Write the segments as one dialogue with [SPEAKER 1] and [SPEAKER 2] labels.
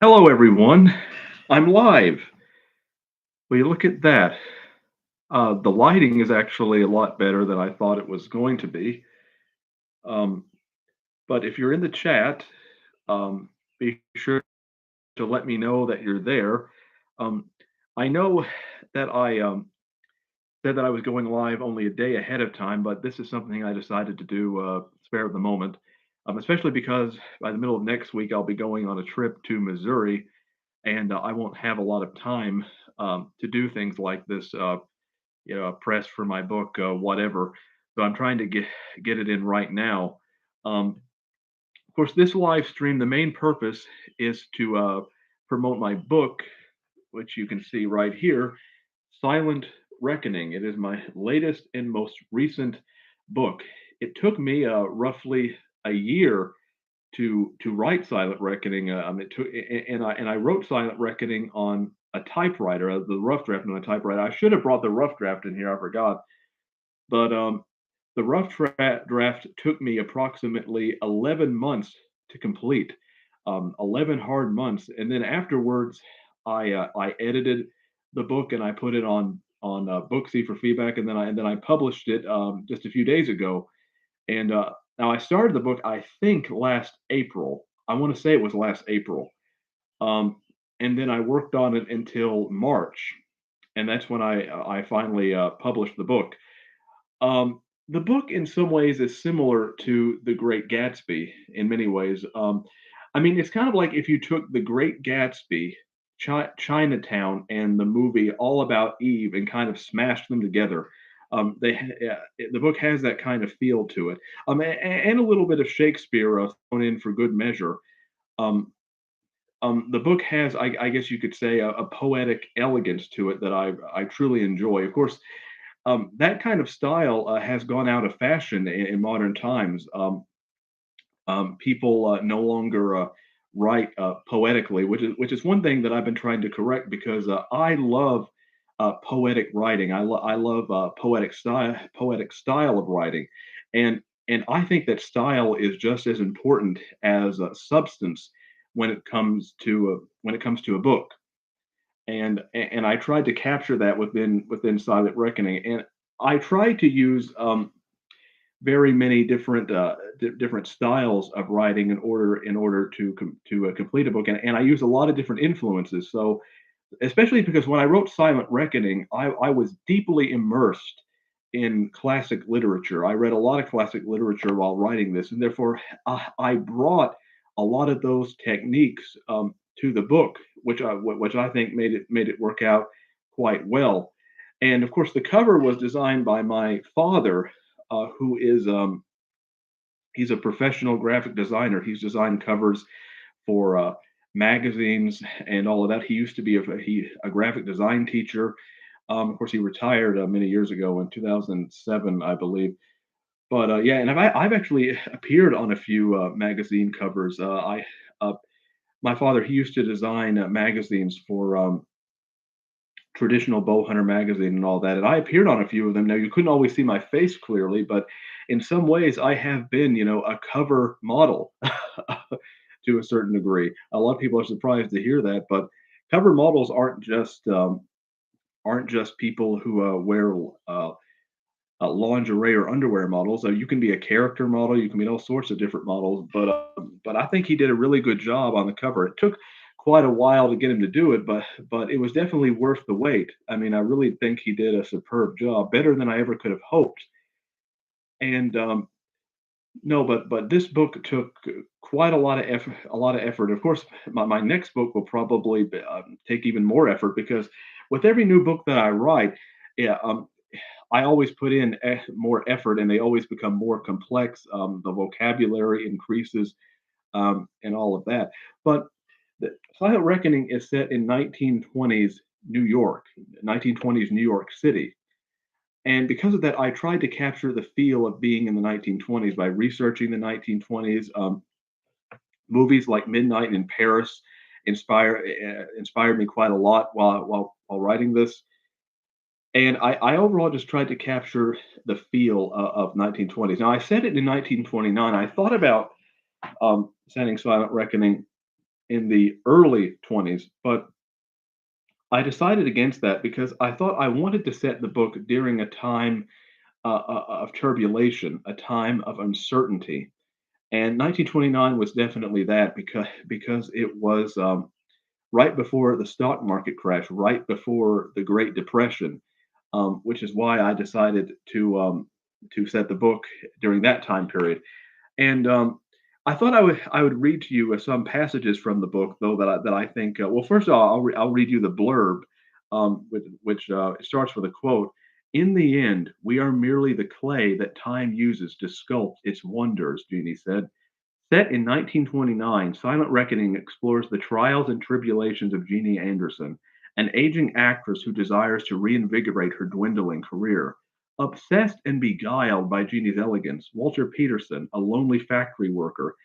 [SPEAKER 1] Hello, everyone. I'm live. Will you look at that? The lighting is actually a lot better than I thought it was going to be. Um, but if you're in the chat, be sure to let me know that you're there. Um, I know that I said that I was going live only a day ahead of time, but this is something I decided to do spare of the moment, especially because by the middle of next week I'll be going on a trip to Missouri, and I won't have a lot of time to do things like this. Press for my book, whatever. So I'm trying to get it in right now. Of course, this live stream, the main purpose is to promote my book, which you can see right here, Silent Reckoning. It is my latest and most recent book. It took me roughly a year to write Silent Reckoning. It took, and I wrote Silent Reckoning on a typewriter, the rough draft on a typewriter. I should have brought the rough draft in here. I forgot, but the draft took me approximately 11 months to complete. 11 hard months, and then afterwards, I edited the book and I put it on Booksy for feedback, and then I published it just a few days ago. And now I started the book, I think, last April. I want to say it was last April. Um, and then I worked on it until March, and that's when I finally published the book. The book, in some ways, is similar to The Great Gatsby in many ways. I mean, it's kind of like if you took The Great Gatsby, Chinatown, and the movie All About Eve and kind of smashed them together. The book has that kind of feel to it, and a little bit of Shakespeare thrown in for good measure. Um, the book has, I guess you could say, a poetic elegance to it that I truly enjoy. Of course, that kind of style has gone out of fashion in modern times. People no longer write poetically, which is one thing that I've been trying to correct because I love poetic writing. I love poetic style of writing, and and I think that style is just as important as substance when it comes to a book. And I tried to capture that within Silent Reckoning, and I tried to use very many different styles of writing in order to complete a book, and I use a lot of different influences. So especially because when I wrote Silent Reckoning, I was deeply immersed in classic literature. I read a lot of classic literature while writing this, and therefore I brought a lot of those techniques to the book, which I think made it work out quite well. And of course, the cover was designed by my father, who is he's a professional graphic designer. He's designed covers for magazines and all of that. He used to be a graphic design teacher. Of course, he retired many years ago in 2007, I believe. But yeah, and I've actually appeared on a few magazine covers. I My father, he used to design magazines for traditional bow hunter magazine and all that, and I appeared on a few of them. Now you couldn't always see my face clearly, but in some ways I have been, a cover model to a certain degree. A lot of people are surprised to hear that, but cover models aren't just people who wear lingerie or underwear models. You can be a character model, you can be all sorts of different models, but I think he did a really good job on the cover. It took quite a while to get him to do it, but it was definitely worth the wait. I mean, I really think he did a superb job, better than I ever could have hoped. And no, but this book took quite a lot of effort. A lot of effort. Of course, my next book will probably take even more effort because with every new book that I write, yeah, I always put in more effort, and they always become more complex. The vocabulary increases, and all of that. But the Silent Reckoning is set in 1920s New York, 1920s New York City. And because of that, I tried to capture the feel of being in the 1920s by researching the 1920s. Movies like Midnight in Paris inspired me quite a lot while writing this. And I overall just tried to capture the feel of 1920s. Now I said it in 1929. I thought about setting Silent Reckoning in the early 20s, but I decided against that because I thought I wanted to set the book during a time of turbulation, a time of uncertainty. And 1929 was definitely that because it was right before the stock market crash, right before the Great Depression, which is why I decided to set the book during that time period. And I thought I would read to you some passages from the book, though that I think. Well, first of all, I'll read you the blurb, which starts with a quote. In the end, we are merely the clay that time uses to sculpt its wonders, Jeannie said. Set in 1929, Silent Reckoning explores the trials and tribulations of Jeannie Anderson, an aging actress who desires to reinvigorate her dwindling career. Obsessed and beguiled by Jeannie's elegance, Walter Peterson, a lonely factory worker,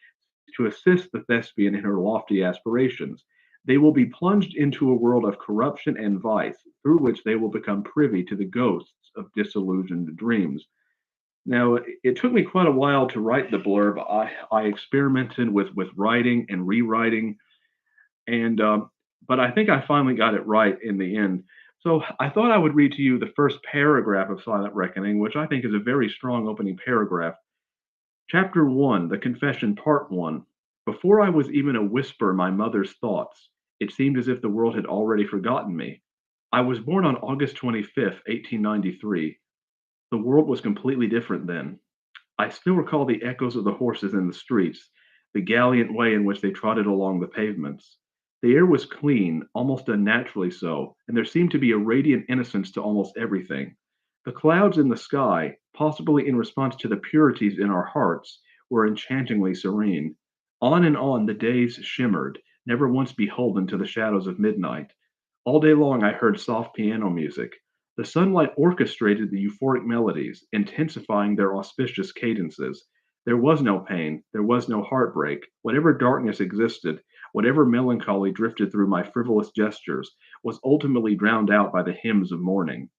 [SPEAKER 1] to assist the thespian in her lofty aspirations. They will be plunged into a world of corruption and vice, through which they will become privy to the ghosts of disillusioned dreams. Now, it took me quite a while to write the blurb. I experimented with writing and rewriting, and but I think I finally got it right in the end. So I thought I would read to you the first paragraph of Silent Reckoning, which I think is a very strong opening paragraph. Chapter 1, The Confession, Part 1. Before I was even a whisper my mother's thoughts, it seemed as if the world had already forgotten me. I was born on August 25th, 1893. The world was completely different then. I still recall the echoes of the horses in the streets, the gallant way in which they trotted along the pavements. The air was clean, almost unnaturally so, and there seemed to be a radiant innocence to almost everything. The clouds in the sky, possibly in response to the purities in our hearts, were enchantingly serene. On and on the days shimmered, never once beholden to the shadows of midnight. All day long I heard soft piano music. The sunlight orchestrated the euphoric melodies, intensifying their auspicious cadences. There was no pain, there was no heartbreak. Whatever darkness existed, whatever melancholy drifted through my frivolous gestures, was ultimately drowned out by the hymns of morning.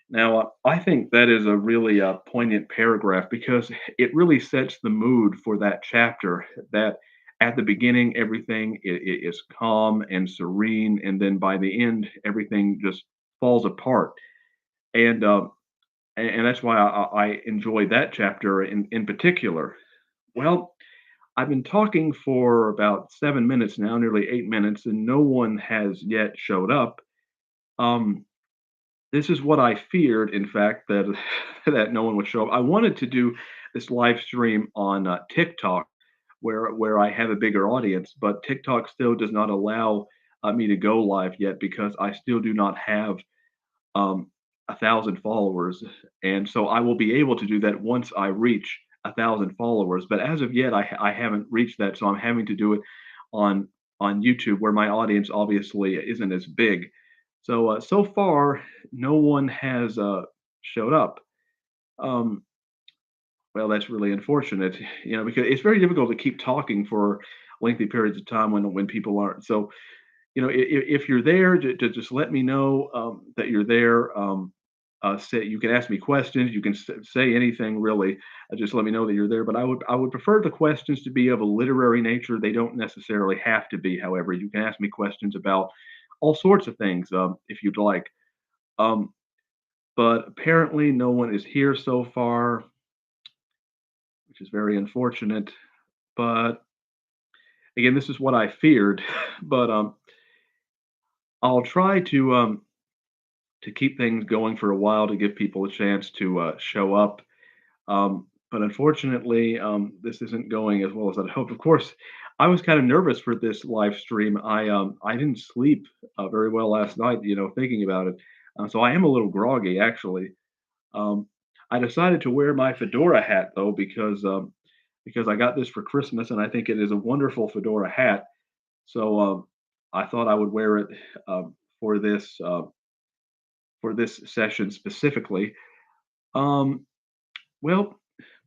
[SPEAKER 1] Now, I think that is a really poignant paragraph because it really sets the mood for that chapter. That at the beginning, everything is calm and serene, and then by the end, everything just falls apart. And and that's why I enjoy that chapter in particular. Well, I've been talking for about 7 minutes now, nearly 8 minutes, and no one has yet showed up. Um, this is what I feared, in fact, that that no one would show up. I wanted to do this live stream on TikTok, where I have a bigger audience, but TikTok still does not allow me to go live yet because I still do not have 1,000 followers, and so I will be able to do that once I reach 1,000 followers. But as of yet, I haven't reached that, so I'm having to do it on on YouTube, where my audience obviously isn't as big. So so far, no one has showed up. Um, well, that's really unfortunate, because it's very difficult to keep talking for lengthy periods of time when people aren't. So if you're there, just let me know that you're there. Say you can ask me questions. You can say anything really. Just let me know that you're there. But I would prefer the questions to be of a literary nature. They don't necessarily have to be. However, you can ask me questions about all sorts of things if you'd like. Um, but apparently, no one is here so far, which is very unfortunate. But again, this is what I feared. But I'll try to keep things going for a while to give people a chance to show up. But unfortunately, this isn't going as well as I'd hoped. Of course, I was kind of nervous for this live stream. I didn't sleep very well last night, thinking about it. So I am a little groggy actually. Um, I decided to wear my fedora hat though because I got this for Christmas and I think it is a wonderful fedora hat. So I thought I would wear it um, for this uh, for this session specifically. Um, well,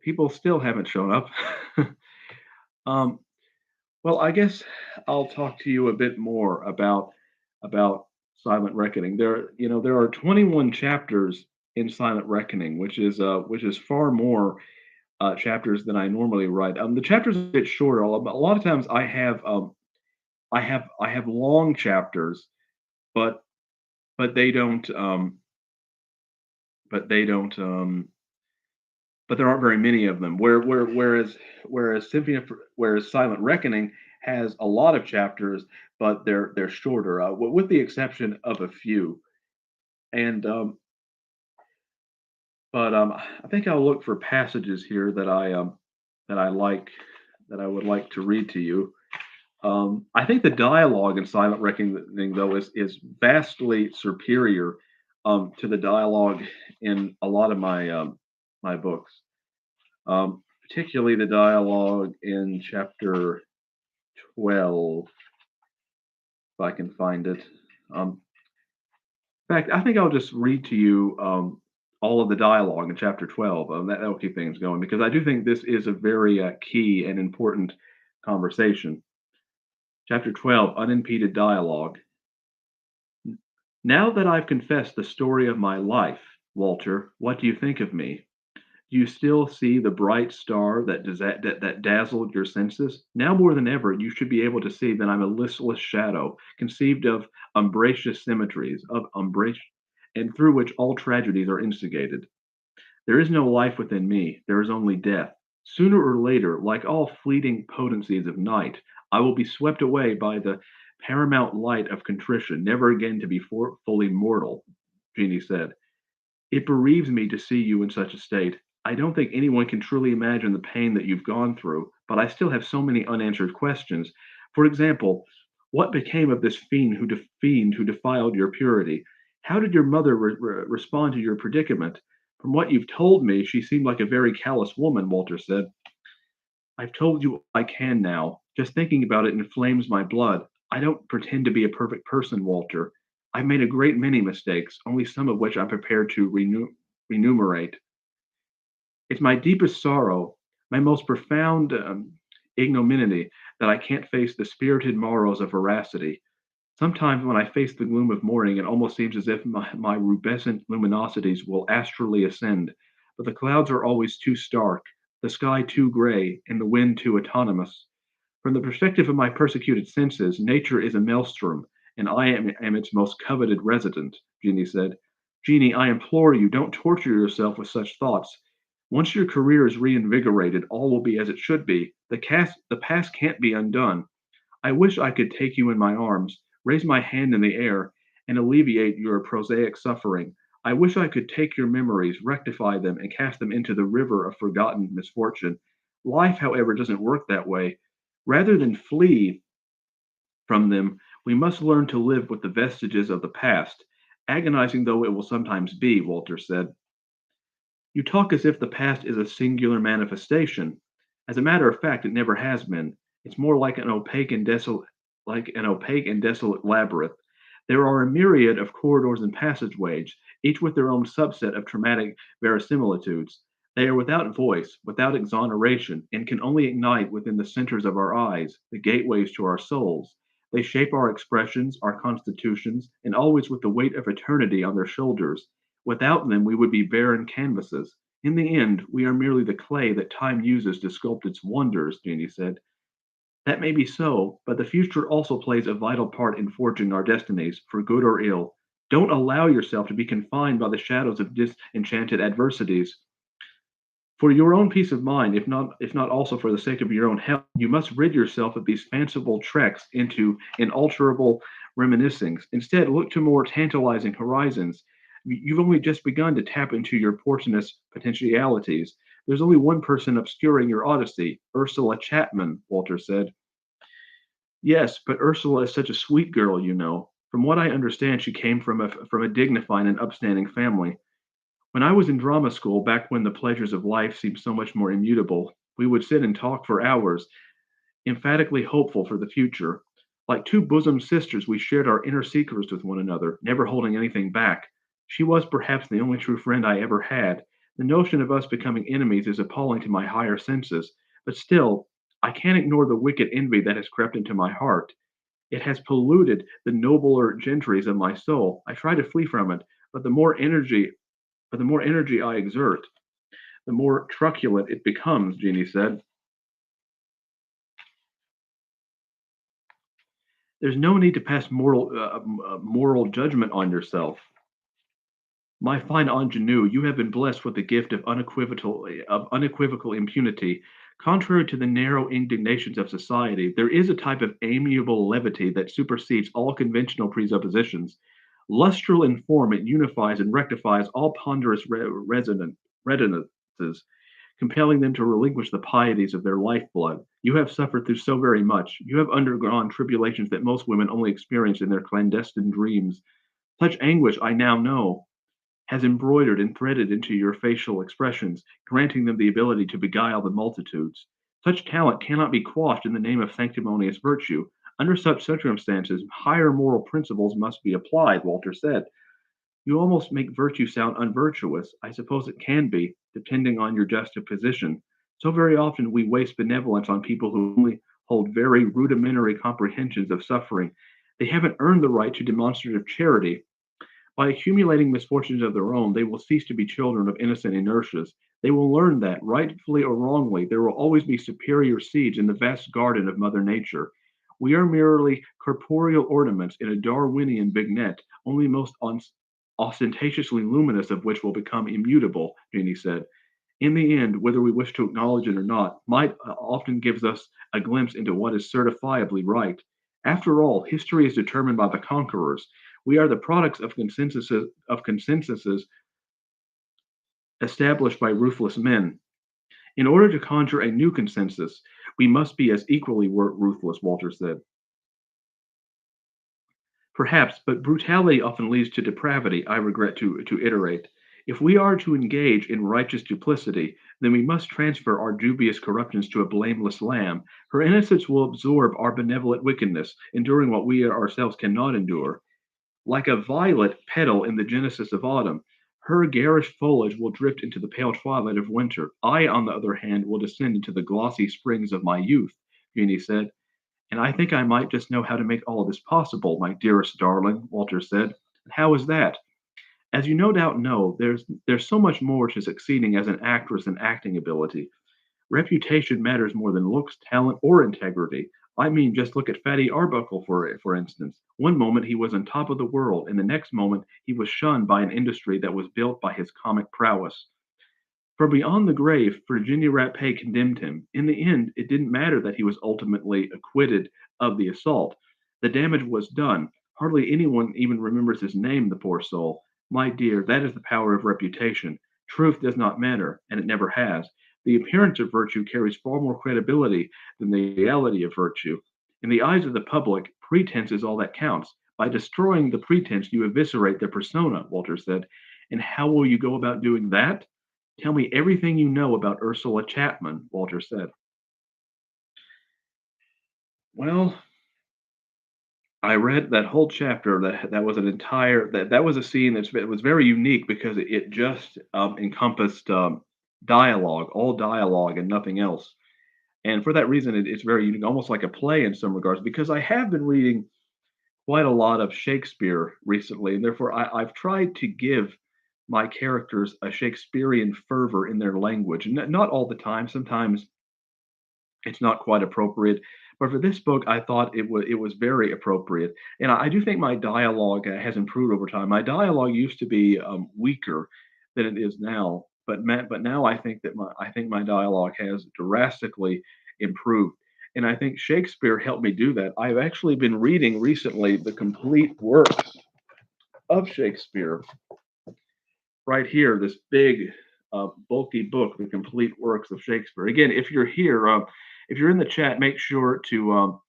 [SPEAKER 1] people still haven't shown up. um, well, I guess I'll talk to you a bit more about Silent Reckoning. There are 21 chapters in Silent Reckoning, which is far more chapters than I normally write. The chapters are a bit shorter. A lot of times I have long chapters, but but they don't but they don't but there aren't very many of them. Whereas Silent Reckoning has a lot of chapters, but they're shorter, with the exception of a few. And but I think I'll look for passages here that I like that I would like to read to you. I think the dialogue in Silent Reckoning, though, is vastly superior to the dialogue in a lot of my books, particularly the dialogue in chapter 12, if I can find it. In fact, I think I'll just read to you all of the dialogue in chapter 12. That'll keep things going because I do think this is a very key and important conversation. Chapter 12, Unimpeded Dialogue. Now that I've confessed the story of my life, Walter, what do you think of me? Do you still see the bright star that dazzled your senses? Now more than ever, you should be able to see that I'm a listless shadow, conceived of umbrageous symmetries, and through which all tragedies are instigated. There is no life within me, there is only death. Sooner or later, like all fleeting potencies of night, I will be swept away by the paramount light of contrition, never again to be fully mortal, Jeannie said. It bereaves me to see you in such a state. I don't think anyone can truly imagine the pain that you've gone through, but I still have so many unanswered questions. For example, what became of this fiend who defiled your purity? How did your mother respond to your predicament? From what you've told me, she seemed like a very callous woman, Walter said. I've told you I can now. Just thinking about it inflames my blood. I don't pretend to be a perfect person, Walter. I've made a great many mistakes, only some of which I'm prepared to remunerate. It's my deepest sorrow, my most profound ignominy, that I can't face the spirited morrows of veracity. Sometimes when I face the gloom of morning, it almost seems as if my rubescent luminosities will astrally ascend, but the clouds are always too stark, the sky too gray, and the wind too autonomous. From the perspective of my persecuted senses, nature is a maelstrom, and am its most coveted resident, Jeannie said. Jeannie, I implore you, don't torture yourself with such thoughts. Once your career is reinvigorated, all will be as it should be. The past can't be undone. I wish I could take you in my arms, raise my hand in the air, and alleviate your prosaic suffering. I wish I could take your memories, rectify them, and cast them into the river of forgotten misfortune. Life, however, doesn't work that way. Rather than flee from them, we must learn to live with the vestiges of the past, agonizing though it will sometimes be, Walter said. You talk as if the past is a singular manifestation. As a matter of fact, it never has been. It's more like an opaque and desolate labyrinth. There are a myriad of corridors and passageways, each with their own subset of traumatic verisimilitudes. They are without voice, without exoneration, and can only ignite within the centers of our eyes, the gateways to our souls. They shape our expressions, our constitutions, and always with the weight of eternity on their shoulders. Without them, we would be barren canvases. In the end, we are merely the clay that time uses to sculpt its wonders, Jeannie said. That may be so, but the future also plays a vital part in forging our destinies, for good or ill. Don't allow yourself to be confined by the shadows of disenchanted adversities. For your own peace of mind, if not also for the sake of your own health, you must rid yourself of these fanciful treks into inalterable reminiscings. Instead, look to more tantalizing horizons. You've only just begun to tap into your portentous potentialities. There's only one person obscuring your odyssey, Ursula Chapman, Walter said. Yes, but Ursula is such a sweet girl, you know. From what I understand, she came from a dignified and upstanding family. When I was in drama school, back when the pleasures of life seemed so much more immutable, we would sit and talk for hours, emphatically hopeful for the future. Like two bosom sisters, we shared our inner secrets with one another, never holding anything back. She was perhaps the only true friend I ever had. The notion of us becoming enemies is appalling to my higher senses, but still, I can't ignore the wicked envy that has crept into my heart. It has polluted the nobler gentries of my soul. I try to flee from it, but the more energy I exert, the more truculent it becomes, Jeannie said. There's no need to pass moral judgment on yourself. My fine ingenue, you have been blessed with the gift of unequivocal impunity. Contrary to the narrow indignations of society, there is a type of amiable levity that supersedes all conventional presuppositions. Lustral in form, it unifies and rectifies all ponderous resonances, compelling them to relinquish the pieties of their lifeblood. You have suffered through so very much. You have undergone tribulations that most women only experience in their clandestine dreams. Such anguish, I now know, has embroidered and threaded into your facial expressions, granting them the ability to beguile the multitudes. Such talent cannot be quashed in the name of sanctimonious virtue. Under such circumstances, higher moral principles must be applied, Walter said. You almost make virtue sound unvirtuous. I suppose it can be, depending on your juxtaposition. So very often we waste benevolence on people who only hold very rudimentary comprehensions of suffering. They haven't earned the right to demonstrative charity. By accumulating misfortunes of their own, they will cease to be children of innocent inertias. They will learn that, rightfully or wrongly, there will always be superior seeds in the vast garden of Mother Nature. We are merely corporeal ornaments in a Darwinian vignette, only most ostentatiously luminous of which will become immutable, Jeannie said. In the end, whether we wish to acknowledge it or not, might often gives us a glimpse into what is certifiably right. After all, history is determined by the conquerors. We are the products of consensuses established by ruthless men. In order to conjure a new consensus, we must be as equally ruthless, Walter said. Perhaps, but brutality often leads to depravity, I regret to iterate. If we are to engage in righteous duplicity, then we must transfer our dubious corruptions to a blameless lamb. Her innocence will absorb our benevolent wickedness, enduring what we ourselves cannot endure. Like a violet petal in the genesis of autumn, her garish foliage will drift into the pale twilight of winter. I, on the other hand, will descend into the glossy springs of my youth, Jeannie said. And I think I might just know how to make all of this possible, my dearest darling, Walter said. And how is that? As you no doubt know, there's so much more to succeeding as an actress than acting ability. Reputation matters more than looks, talent, or integrity. I mean, just look at Fatty Arbuckle, for instance. One moment he was on top of the world, and the next moment he was shunned by an industry that was built by his comic prowess. From beyond the grave, Virginia Rappé condemned him. In the end, it didn't matter that he was ultimately acquitted of the assault. The damage was done. Hardly anyone even remembers his name, the poor soul. My dear, that is the power of reputation. Truth does not matter, and it never has. The appearance of virtue carries far more credibility than the reality of virtue. In the eyes of the public, pretense is all that counts. By destroying the pretense, you eviscerate the persona, Walter said. And how will you go about doing that? Tell me everything you know about Ursula Chapman, Walter said. Well, I read that whole chapter. That was an entire that was a scene that was very unique because it just encompassed dialogue, all dialogue, and nothing else. And for that reason, it's very unique, almost like a play in some regards. Because I have been reading quite a lot of Shakespeare recently, and therefore I've tried to give my characters a Shakespearean fervor in their language. Not all the time. Sometimes it's not quite appropriate. But for this book, I thought it was very appropriate, and I do think my dialogue has improved over time. My dialogue used to be weaker than it is now, but now I think my dialogue has drastically improved, and I think Shakespeare helped me do that. I've actually been reading recently the complete works of Shakespeare right here, this big, bulky book, The Complete Works of Shakespeare. Again, if you're here, if you're in the chat, make sure to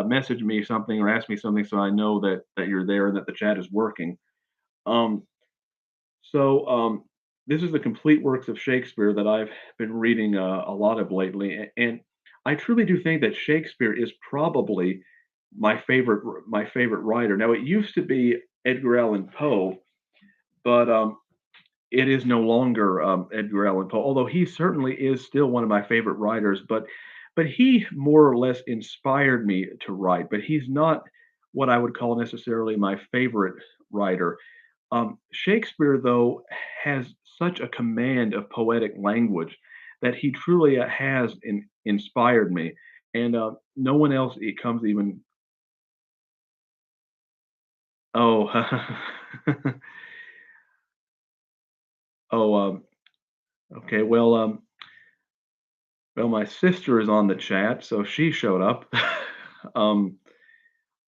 [SPEAKER 1] message me something or ask me something so I know that you're there and that the chat is working. Um, so this is the complete works of Shakespeare that I've been reading a lot of lately, and I truly do think that Shakespeare is probably my favorite writer. Now, it used to be Edgar Allan Poe, but it is no longer Edgar Allan Poe, although he certainly is still one of my favorite writers. But he more or less inspired me to write. But he's not what I would call necessarily my favorite writer. Shakespeare, though, has such a command of poetic language that he truly has inspired me, and no one else it comes even. Oh, oh, okay. Well, my sister is on the chat, so she showed up. um,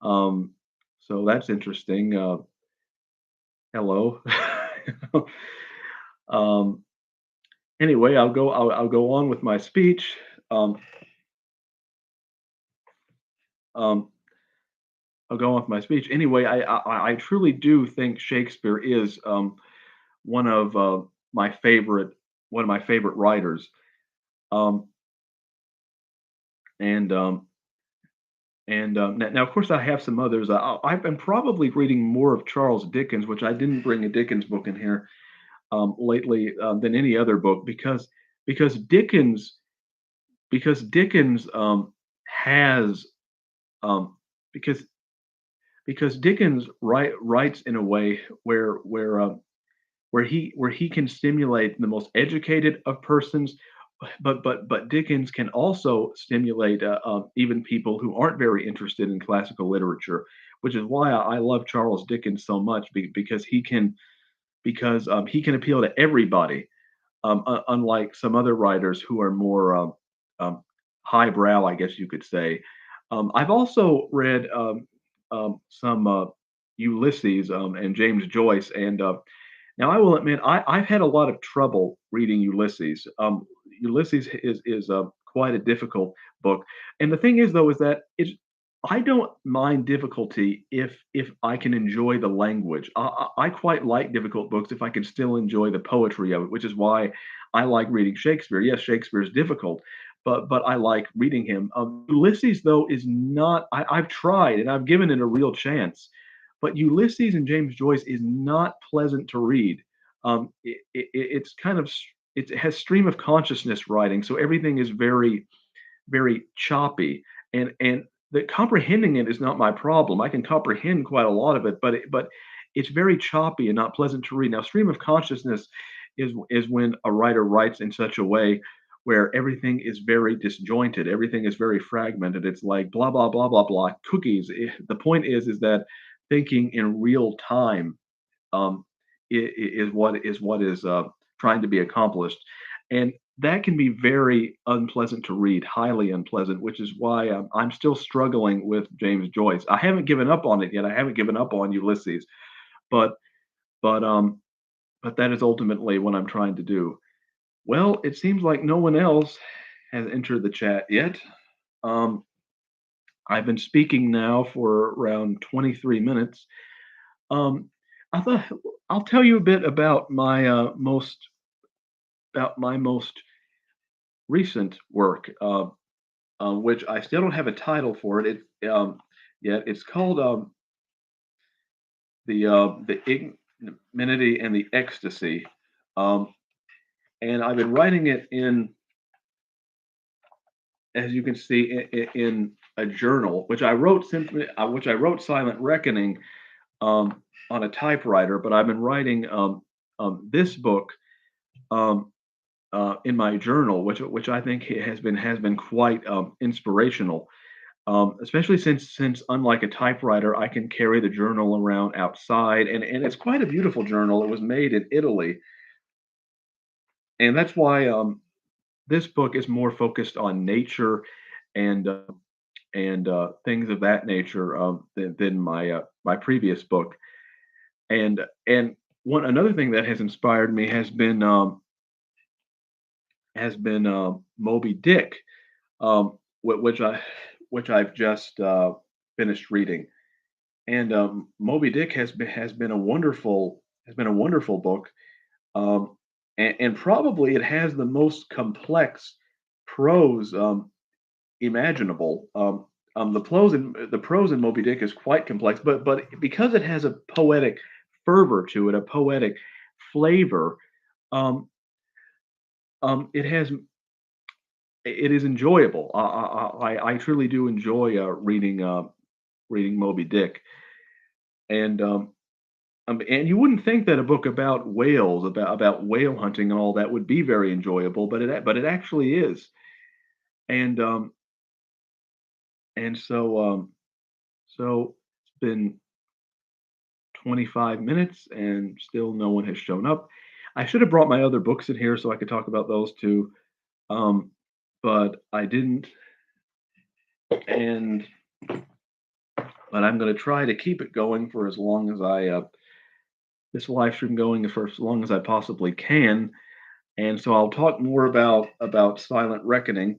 [SPEAKER 1] um, so that's interesting. Hello. um, anyway, I'll go on with my speech. Um, um, I'll go on with my speech. Anyway, I truly do think Shakespeare is one of my favorite one of my favorite writers. Um, and now, of course, I have some others. I've been probably reading more of Charles Dickens, which I didn't bring a Dickens book in here lately than any other book because Dickens because Dickens has um, because Dickens writes in a way where he can stimulate the most educated of persons, but Dickens can also stimulate even people who aren't very interested in classical literature, which is why I love Charles Dickens so much because he can appeal to everybody, unlike some other writers who are more um, highbrow, I guess you could say. I've also read some Ulysses and James Joyce, and now I will admit I've had a lot of trouble reading Ulysses. Ulysses is quite a difficult book, and the thing is though is that it's I don't mind difficulty if I can enjoy the language. I quite like difficult books if I can still enjoy the poetry of it, which is why I like reading Shakespeare. Yes, Shakespeare is difficult, but I like reading him. Ulysses though is not. I've tried and I've given it a real chance, but Ulysses and James Joyce is not pleasant to read. It's kind of it has stream of consciousness writing, so everything is very choppy, and the comprehending it is not my problem. I can comprehend quite a lot of it, but it's very choppy and not pleasant to read. Now, stream of consciousness is when a writer writes in such a way where everything is very disjointed, everything is very fragmented. It's like blah blah blah blah blah cookies. The point is that thinking in real time um, is what is trying to be accomplished, and that can be very unpleasant to read, highly unpleasant, which is why I'm still struggling with James Joyce. I haven't given up on it yet. I haven't given up on Ulysses, but but um but that is ultimately what I'm trying to do. Well, it seems like no one else has entered the chat yet. Um, I've been speaking now for around 23 minutes. Um, I thought I'll tell you a bit about my most recent work, which I still don't have a title for it. Yet. It's called the ignominy and the ecstasy, um, and I've been writing it in, as you can see, in a journal, which I wrote Silent Reckoning um, on a typewriter, but I've been writing this book. Um, in my journal, which I think has been quite inspirational. Especially since unlike a typewriter, I can carry the journal around outside, and it's quite a beautiful journal. It was made in Italy, and that's why this book is more focused on nature and things of that nature than my previous book. And one another thing that has inspired me has been Moby Dick, which I've just finished reading. And Moby Dick has been a wonderful book, and probably it has the most complex prose imaginable. The prose in Moby Dick is quite complex, but because it has a poetic fervor to it, a poetic flavor, um, it has it is enjoyable. I truly do enjoy reading Moby Dick, and And you wouldn't think that a book about whales, about whale hunting and all that would be very enjoyable, but it actually is. And and so so it's been 25 minutes and still no one has shown up. I should have brought my other books in here so I could talk about those too. Um, but I didn't. And but I'm going to try to keep it going for as long as this live stream going for as long as I possibly can. And so I'll talk more about Silent Reckoning,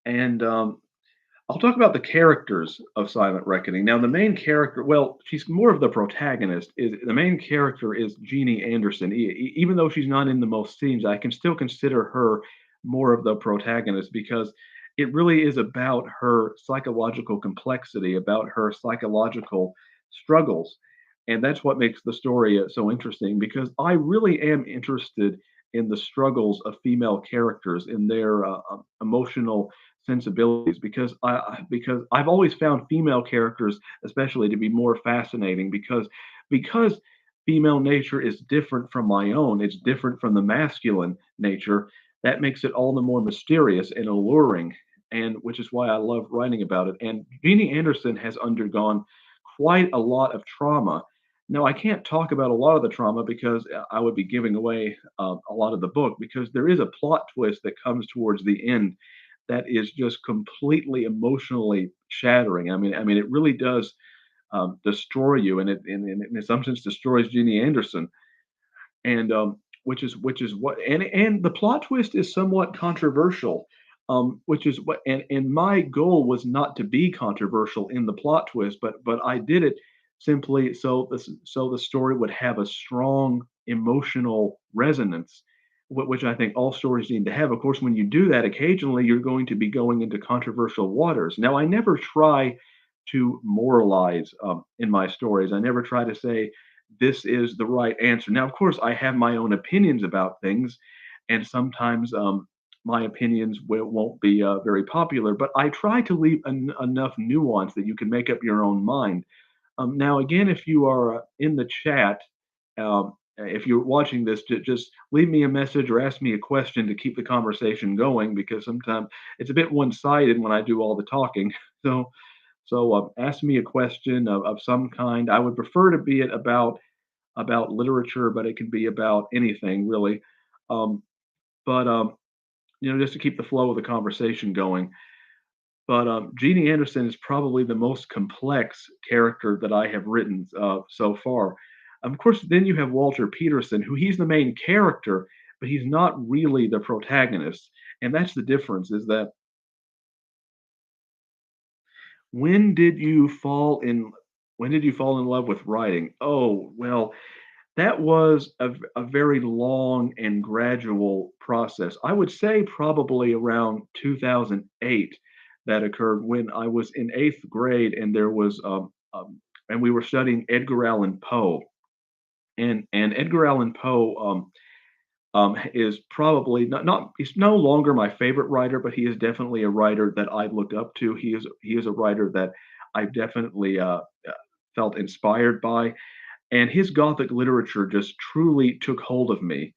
[SPEAKER 1] and I'll talk about the characters of Silent Reckoning. Now, the main character, well, she's more of the protagonist. Is the main character is Jeannie Anderson. Even though she's not in the most scenes, I can still consider her more of the protagonist because it really is about her psychological complexity, about her psychological struggles, and that's what makes the story so interesting. Because I really am interested in the struggles of female characters, in their emotional sensibilities, because I've always found female characters especially to be more fascinating because female nature is different from my own. It's different from the masculine nature. That makes it all the more mysterious and alluring, and which is why I love writing about it. And Jeannie Anderson has undergone quite a lot of trauma. Now, I can't talk about a lot of the trauma because I would be giving away a lot of the book, because there is a plot twist that comes towards the end that is just completely emotionally shattering. I mean, it really does destroy you, and it in some sense destroys Jeannie Anderson, and which is what and the plot twist is somewhat controversial, which is what and my goal was not to be controversial in the plot twist, but I did it simply so the story would have a strong emotional resonance, which I think all stories need to have. Of course, when you do that, occasionally you're going to be going into controversial waters. Now, I never try to moralize in my stories. I never try to say this is the right answer. Now, of course, I have my own opinions about things, and sometimes my opinions won't be very popular, but I try to leave enough nuance that you can make up your own mind. Now, again, if you are in the chat, if you're watching this, just leave me a message or ask me a question to keep the conversation going, because sometimes it's a bit one-sided when I do all the talking. So, ask me a question of some kind. I would prefer to be it about literature, but it can be about anything really. Um, but just to keep the flow of the conversation going. But Jeannie Anderson is probably the most complex character that I have written so far. Of course, then you have Walter Peterson, who he's the main character, but he's not really the protagonist. And that's the difference. Is that when did you fall in when did you fall in love with writing? Oh, well, that was a very long and gradual process. I would say probably around 2008 that occurred when I was in eighth grade, and and we were studying Edgar Allan Poe, and Edgar Allan Poe is probably not he's no longer my favorite writer, but he is definitely a writer that I look up to. He is a writer that I've definitely felt inspired by, and his Gothic literature just truly took hold of me.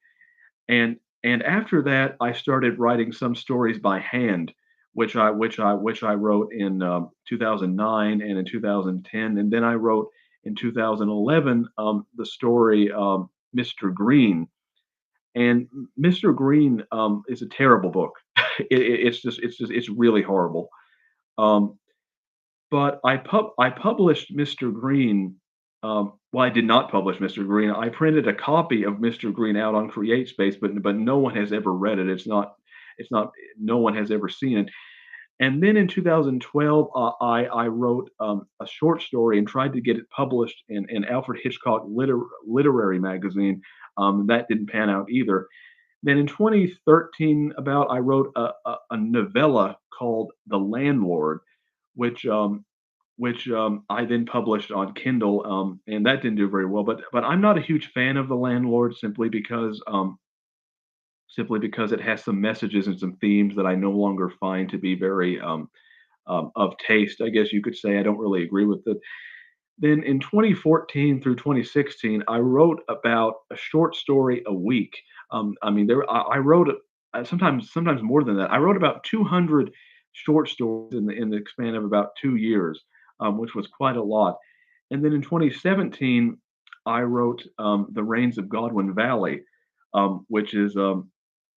[SPEAKER 1] And after that, I started writing some stories by hand, which I wrote in 2009 and in 2010, and then I wrote in 2011 the story Mr. Green. And Mr. Green is a terrible book. It's really horrible. Um, but I published Mr. Green. Well, I did not publish Mr. Green. I printed a copy of Mr. Green out on CreateSpace, but no one has ever read it. It's not no one has ever seen it. And then in 2012, I wrote a short story and tried to get it published in Alfred Hitchcock Literary Magazine. That didn't pan out either. Then in 2013, I wrote a novella called The Landlord, which I then published on Kindle, and that didn't do very well. But I'm not a huge fan of The Landlord, simply because it has some messages and some themes that I no longer find to be very of taste. I guess you could say I don't really agree with it. Then in 2014 through 2016, I wrote about a short story a week. I mean, I wrote sometimes more than that. I wrote about 200 short stories in the span of about 2 years, which was quite a lot. And then in 2017, I wrote The Rains of Godwin Valley, which is a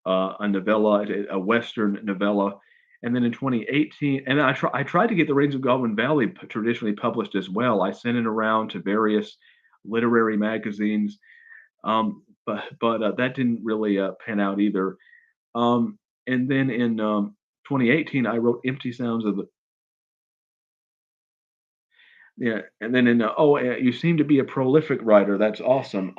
[SPEAKER 1] novella, a Western novella. And then in 2018, and I tried to get The Rains of Godwin Valley traditionally published as well. I sent it around to various literary magazines, but that didn't really pan out either. And then in 2018, I wrote Empty Sounds of the yeah, and then in you seem to be a prolific writer. That's awesome.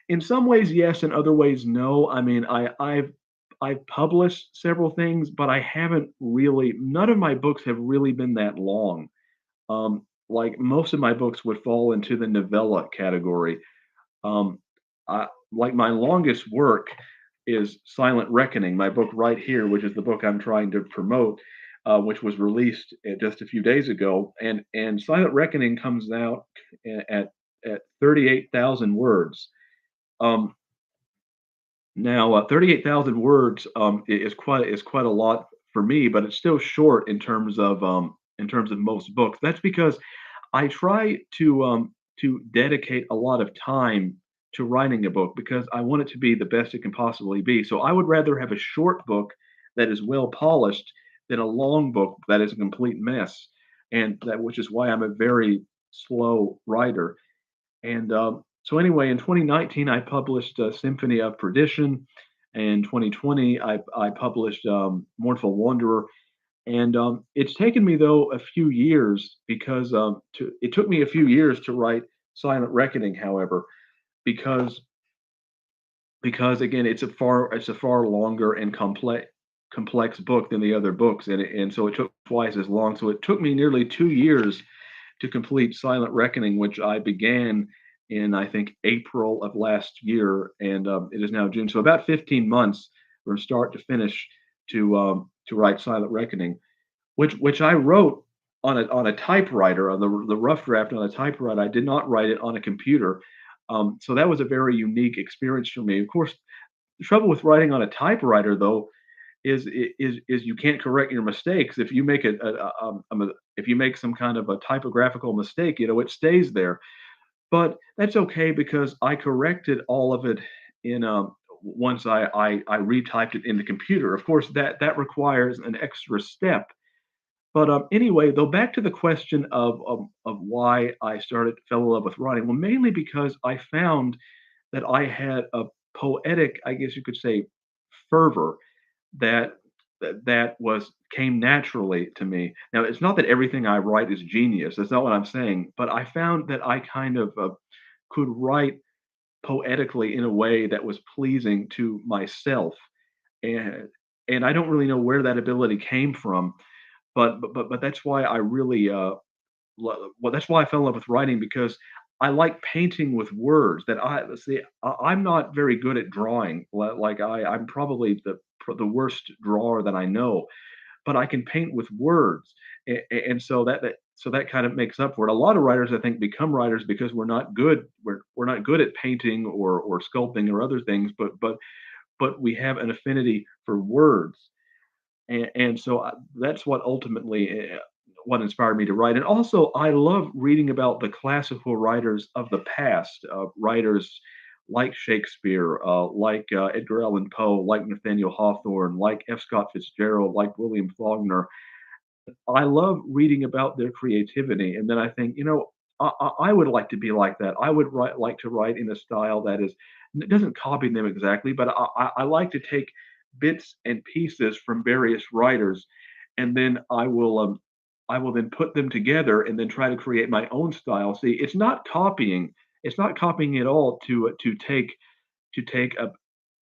[SPEAKER 1] In some ways, yes, in other ways, no. I mean, I've published several things, but I haven't really. None of my books have really been that long. Like most of my books would fall into the novella category. Um, like my longest work is Silent Reckoning, my book right here, which is the book I'm trying to promote, which was released just a few days ago. And Silent Reckoning comes out at 38,000 words. Um, Now, 38,000 words is quite a lot for me, but it's still short in terms of most books. That's because I try to dedicate a lot of time to writing a book because I want it to be the best it can possibly be. So I would rather have a short book that is well polished than a long book that is a complete mess, and that which is why I'm a very slow writer. And so anyway, in 2019, I published Symphony of Perdition. In 2020, I published Mournful Wanderer. And it's taken me though a few years because it took me a few years to write Silent Reckoning, however, because again it's a far longer and complex book than the other books, and so it took twice as long. So it took me nearly 2 years to complete Silent Reckoning, which I began in I think April of last year, and it is now June. So about 15 months from start to finish to write Silent Reckoning, which I wrote on a typewriter, on the rough draft on a typewriter. I did not write it on a computer. So that was a very unique experience for me. Of course, the trouble with writing on a typewriter, though, is you can't correct your mistakes. If you make if you make some kind of a typographical mistake, it stays there. But that's okay because I corrected all of it in once I retyped it in the computer. Of course, that requires an extra step, but anyway, though, back to the question of why I fell in love with writing. Well, mainly because I found that I had a poetic, I guess you could say, fervor that that was came naturally to me. Now, it's not that everything I write is genius. That's not what I'm saying. But I found that I kind of could write poetically in a way that was pleasing to myself, and I don't really know where that ability came from, but that's why I really well, that's why I fell in love with writing because I like painting with words. That I see. I'm not very good at drawing. Like I'm probably the worst drawer that I know, but I can paint with words, and so that kind of makes up for it. A lot of writers, I think, become writers because we're not good at painting or sculpting or other things, but we have an affinity for words, and so that's what ultimately what inspired me to write. And also, I love reading about the classical writers of the past, writers like Shakespeare, like Edgar Allan Poe, like Nathaniel Hawthorne, like F. Scott Fitzgerald, like William Faulkner. I love reading about their creativity, and then I think, I would like to be like that. I would like to write in a style that is it doesn't copy them exactly, but I like to take bits and pieces from various writers, and then I will then put them together and then try to create my own style. See, it's not copying. It's not copying at all to take a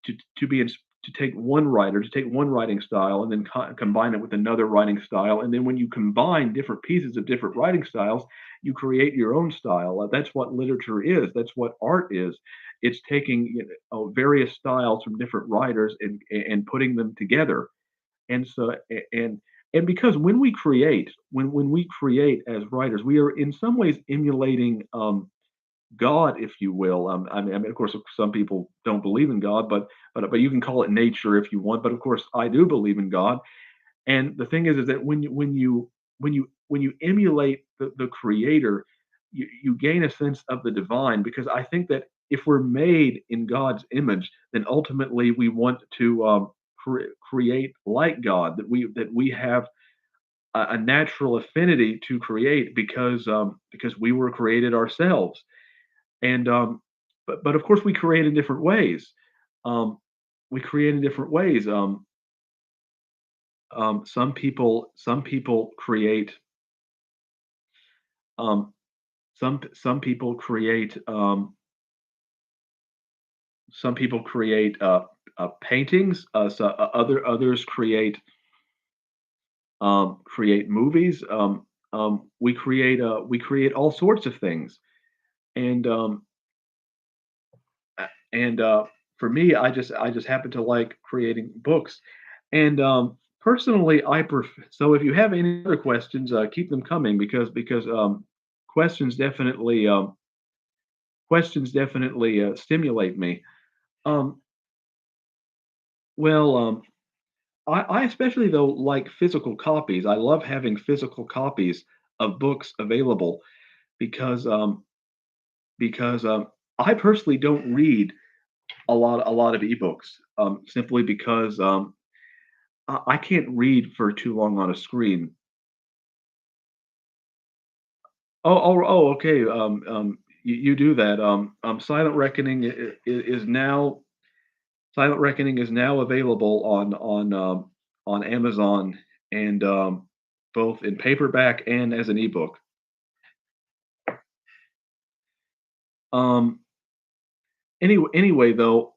[SPEAKER 1] to be ins to take one writer, to take one writing style and then combine it with another writing style, and then when you combine different pieces of different writing styles, you create your own style. That's what literature is. That's what art is. It's taking, various styles from different writers and putting them together. And so and and because when we create as writers, we are in some ways emulating God, if you will. I mean, of course, some people don't believe in God, but you can call it nature if you want. But of course, I do believe in God. And the thing is that when you emulate the creator, you gain a sense of the divine, because I think that if we're made in God's image, then ultimately we want to create like God, that we have a natural affinity to create because we were created ourselves. And but of course we create in different ways. Um, we create in different ways. Some people create um, some people create paintings. Others create movies. We create all sorts of things. And and for me, I just happen to like creating books. And personally, I prefer. So if you have any other questions, keep them coming, because questions definitely stimulate me. Um, well, I especially though like physical copies. I love having physical copies of books available because because I personally don't read a lot of ebooks, simply because I can't read for too long on a screen. Okay. You do that. Silent Reckoning is now available on Amazon, and both in paperback and as an ebook. Um, anyway, though,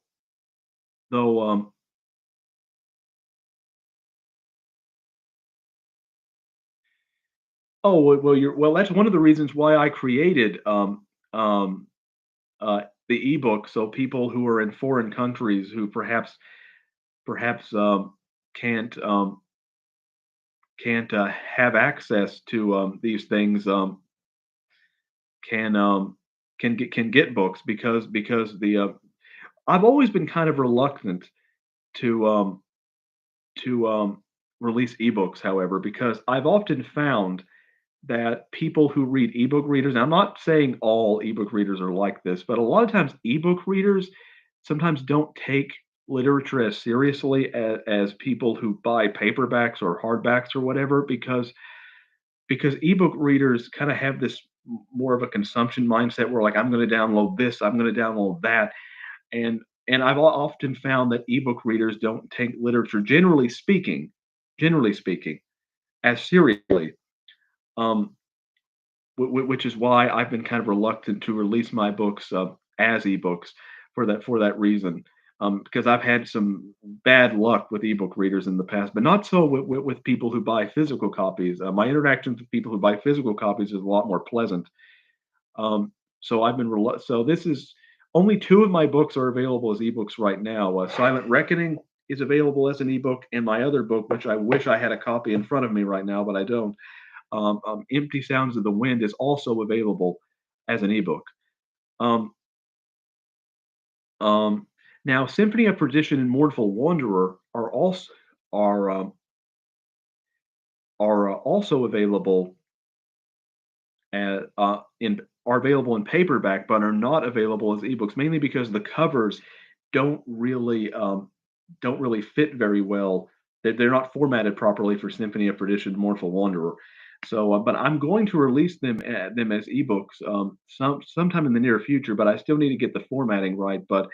[SPEAKER 1] well, that's one of the reasons why I created um, the ebook, so people who are in foreign countries who perhaps can't have access to these things, can can get books, because the I've always been kind of reluctant to release ebooks, however, because I've often found that people who read ebook readers, and I'm not saying all ebook readers are like this, but a lot of times ebook readers sometimes don't take literature as seriously as people who buy paperbacks or hardbacks or whatever, because ebook readers kind of have this more of a consumption mindset where, like, I'm going to download this, I'm going to download that. and and I've often found that ebook readers don't take literature, generally speaking, as seriously. um, which is why I've been kind of reluctant to release my books as ebooks, for that reason. Because I've had some bad luck with ebook readers in the past, but not so with people who buy physical copies. My interactions with people who buy physical copies is a lot more pleasant. Um, so this is only two of my books are available as ebooks right now. Silent Reckoning is available as an ebook, and my other book, which I wish I had a copy in front of me right now, but I don't. Empty Sounds of the Wind is also available as an ebook. Um, um, Now, Symphony of Perdition and Mournful Wanderer are also available in are available in paperback, but are not available as ebooks, mainly because the covers don't really don't really fit very well. They're not formatted properly for Symphony of Perdition, Mournful Wanderer. So, but I'm going to release them as ebooks sometime in the near future. But I still need to get the formatting right. But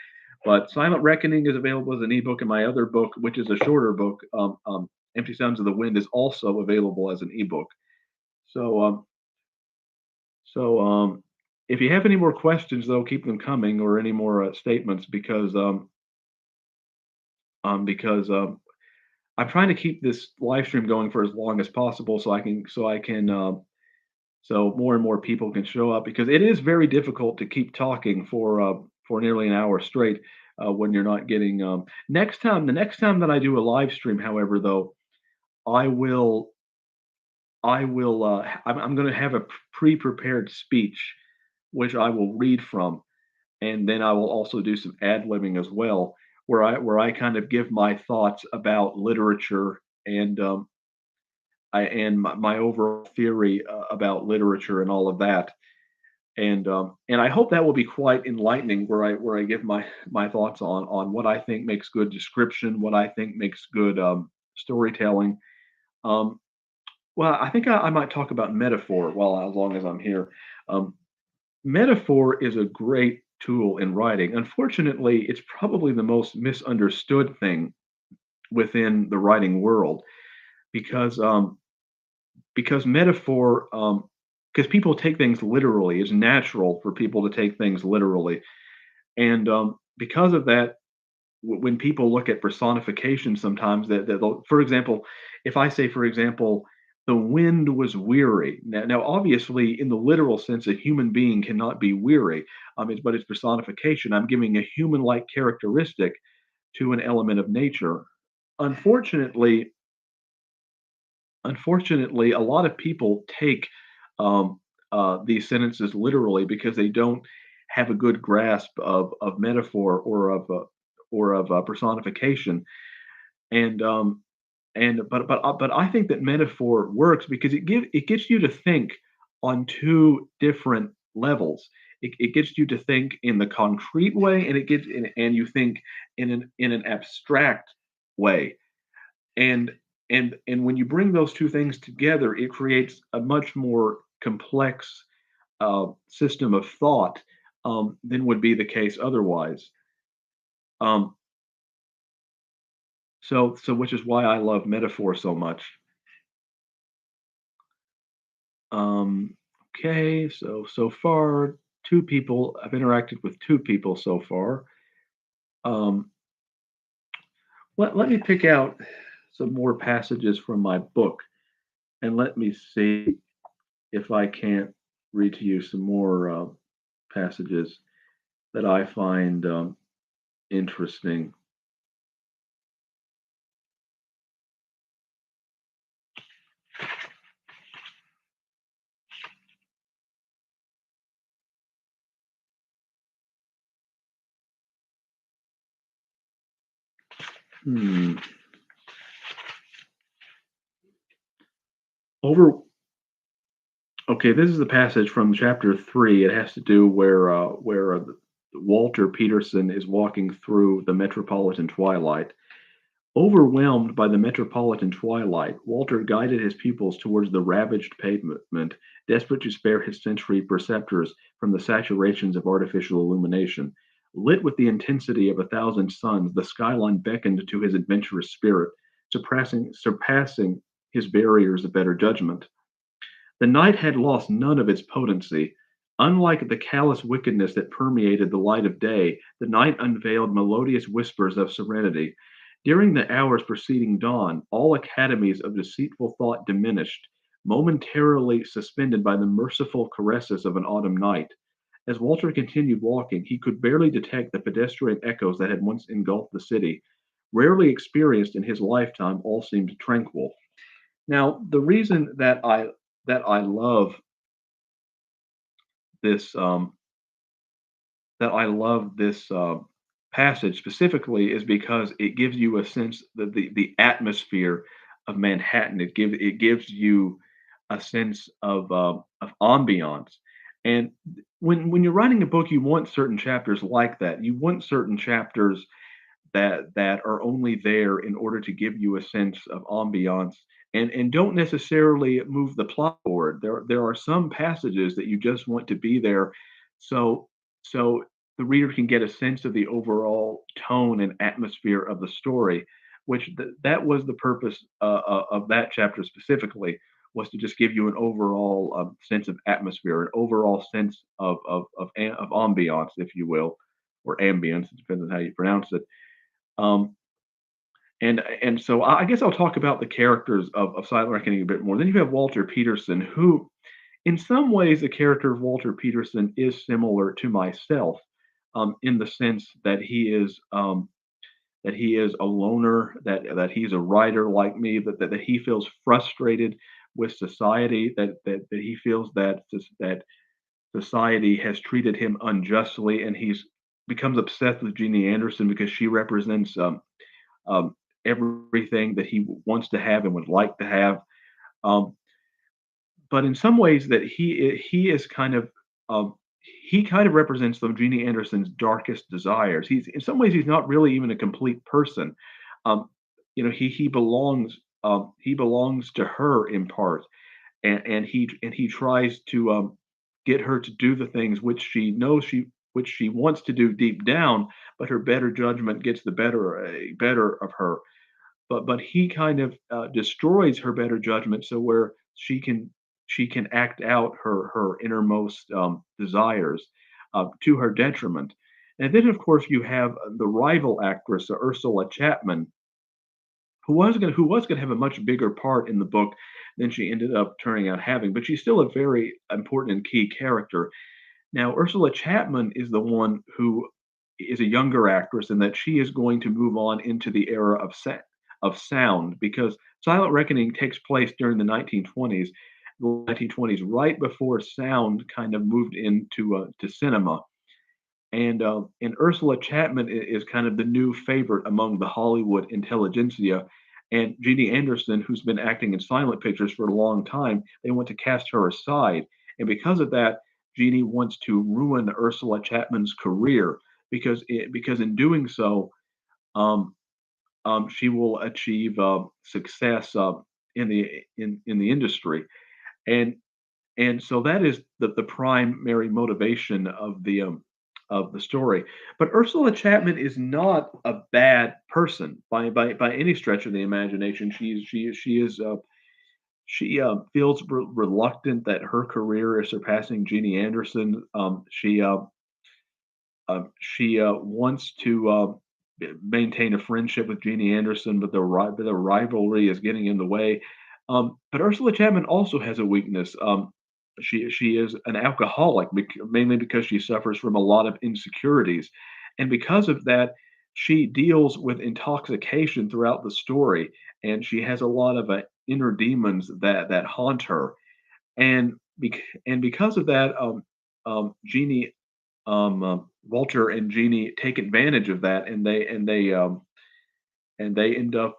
[SPEAKER 1] Silent Reckoning is available as an ebook, and my other book, which is a shorter book, Empty Sounds of the Wind, is also available as an ebook. So so, if you have any more questions, though, keep them coming, or any more statements, because I'm trying to keep this live stream going for as long as possible, so more and more people can show up, because it is very difficult to keep talking for nearly an hour straight when you're not getting. The next time that I do a live stream, however, though, I will I'm going to have a pre-prepared speech which I will read from, and then I will also do some ad libbing as well, where I kind of give my thoughts about literature and my overall theory about literature and all of that. And I hope that will be quite enlightening, where I give my thoughts on what I think makes good description, what I think makes good storytelling. Um, well, I think I might talk about metaphor while as long as I'm here. Um, Metaphor is a great tool in writing. Unfortunately, it's probably the most misunderstood thing within the writing world because because metaphor because people take things literally. It's natural for people to take things literally, and because of that, when people look at personification, sometimes for example, if I say, for example, the wind was weary. Now, obviously, in the literal sense, a human being cannot be weary. But it's personification. I'm giving a human-like characteristic to an element of nature. Unfortunately, unfortunately, a lot of people take um, these sentences literally because they don't have a good grasp of metaphor or of personification. And but I think that metaphor works because it gets you to think on two different levels. It gets you to think in the concrete way, and you think in an abstract way. And and and when you bring those two things together, it creates a much more complex system of thought than would be the case otherwise. Um, so which is why I love metaphor so much. Um, okay, so far, two people. I've interacted with two people so far. Um, let me pick out some more passages from my book, and let me see if I can't read to you some more passages that I find interesting. Hmm. Over. Okay, this is the passage from chapter 3. It has to do where Walter Peterson is walking through the metropolitan twilight. Overwhelmed by the metropolitan twilight, Walter guided his pupils towards the ravaged pavement, desperate to spare his sensory perceptors from the saturations of artificial illumination. Lit with the intensity of 1,000 suns, the skyline beckoned to his adventurous spirit, surpassing his barriers of better judgment. The night had lost none of its potency. Unlike the callous wickedness that permeated the light of day, the night unveiled melodious whispers of serenity. During the hours preceding dawn, all academies of deceitful thought diminished, momentarily suspended by the merciful caresses of an autumn night. As Walter continued walking, he could barely detect the pedestrian echoes that had once engulfed the city. Rarely experienced in his lifetime, all seemed tranquil. Now, the reason that I love this that I love this passage specifically is because it gives you a sense that the atmosphere of Manhattan. It gives you a sense of ambiance. And when you're writing a book, you want certain chapters like that. You want certain chapters that are only there in order to give you a sense of ambiance and don't necessarily move the plot forward. There are some passages that you just want to be there so so the reader can get a sense of the overall tone and atmosphere of the story, which that was the purpose of that chapter specifically, was to just give you an overall sense of atmosphere, an overall sense of ambiance, if you will, or ambience, it depends on how you pronounce it. um, and so I guess I'll talk about the characters of Silent Reckoning a bit more. Then you have Walter Peterson, who, in some ways, the character of Walter Peterson is similar to myself, in the sense that he is. that he is a loner, that he's a writer like me, that he feels frustrated with society, that he feels that society has treated him unjustly, and he's becomes obsessed with Jeannie Anderson because she represents um, everything that he wants to have and would like to have. Um, but in some ways, that he is kind of um, he kind of represents some of Jeannie Anderson's darkest desires. He's in some ways he's not really even a complete person. Um, he belongs to her in part, and he tries to get her to do the things which she knows which she wants to do deep down, but her better judgment gets the better of her. But he kind of destroys her better judgment, so where she can act out her innermost desires to her detriment. And then, of course, you have the rival actress, Ursula Chapman, who was gonna have a much bigger part in the book than she ended up turning out having, but she's still a very important and key character. Now, Ursula Chapman is the one who is a younger actress, and that she is going to move on into the era of sound, because Silent Reckoning takes place during the 1920s, right before sound kind of moved into to cinema. And Ursula Chapman is kind of the new favorite among the Hollywood intelligentsia. And Jeannie Anderson, who's been acting in silent pictures for a long time, they want to cast her aside. And because of that, Jeannie wants to ruin Ursula Chapman's career, because in doing so, um, she will achieve success in the industry. And and so that is the primary motivation of the story. But Ursula Chapman is not a bad person by any stretch of the imagination. She feels reluctant that her career is surpassing Jeannie Anderson. She wants to maintain a friendship with Jeannie Anderson, but the rivalry is getting in the way. But Ursula Chapman also has a weakness. She is an alcoholic, mainly because she suffers from a lot of insecurities, and because of that, she deals with intoxication throughout the story, and she has a lot of inner demons that haunt her. And because of that, Jeannie Walter and Jeannie take advantage of that, and they end up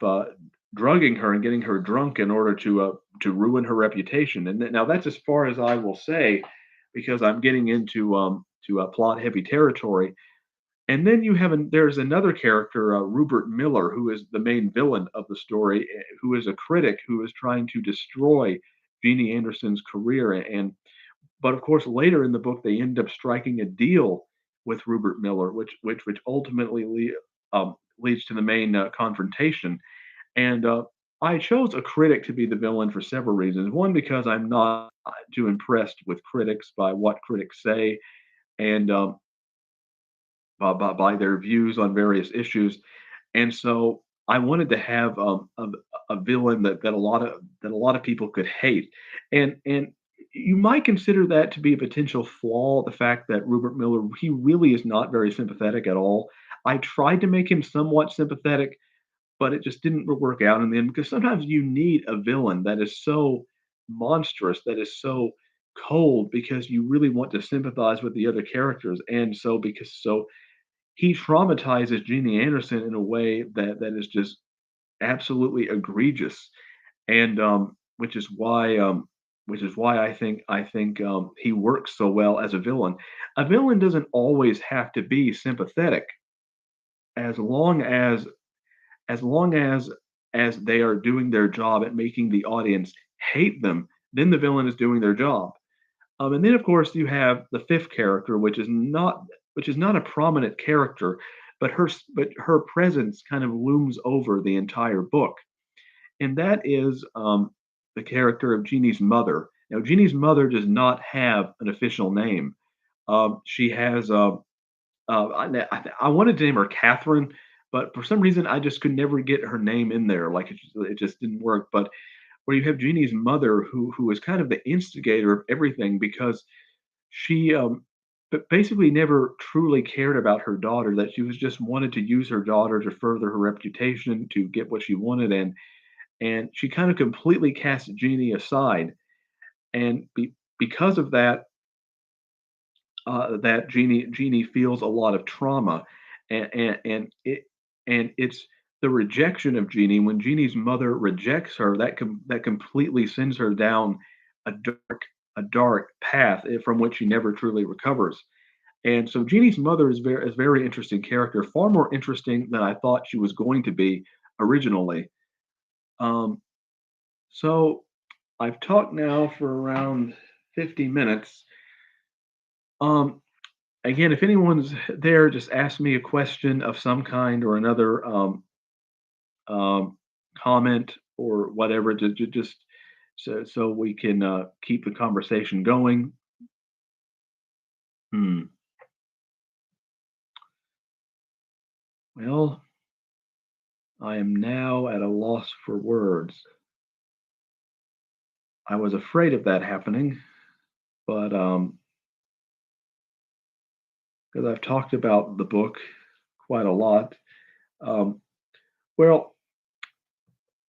[SPEAKER 1] drugging her and getting her drunk in order to ruin her reputation. Now that's as far as I will say, because I'm getting into plot heavy territory. And then there's another character, Rupert Miller, who is the main villain of the story, who is a critic who is trying to destroy Jeannie Anderson's career. But of course, later in the book, they end up striking a deal with Rupert Miller, which ultimately leads to the main confrontation. And I chose a critic to be the villain for several reasons. One, because I'm not too impressed with critics by what critics say, and by their views on various issues. And so I wanted to have a villain that a lot of people could hate, and you might consider that to be a potential flaw. The fact that Rupert Miller, he really is not very sympathetic at all. I tried to make him somewhat sympathetic, but it just didn't work out in the end, because sometimes you need a villain that is so monstrous, that is so cold, because you really want to sympathize with the other characters. And so he traumatizes Jeannie Anderson in a way that is just absolutely egregious, and which is why I think he works so well as a villain. A villain doesn't always have to be sympathetic, as long as they are doing their job at making the audience hate them. Then the villain is doing their job. And then, of course, you have the fifth character, which is not a prominent character, but her presence kind of looms over the entire book, and that is the character of Jeannie's mother. Now, Jeannie's mother does not have an official name. She has I wanted to name her Catherine, but for some reason I just could never get her name in there. Like it just didn't work. But where you have Jeannie's mother, who is kind of the instigator of everything, because she but basically never truly cared about her daughter, that she was just wanted to use her daughter to further her reputation, to get what she wanted, and she kind of completely cast Jeannie aside, and because of that, that Jeannie feels a lot of trauma, and it's the rejection of Jeannie. When Jeannie's mother rejects her, that completely sends her down a dark path, from which she never truly recovers. And so Jeannie's mother is very interesting character, far more interesting than I thought she was going to be originally. Um, so I've talked now for around 50 minutes. Um, Again, if anyone's there, just ask me a question of some kind or another, um, comment or whatever, just so we can keep the conversation going. Hmm. Well, I am now at a loss for words. I was afraid of that happening, but because I've talked about the book quite a lot. Um, well,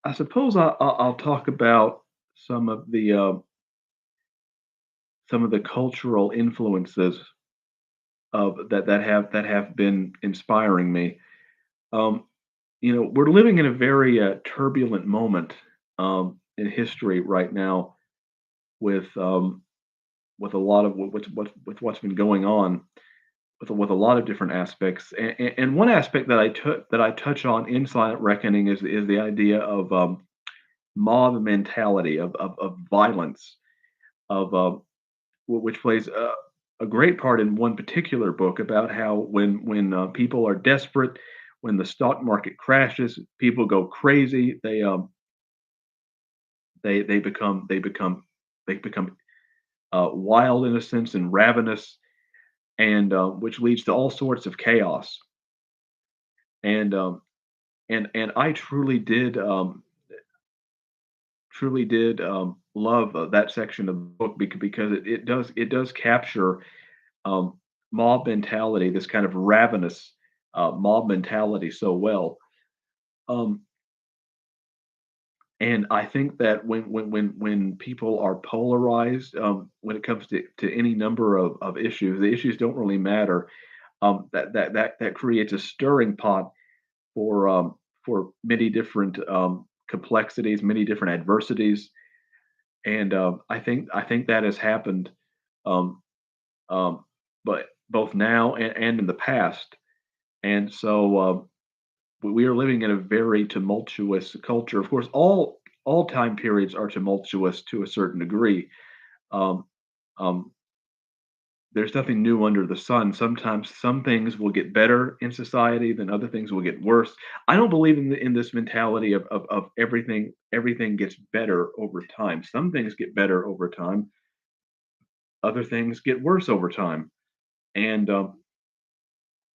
[SPEAKER 1] I suppose I'll talk about some of the uh, some of the cultural influences of that have been inspiring me. Um, we're living in a very turbulent moment in history right now with with a lot of with what's been going on with a lot of different aspects. And one aspect that I touch on in Silent Reckoning is the idea of mob mentality of violence of which plays a great part in one particular book about how when people are desperate, when the stock market crashes, people go crazy. They become wild in a sense and ravenous, and which leads to all sorts of chaos. And and I truly did love that section of the book because it does capture um, mob mentality, this kind of ravenous mob mentality so well. Um, and I think that when people are polarized, when it comes to any number of issues, the issues don't really matter. That creates a stirring pot for many different complexities, many different adversities, and I think that has happened, um, um, but both now and in the past. And so we are living in a very tumultuous culture. Of course, all time periods are tumultuous to a certain degree. Um, um, there's nothing new under the sun. Sometimes some things will get better in society, then other things will get worse. I don't believe in this mentality of everything gets better over time. Some things get better over time, other things get worse over time. And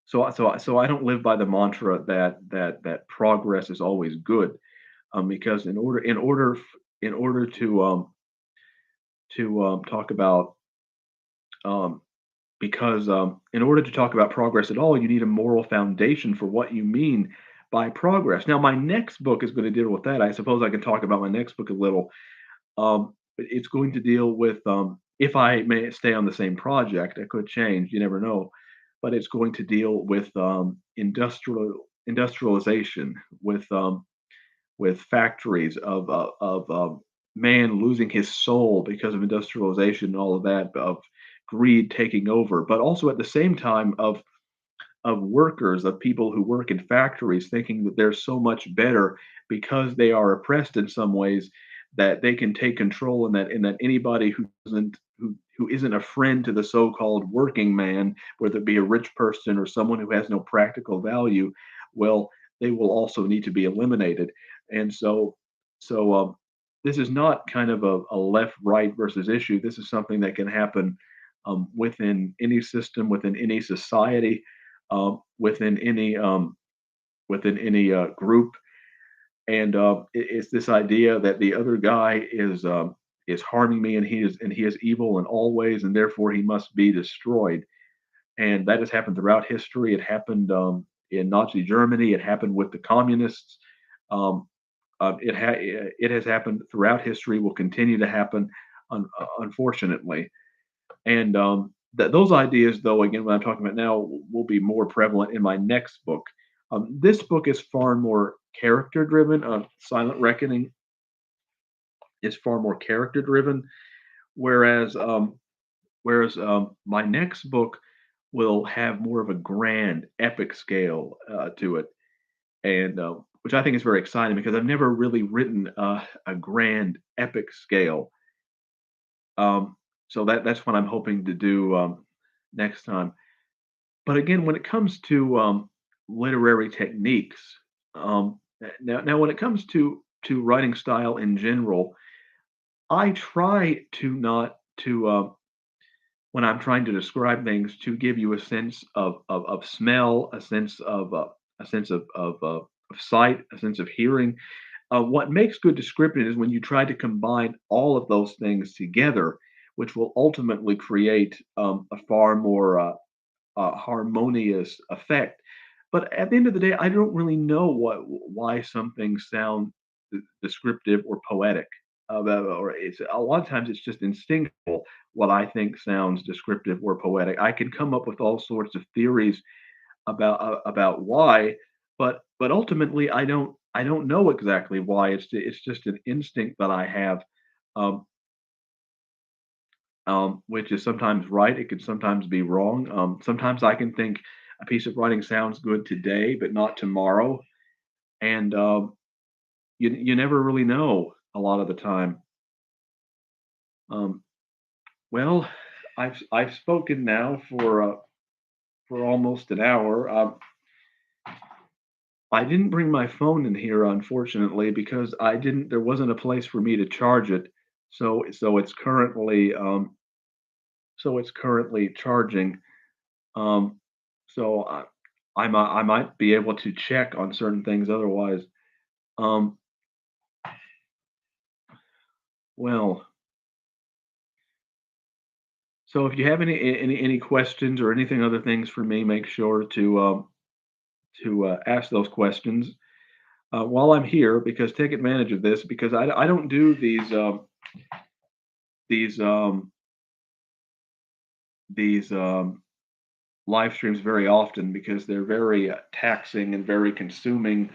[SPEAKER 1] so I don't live by the mantra that progress is always good, because in order to talk about um, because in order to talk about progress at all, you need a moral foundation for what you mean by progress. Now, my next book is going to deal with that. I suppose I can talk about my next book a little. It's going to deal with, if I may stay on the same project, it could change. You never know, but it's going to deal with industrialization, with factories of man losing his soul because of industrialization and all of that, of greed taking over, but also at the same time of workers, of people who work in factories, thinking that they're so much better because they are oppressed in some ways, that they can take control, and that anybody who isn't a friend to the so-called working man, whether it be a rich person or someone who has no practical value, well, they will also need to be eliminated. And so this is not kind of a left right versus issue. This is something that can happen within any system, within any society, within any group. And it's this idea that the other guy is harming me, and he is evil in all ways, and therefore he must be destroyed. and that has happened throughout history. It happened in Nazi Germany. It happened with the communists. Um, it has happened throughout history. Will continue to happen, unfortunately. And those ideas, though, again, what I'm talking about now, will be more prevalent in my next book. This book is far more character driven. Silent Reckoning is far more character driven, whereas my next book will have more of a grand, epic scale to it, and which I think is very exciting because I've never really written a grand, epic scale. So that's what I'm hoping to do next time. But again, when it comes to literary techniques, now when it comes to writing style in general, I try to not to when I'm trying to describe things to give you a sense of smell, a sense of sight, a sense of hearing. What makes good description is when you try to combine all of those things together, which will ultimately create a far more harmonious effect. But at the end of the day, I don't really know why some things sound descriptive or poetic. Or it's a lot of times it's just instinctual what I think sounds descriptive or poetic. I can come up with all sorts of theories about why, but ultimately I don't know exactly why. It's just an instinct that I have. Um, which is sometimes right. It could sometimes be wrong. Sometimes I can think a piece of writing sounds good today, but not tomorrow, and you never really know a lot of the time. Um, well, I've spoken now for almost an hour. I didn't bring my phone in here, unfortunately, because I didn't. There wasn't a place for me to charge it, so it's currently charging. Um, so I might be able to check on certain things otherwise. Um, well, so if you have any questions or anything other things for me, make sure to ask those questions while I'm here. Because take advantage of this because I don't do these these live streams very often because they're very taxing and very consuming.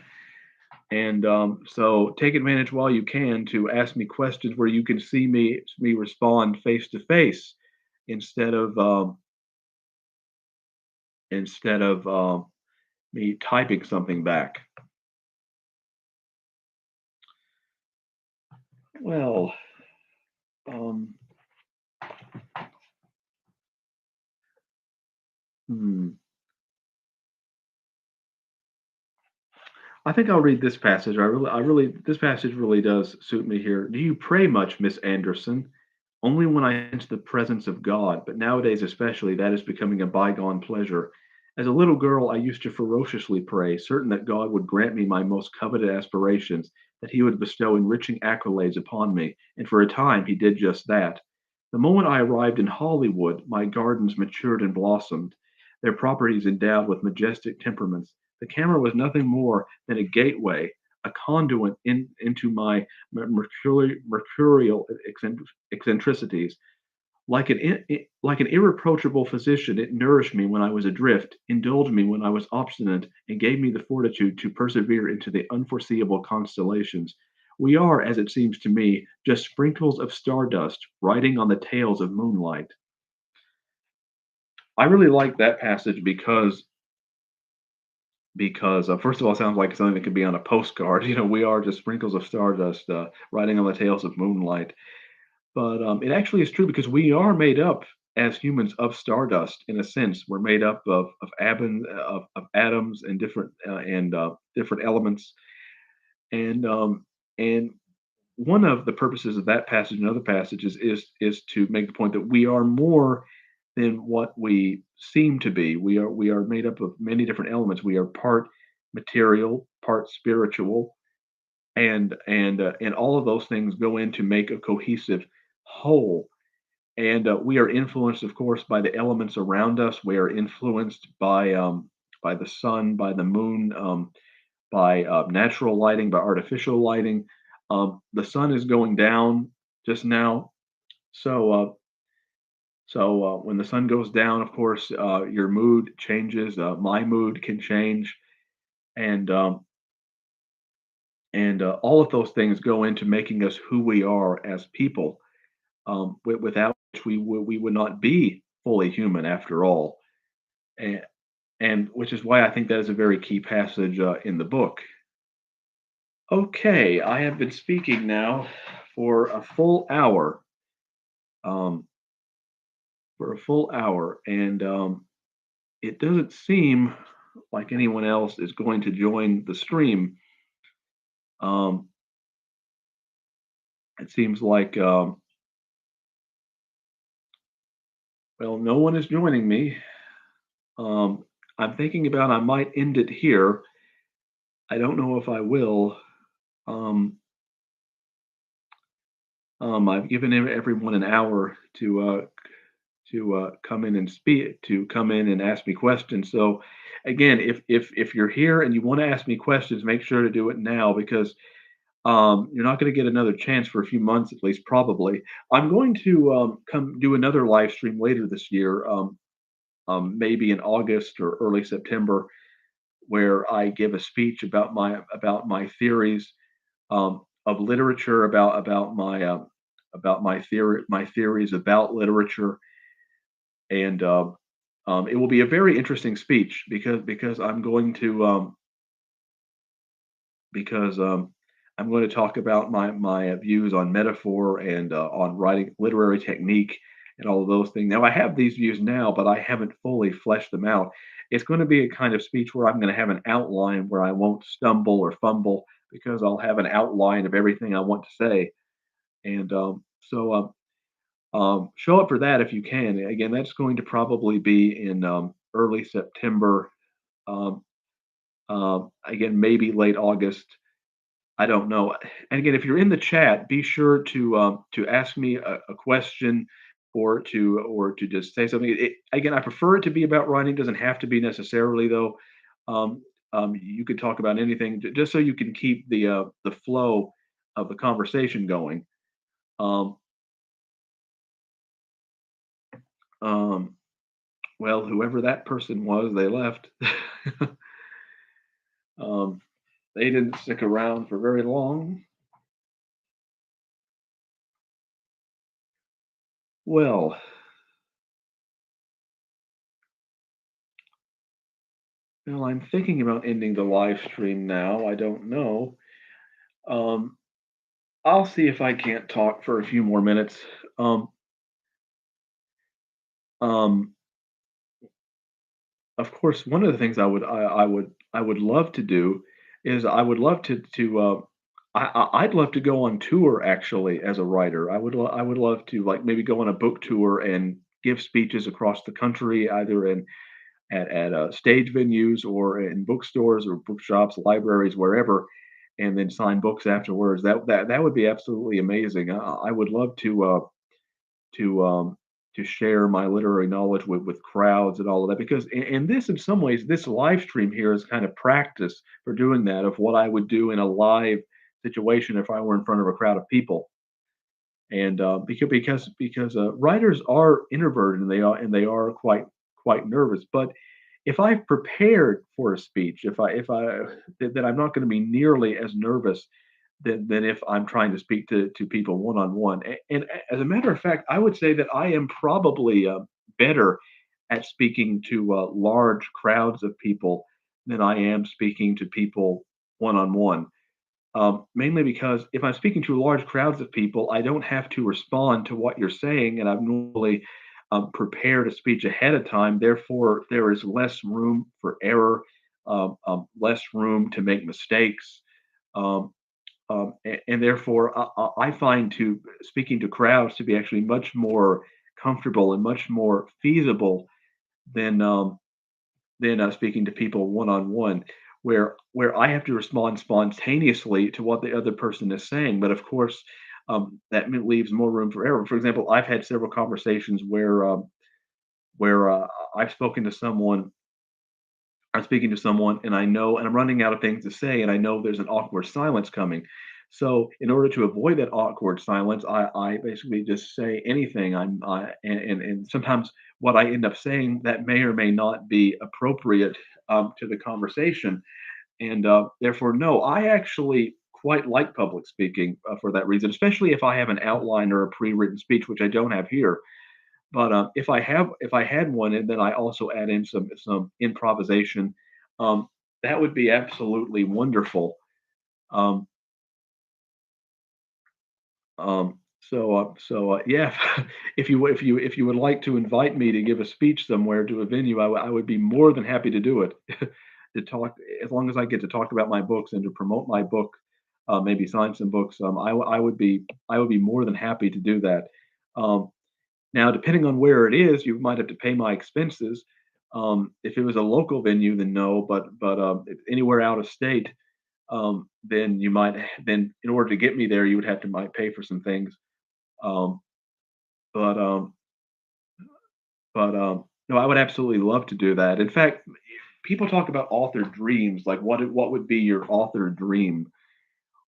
[SPEAKER 1] And so take advantage while you can to ask me questions where you can see me respond face to face instead of instead of me typing something back. Well, um, hmm. I think I'll read this passage. This passage really does suit me here. Do you pray much, Miss Anderson? Only when I enter the presence of God, but nowadays especially that is becoming a bygone pleasure. As a little girl, I used to ferociously pray, certain that God would grant me my most coveted aspirations, that he would bestow enriching accolades upon me, and for a time he did just that. The moment I arrived in Hollywood, my gardens matured and blossomed, their properties endowed with majestic temperaments. The camera was nothing more than a gateway, a conduit into my mercurial eccentricities. Like an irreproachable physician, it nourished me when I was adrift, indulged me when I was obstinate, and gave me the fortitude to persevere into the unforeseeable constellations. We are, as it seems to me, just sprinkles of stardust riding on the tails of moonlight. I really like that passage because first of all, it sounds like something that could be on a postcard. You know, we are just sprinkles of stardust riding on the tails of moonlight. But it actually is true because we are made up as humans of stardust in a sense. We're made up of atoms and different elements. And and one of the purposes of that passage and other passages is to make the point that we are more than what we seem to be. We are made up of many different elements. We are part material, part spiritual, and all of those things go in to make a cohesive whole. and we are influenced, of course, by the elements around us. We are influenced by the sun, by the moon, by natural lighting, by artificial lighting. The sun is going down just now, so when the sun goes down, of course, your mood changes. My mood can change, and all of those things go into making us who we are as people. Without which we would not be fully human after all, and which is why I think that is a very key passage in the book. Okay, I have been speaking now for a full hour. Um, and it doesn't seem like anyone else is going to join the stream. Um, it seems like, well, no one is joining me. Um, I'm thinking about I might end it here. I don't know if I will. Um, I've given everyone an hour to come in and speak, to come in and ask me questions. So, again, if you're here and you want to ask me questions, make sure to do it now because you're not going to get another chance for a few months at least, probably. I'm going to come do another live stream later this year, maybe in August or early September, where I give a speech about my theories of literature, about my theories about literature, and it will be a very interesting speech because I'm going to talk about my views on metaphor and on writing literary technique and all of those things. Now I have these views now, but I haven't fully fleshed them out. It's going to be a kind of speech where I'm going to have an outline where I won't stumble or fumble because I'll have an outline of everything I want to say. And show up for that if you can. Again, that's going to probably be in early September. Um, again, maybe late August. I don't know. And again, if you're in the chat, be sure to ask me a question or to just say something. Again, I prefer it to be about writing. Doesn't have to be necessarily though. Um, you could talk about anything just so you can keep the flow of the conversation going. Um, um, well, whoever that person was, they left. um, they didn't stick around for very long. Well, I'm thinking about ending the live stream now. I don't know. Um, I'll see if I can't talk for a few more minutes. Um, um, of course, one of the things I would love to do is I would love I'd love to go on tour actually as a writer. I would love to like maybe go on a book tour and give speeches across the country, either in at stage venues or in bookstores or bookshops, libraries, wherever, and then sign books afterwards. That would be absolutely amazing. I would love to to share my literary knowledge with crowds and all of that because and this in some ways this live stream here is kind of practice for doing that of what I would do in a live situation if I were in front of a crowd of people. And writers are introverted and they are quite nervous. But if I've prepared for a speech, if I then I'm not going to be nearly as nervous than if I'm trying to speak to people one on one. And as a matter of fact, I would say that I am probably better at speaking to large crowds of people than I am speaking to people one on one. Mainly because if I'm speaking to large crowds of people, I don't have to respond to what you're saying, and I've normally prepared a speech ahead of time. Therefore, there is less room for error, less room to make mistakes. Um, and therefore, I find to speaking to crowds to be actually much more comfortable and much more feasible than speaking to people one on one, where I have to respond spontaneously to what the other person is saying. But of course, leaves more room for error. For example, I've had several conversations where I've spoken to someone I'm speaking to someone and I know and I'm running out of things to say and I know there's an awkward silence coming. So in order to avoid that awkward silence, I basically just say anything. And sometimes what I end up saying that may or may not be appropriate to the conversation. And therefore, no, I actually quite like public speaking for that reason, especially if I have an outline or a pre-written speech, which I don't have here. But if I had one, and then I also add in some improvisation, um, that would be absolutely wonderful. Um, yeah, if you would like to invite me to give a speech somewhere to a venue, I would be more than happy to do it. To talk as long as I get to talk about my books and to promote my book, maybe sign some books. I would be more than happy to do that. Um, Now, depending on where it is, you might have to pay my expenses. If it was a local venue, then no. But if anywhere out of state, then then in order to get me there, you would have to might pay for some things. Um, but no, I would absolutely love to do that. In fact, people talk about author dreams, like what would be your author dream?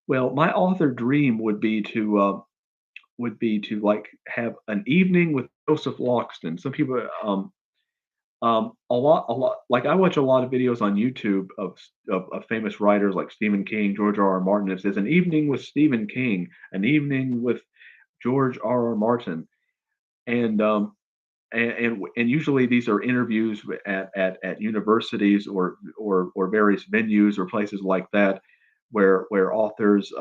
[SPEAKER 1] Well, my author dream would be to like have an evening with Joseph Loxton. Some people a lot like, I watch a lot of videos on YouTube of famous writers like Stephen King, George R. R. Martin. It says, "An evening with Stephen King, an evening with George R. R. Martin." And, and usually these are interviews at universities or various venues or places like that where authors,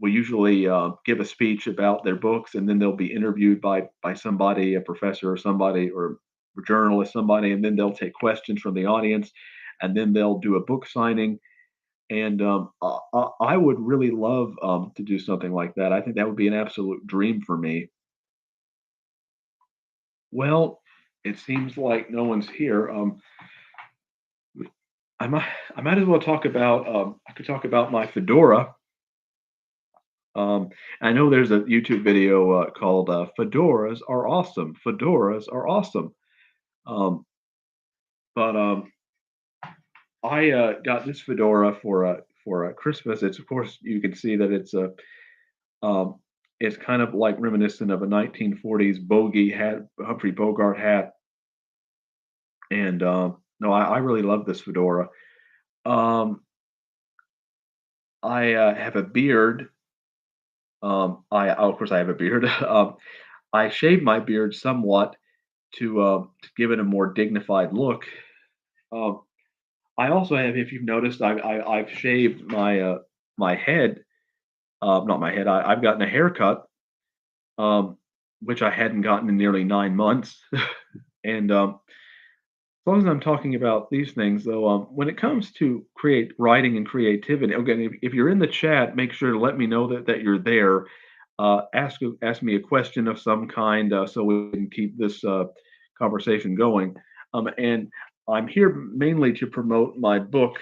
[SPEAKER 1] will usually give a speech about their books, and then they'll be interviewed by somebody, a professor or somebody, or a journalist, somebody, and then they'll take questions from the audience, and then they'll do a book signing. And I would really love to do something like that. I think that would be an absolute dream for me. Well, it seems like no one's here. I might I might as well talk about I could talk about my fedora. Um, I know there's a YouTube video called "Fedoras Are Awesome." Fedoras are awesome. Um, but I got this fedora for Christmas. It's, of course, you can see that um, it's kind of like reminiscent of a 1940s bogey hat, Humphrey Bogart hat. And no, I really love this fedora. Um, I have a beard. Of course, I have a beard. I shave my beard somewhat to give it a more dignified look. Um, I also have, if you've noticed, I've shaved my head, not my head. I've gotten a haircut, um, which I hadn't gotten in nearly 9 months. And as long as I'm talking about these things, though, when it comes to create writing and creativity, again, if you're in the chat, make sure to let me know that you're there. Ask me a question of some kind so we can keep this conversation going. And I'm here mainly to promote my book,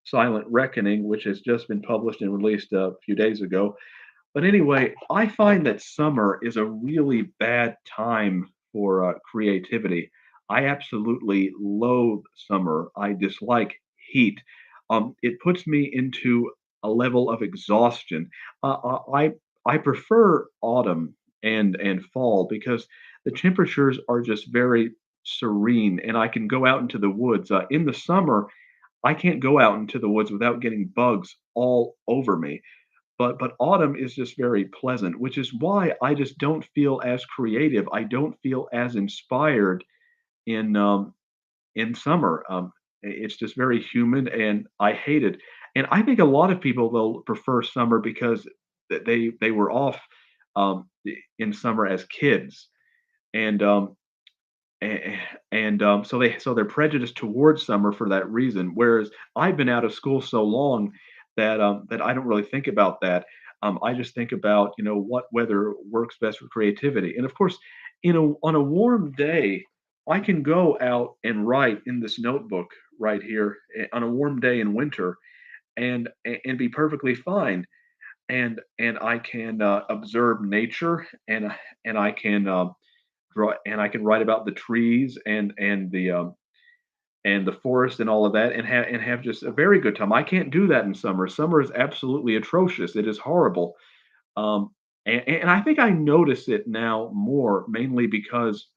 [SPEAKER 1] Silent Reckoning, which has just been published and released a few days ago. But anyway, I find that summer is a really bad time for creativity. I absolutely loathe summer. I dislike heat. It puts me into a level of exhaustion. I prefer autumn and fall because the temperatures are just very serene, and I can go out into the woods. In the summer, I can't go out into the woods without getting bugs all over me. But autumn is just very pleasant, which is why I just don't feel as creative. I don't feel as inspired in summer. It's just very humid, and I hate it. And I think a lot of people will prefer summer because they were off in summer as kids, and so they're prejudiced towards summer for that reason. Whereas I've been out of school so long that I don't really think about that. I just think about, what weather works best for creativity. And of course, on a warm day, I can go out and write in this notebook right here on a warm day in winter and be perfectly fine. and I can observe nature, and I can draw, and I can write about the trees and the forest and all of that, and have just a very good time. I can't do that in summer. Summer is absolutely atrocious. It is horrible. Um, and I think I notice it now more, mainly because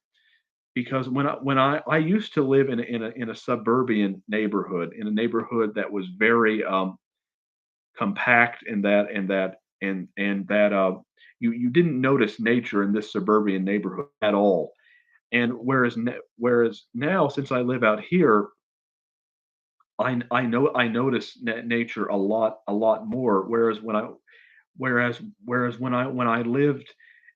[SPEAKER 1] when I used to live in a suburban neighborhood, in a neighborhood that was very compact, and that you didn't notice nature in this suburban neighborhood at all. And whereas now, since I live out here, I know I notice nature a lot more. Whereas when I lived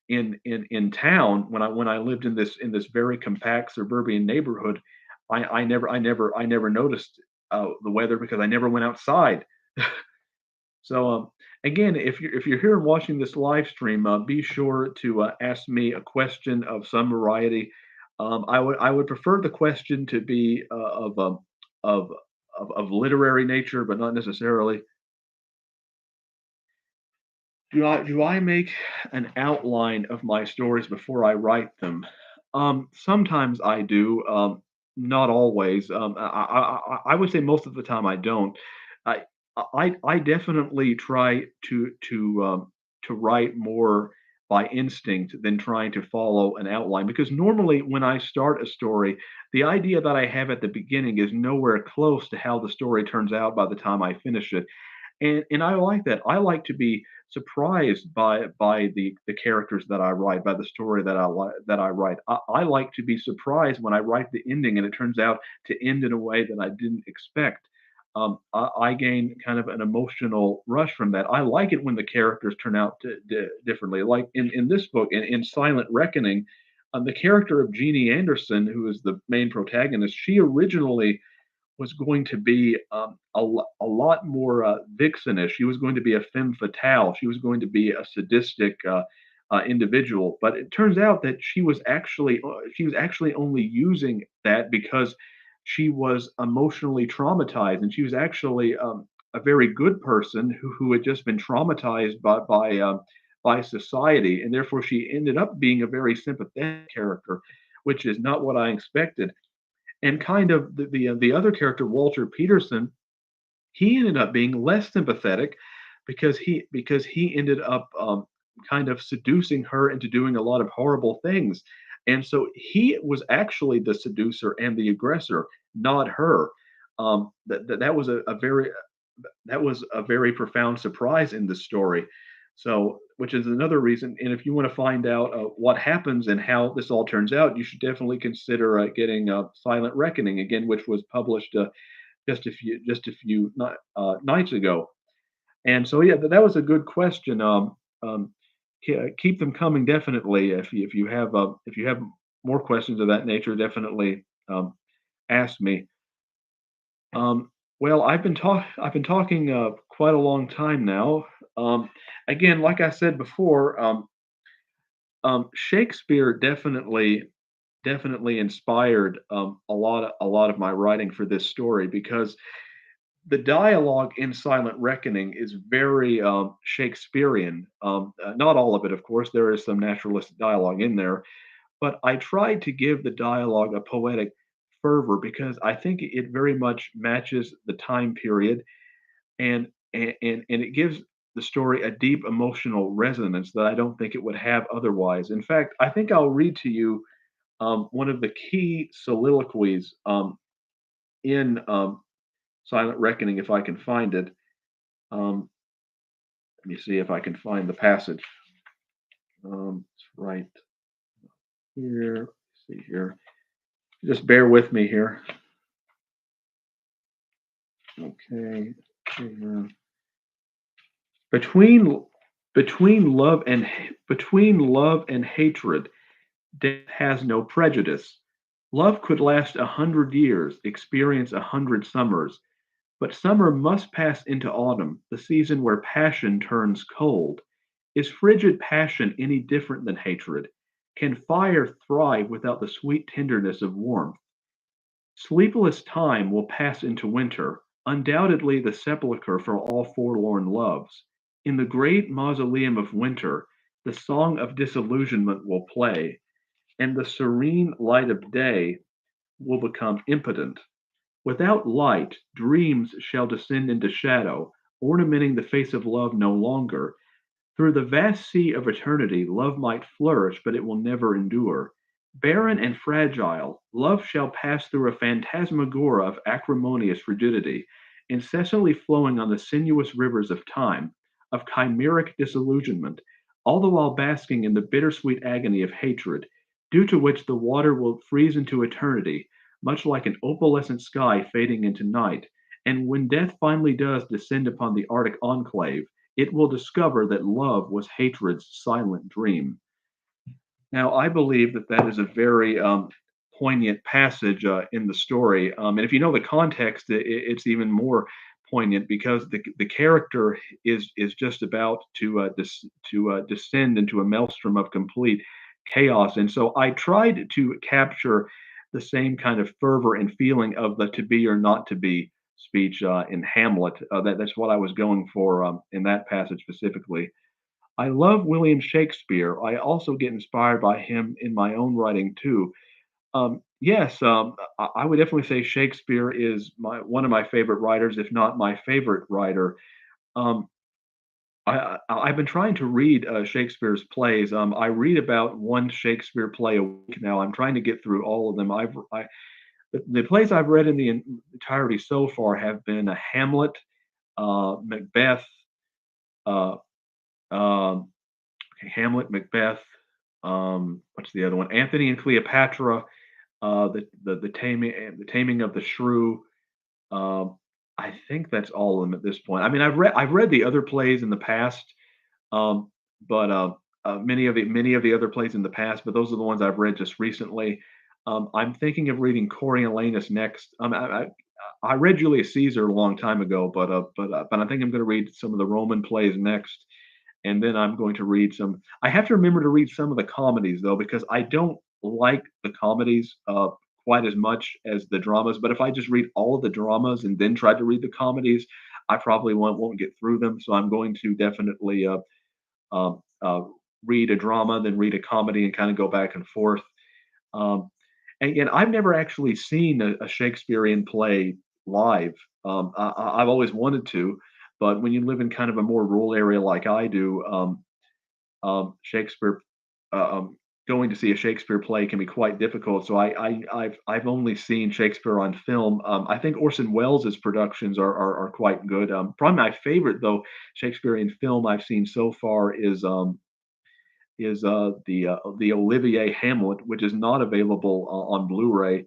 [SPEAKER 1] in town, when I lived in this very compact suburban neighborhood, I never noticed the weather because I never went outside. So again, if you're here and watching this live stream, be sure to ask me a question of some variety. I would prefer the question to be of of literary nature, but not necessarily. Do I make an outline of my stories before I write them? Sometimes I do, not always. I would say most of the time I don't. I I definitely try to write more by instinct than trying to follow an outline, because normally when I start a story, the idea that I have at the beginning is nowhere close to how the story turns out by the time I finish it. And I like that. I like to be surprised by the characters that I write, by the story that I write. I like to be surprised when I write the ending and it turns out to end in a way that I didn't expect. I gain kind of an emotional rush from that. I like it when the characters turn out differently. Like in this book, in Silent Reckoning, the character of Jeannie Anderson, who is the main protagonist, she originally was going to be a lot more vixenish. She was going to be a femme fatale. She was going to be a sadistic individual. But it turns out that she was actually only using that because she was emotionally traumatized, and she was actually a very good person who had just been traumatized by society, and therefore she ended up being a very sympathetic character, which is not what I expected. And kind of the other character, Walter Peterson, he ended up being less sympathetic because he ended up kind of seducing her into doing a lot of horrible things. And so he was actually the seducer and the aggressor, not her. That was a very profound surprise in the story. So, which is another reason. And if you want to find out what happens and how this all turns out, you should definitely consider getting Silent Reckoning again, which was published just a few nights ago. And so, yeah, that was a good question. Keep them coming, definitely. If you have more questions of that nature, definitely ask me. Well, I've been talking quite a long time now. Um, Again, like I said before, Shakespeare definitely inspired a lot of my writing for this story, because the dialogue in Silent Reckoning is very Shakespearean. Not all of it, of course. There is some naturalistic dialogue in there, but I tried to give the dialogue a poetic fervor because I think it very much matches the time period, and it gives the story a deep emotional resonance that I don't think it would have otherwise. In fact, I think I'll read to you one of the key soliloquies in Silent Reckoning, if I can find it. Um, Let me see if I can find the passage. It's right here. Let's see here. Just bear with me here. Okay. Here. Between between love and hatred, death has no prejudice. Love could last 100 years, experience 100 summers, but summer must pass into autumn, the season where passion turns cold. Is frigid passion any different than hatred? Can fire thrive without the sweet tenderness of warmth? Sleepless time will pass into winter, undoubtedly the sepulchre for all forlorn loves. In the great mausoleum of winter, the song of disillusionment will play, and the serene light of day will become impotent. Without light, dreams shall descend into shadow, ornamenting the face of love no longer. Through the vast sea of eternity, love might flourish, but it will never endure. Barren and fragile, love shall pass through a phantasmagoria of acrimonious frigidity, incessantly flowing on the sinuous rivers of time, of chimeric disillusionment, all the while basking in the bittersweet agony of hatred, due to which the water will freeze into eternity, much like an opalescent sky fading into night. And when death finally does descend upon the Arctic enclave, it will discover that love was hatred's silent dream. Now, I believe that that is a very poignant passage in the story. And if you know the context, it's even more poignant because the character is just about to descend into a maelstrom of complete chaos. And so I tried to capture the same kind of fervor and feeling of the to be or not to be speech in Hamlet. That's what I was going for in that passage specifically. I love William Shakespeare. I also get inspired by him in my own writing too. Yes, I would definitely say Shakespeare is my one of my favorite writers, if not my favorite writer. Um, I've been trying to read Shakespeare's plays. I read about one Shakespeare play a week now. I'm trying to get through all of them. The plays I've read in the entirety so far have been Hamlet, Macbeth, uh, um, Hamlet, Macbeth. What's the other one? Anthony and Cleopatra. The Taming of the Shrew. Um, I think that's all of them at this point. I mean, I've read the other plays in the past, um, but many of the other plays in the past. But those are the ones I've read just recently. I'm thinking of reading Coriolanus next. I read Julius Caesar a long time ago, but I think I'm going to read some of the Roman plays next, and then I'm going to read some. I have to remember to read some of the comedies though, because I don't like the comedies quite as much as the dramas. But if I just read all of the dramas and then try to read the comedies, I probably won't get through them. So I'm going to definitely um, uh, read a drama, then read a comedy, and kind of go back and forth. Um, and again, I've never actually seen a Shakespearean play live. I've always wanted to, but when you live in kind of a more rural area like I do, Shakespeare, um, going to see a Shakespeare play can be quite difficult. So I've only seen Shakespeare on film. I think Orson Welles' productions are quite good. Probably my favorite though Shakespearean film I've seen so far is the Olivier Hamlet, which is not available on Blu-ray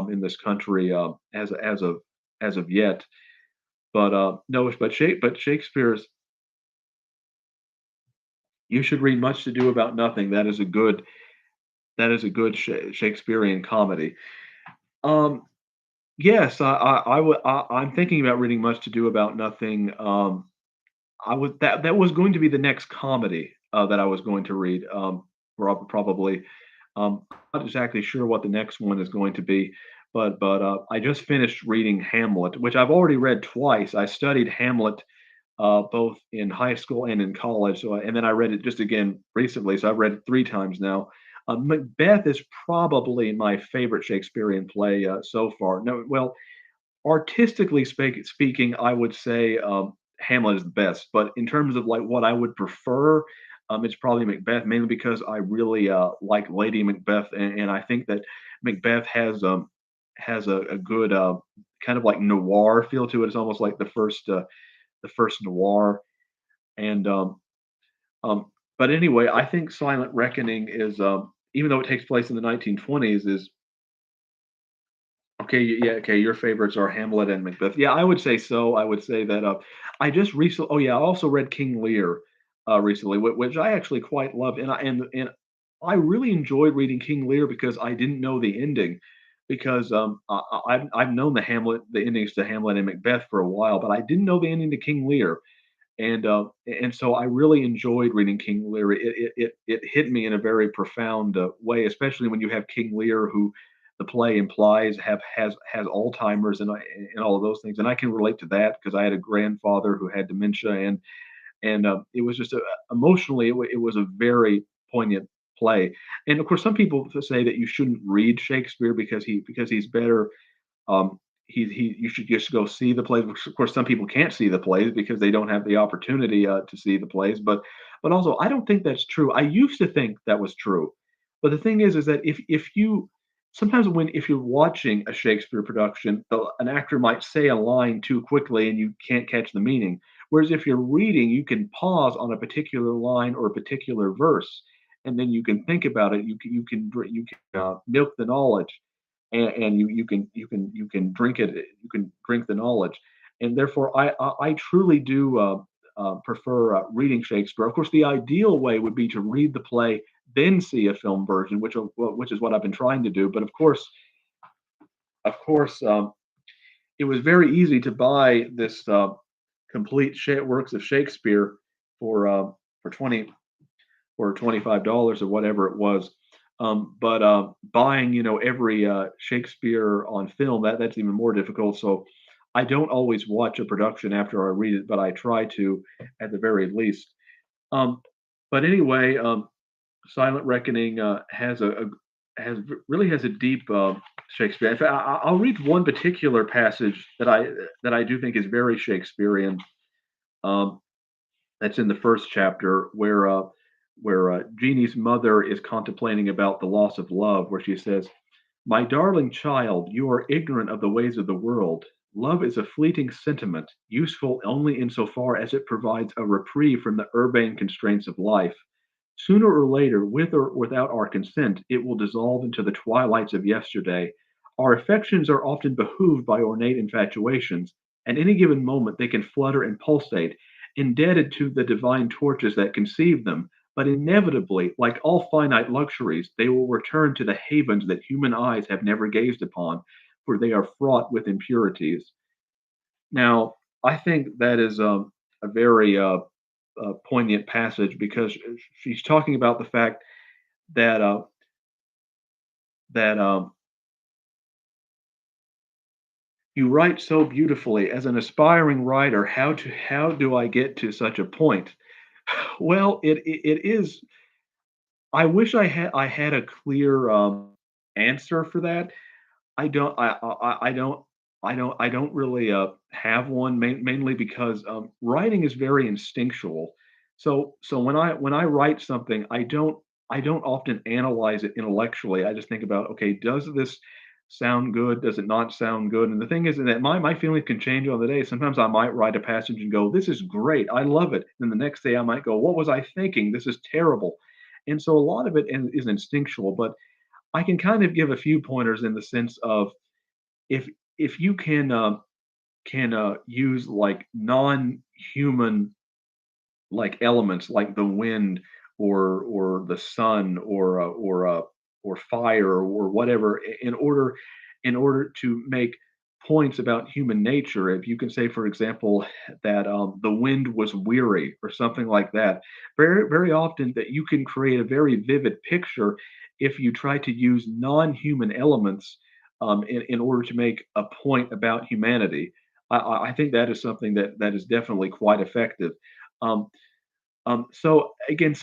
[SPEAKER 1] in this country as of yet. But no, but Shakespeare's You Should Read Much to Do About Nothing. That is a good Shakespearean comedy. Um, yes, I'm thinking about reading Much to Do About Nothing. That was going to be the next comedy that I was going to read. Probably. I'm not exactly sure what the next one is going to be, but I just finished reading Hamlet, which I've already read twice. I studied Hamlet both in high school and in college. And then I read it just again recently, so I've read it three times now. Macbeth is probably my favorite Shakespearean play so far. No, well, artistically speaking, I would say Hamlet is the best. But in terms of like what I would prefer, it's probably Macbeth, mainly because I really like Lady Macbeth, and I think that Macbeth has a good kind of like noir feel to it. It's almost like the first noir. And um, but anyway, I think Silent Reckoning is even though it takes place in the 1920s, is okay. Yeah, okay. Your favorites are Hamlet and Macbeth. Yeah, I would say so. I would say that. I just recently. Oh yeah, I also read King Lear recently, which I actually quite loved, and I really enjoyed reading King Lear because I didn't know the ending. Because I've known the endings to Hamlet and Macbeth for a while, but I didn't know the ending to King Lear. And so I really enjoyed reading King Lear. It hit me in a very profound way, especially when you have King Lear, who the play implies has Alzheimer's and all of those things. And I can relate to that because I had a grandfather who had dementia, and it was just emotionally, it was a very poignant play. And of course, some people say that you shouldn't read Shakespeare because he's better. You should just go see the plays. Which of course, some people can't see the plays because they don't have the opportunity to see the plays. But also, I don't think that's true. I used to think that was true, but the thing is that if you sometimes when if you're watching a Shakespeare production, an actor might say a line too quickly and you can't catch the meaning. Whereas if you're reading, you can pause on a particular line or a particular verse, and then you can think about it. You can milk the knowledge, and you can drink it. You can drink the knowledge, and therefore I truly do prefer reading Shakespeare. Of course, the ideal way would be to read the play, then see a film version, which is what I've been trying to do. But of course, it was very easy to buy this complete works of Shakespeare for uh, for 25 dollars or whatever it was. But buying, every Shakespeare on film, that's even more difficult. So I don't always watch a production after I read it, but I try to at the very least. Um, but anyway, Silent Reckoning really has a deep Shakespeare. In fact, I'll read one particular passage that I do think is very Shakespearean. Um, that's in the first chapter where Jeannie's mother is contemplating about the loss of love, where she says, "My darling child, you are ignorant of the ways of the world. Love is a fleeting sentiment, useful only insofar as it provides a reprieve from the urbane constraints of life. Sooner or later, with or without our consent, it will dissolve into the twilights of yesterday. Our affections are often behooved by ornate infatuations. At any given moment, they can flutter and pulsate, indebted to the divine torches that conceived them. But inevitably, like all finite luxuries, they will return to the havens that human eyes have never gazed upon, for they are fraught with impurities." Now, I think that is a very poignant passage because she's talking about the fact that that you write so beautifully. As an aspiring writer, how do I get to such a point? Well, it is. I wish I had a clear answer for that. I don't. I don't really have one. Mainly because writing is very instinctual. So when I write something, I don't often analyze it intellectually. I just think about, okay, does this sound good? Does it not sound good? And the thing is that my feelings can change on the day. Sometimes I might write a passage and go, "This is great. I love it." And the next day I might go, "What was I thinking? This is terrible." And so a lot of it is instinctual, but I can kind of give a few pointers in the sense of if you can use like non-human like elements like the wind or the sun or fire or whatever in order to make points about human nature. If you can say, for example, that the wind was weary or something like that, very very often that you can create a very vivid picture if you try to use non-human elements in order to make a point about humanity. I think that is something that is definitely quite effective. Um, so again,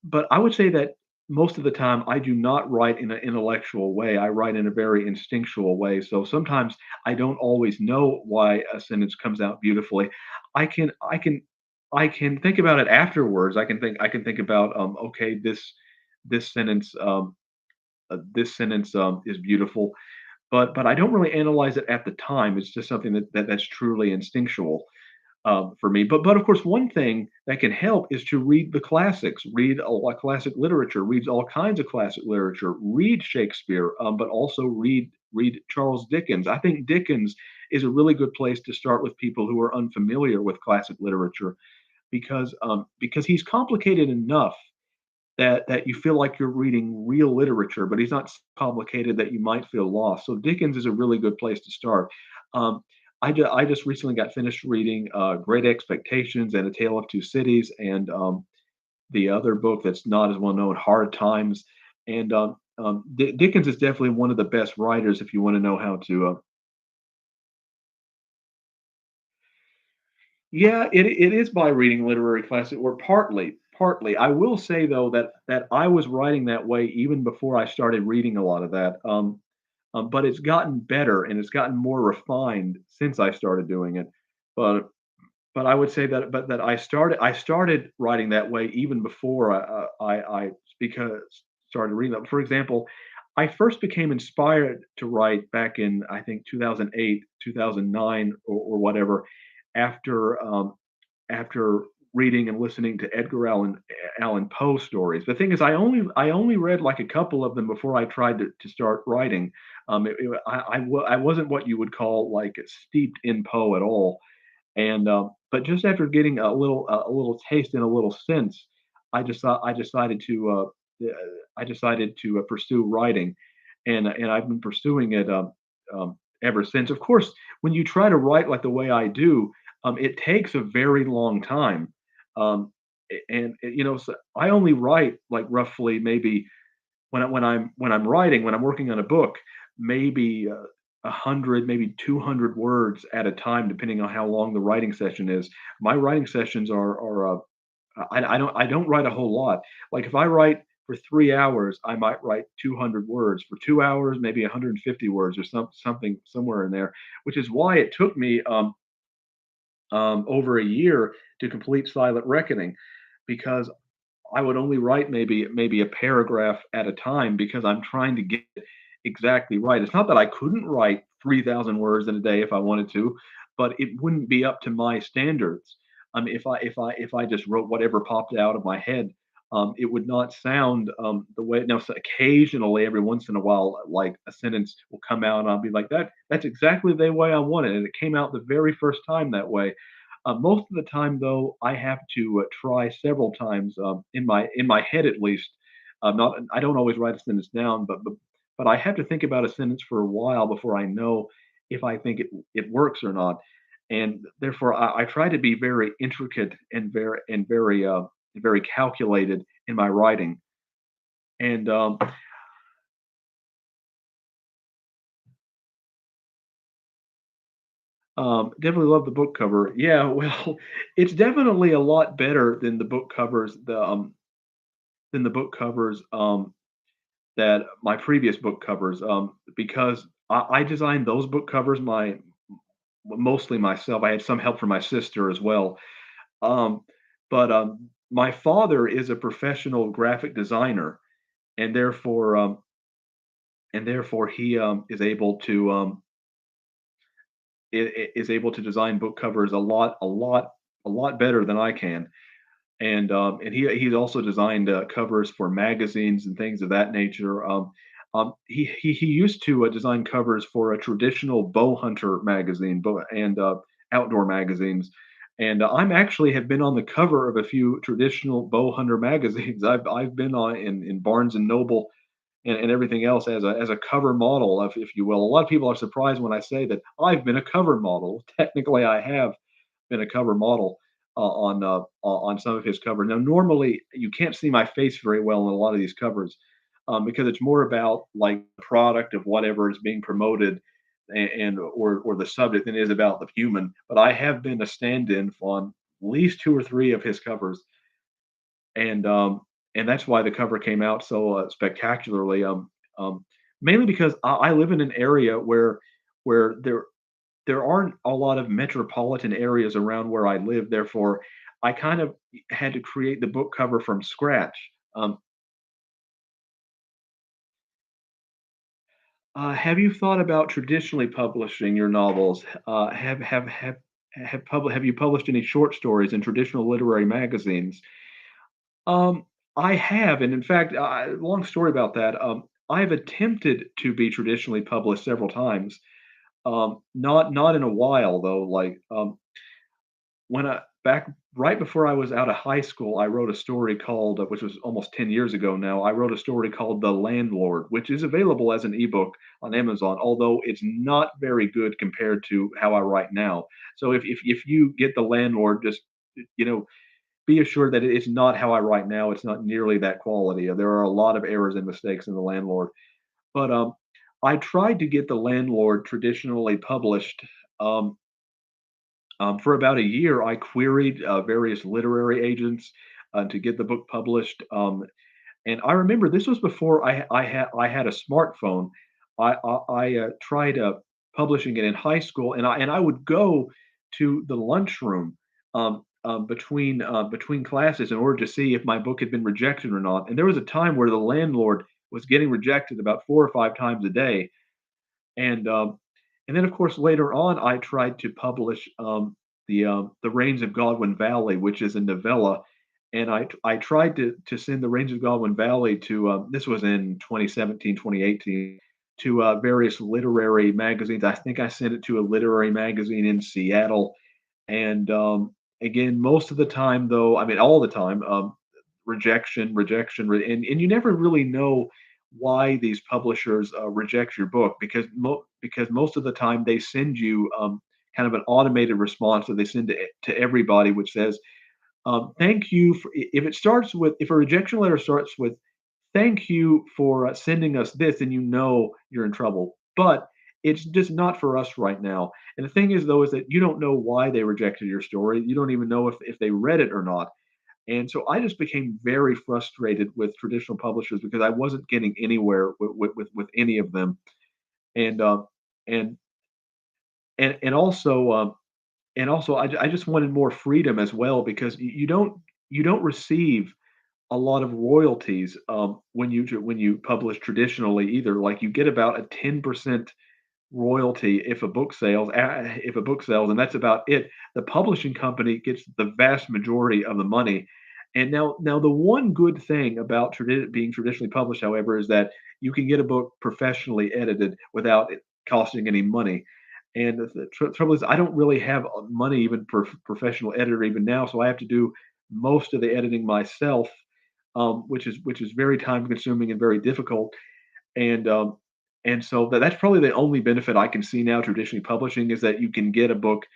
[SPEAKER 1] but I would say that most of the time I do not write in an intellectual way. I write in a very instinctual way. So sometimes I don't always know why a sentence comes out beautifully. I can think about it afterwards. I can think about okay, this sentence is beautiful, but I don't really analyze it at the time. It's just something that's truly instinctual for me. But of course, one thing that can help is to read the classics, read a lot of classic literature, read all kinds of classic literature, read Shakespeare, but also read Charles Dickens. I think Dickens is a really good place to start with people who are unfamiliar with classic literature because he's complicated enough that you feel like you're reading real literature, but he's not so complicated that you might feel lost. So Dickens is a really good place to start. Um, I just recently got finished reading Great Expectations and A Tale of Two Cities, and the other book that's not as well known, Hard Times. And Dickens is definitely one of the best writers if you want to know how to Yeah, it is by reading literary classic or partly. I will say though that I was writing that way even before I started reading a lot of that. But it's gotten better and it's gotten more refined since I started doing it. But but I would say that I started writing that way even before I because started reading them. For example, I first became inspired to write back in I think 2008, 2009, or whatever, after after reading and listening to Edgar Allan Poe stories. The thing is, I only read like a couple of them before I tried to start writing. I wasn't what you would call like steeped in Poe at all, and but just after getting a little taste and a little sense, I decided to pursue writing, and I've been pursuing it ever since. Of course, when you try to write like the way I do, it takes a very long time. So I only write like roughly maybe when I'm writing, when I'm working on a book, maybe 100, maybe 200 words at a time, depending on how long the writing session is. My writing sessions are I don't write a whole lot. Like if I write for 3 hours, I might write 200 words. For 2 hours, maybe 150 words or something somewhere in there. Which is why it took me over a year to complete Silent Reckoning, because I would only write maybe a paragraph at a time because I'm trying to get it exactly right. It's not that I couldn't write 3,000 words in a day if I wanted to, but it wouldn't be up to my standards. If I just wrote whatever popped out of my head, it would not sound the way. Now, so occasionally, every once in a while, like a sentence will come out, and I'll be like, "That that's exactly the way I want it," and it came out the very first time that way. Most of the time, though, I have to try several times in my head at least. Not I don't always write a sentence down, but I have to think about a sentence for a while before I know if I think it works or not. And therefore, I try to be very intricate and very calculated in my writing. And definitely love the book cover. Yeah, well, it's definitely a lot better than the book covers that my previous book covers, because I designed those book covers mostly myself. I had some help from my sister as well. Um, but my father is a professional graphic designer, and therefore he is able to design book covers a lot better than I can. And he's also designed covers for magazines and things of that nature. He used to design covers for a traditional bow hunter magazine, and outdoor magazines. And I'm actually have been on the cover of a few traditional bow hunter magazines. I've been on in Barnes and Noble and everything else as a cover model, if you will. A lot of people are surprised when I say that I've been a cover model. Technically, I have been a cover model on some of his covers. Now, normally you can't see my face very well in a lot of these covers, because it's more about like the product of whatever is being promoted or the subject than it is about the human. But I have been a stand-in on at least two or three of his covers, and and that's why the cover came out so spectacularly. Mainly because I live in an area where there aren't a lot of metropolitan areas around where I live. Therefore, I kind of had to create the book cover from scratch. Um, have you thought about traditionally publishing your novels? Have you published any short stories in traditional literary magazines? Um, I have, and in fact, long story about that. I've attempted to be traditionally published several times. Not in a while though. Like when I back right before I was out of high school, I wrote a story called, which was almost 10 years ago now. I wrote a story called The Landlord, which is available as an ebook on Amazon, although it's not very good compared to how I write now. So if you get The Landlord, just you know be assured that it's not how I write now. It's not nearly that quality. There are a lot of errors and mistakes in The Landlord. But I tried to get The Landlord traditionally published. Um, For about a year, I queried various literary agents to get the book published. And I remember this was before I had a smartphone. I tried publishing it in high school, and I would go to the lunchroom between classes in order to see if my book had been rejected or not. And there was a time where the landlord was getting rejected about 4 or 5 times a day, and and then of course later on I tried to publish the Reigns of Godwin Valley, which is a novella, and I tried to send the Reigns of Godwin Valley to this was in 2017, 2018, to various literary magazines. I think I sent it to a literary magazine in Seattle, and again, most of the time, though, I mean, all the time, rejection, rejection, and you never really know why these publishers reject your book because most of the time they send you kind of an automated response that they send to everybody, which says, "Thank you for." If a rejection letter starts with "Thank you for sending us this," and you know you're in trouble. But it's just not for us right now. And the thing is, though, is that you don't know why they rejected your story. You don't even know if they read it or not. And so I just became very frustrated with traditional publishers because I wasn't getting anywhere with any of them. And and and also I just wanted more freedom as well because you don't receive a lot of royalties when you publish traditionally either. Like you get about a 10% royalty if a book sells, and that's about it. The publishing company gets the vast majority of the money. And now the one good thing about being traditionally published, however, is that you can get a book professionally edited without it costing any money. And the trouble is, I don't really have money even for professional editor even now, so I have to do most of the editing myself, which is very time consuming and very difficult. And so that's probably the only benefit I can see now traditionally publishing is that you can get a book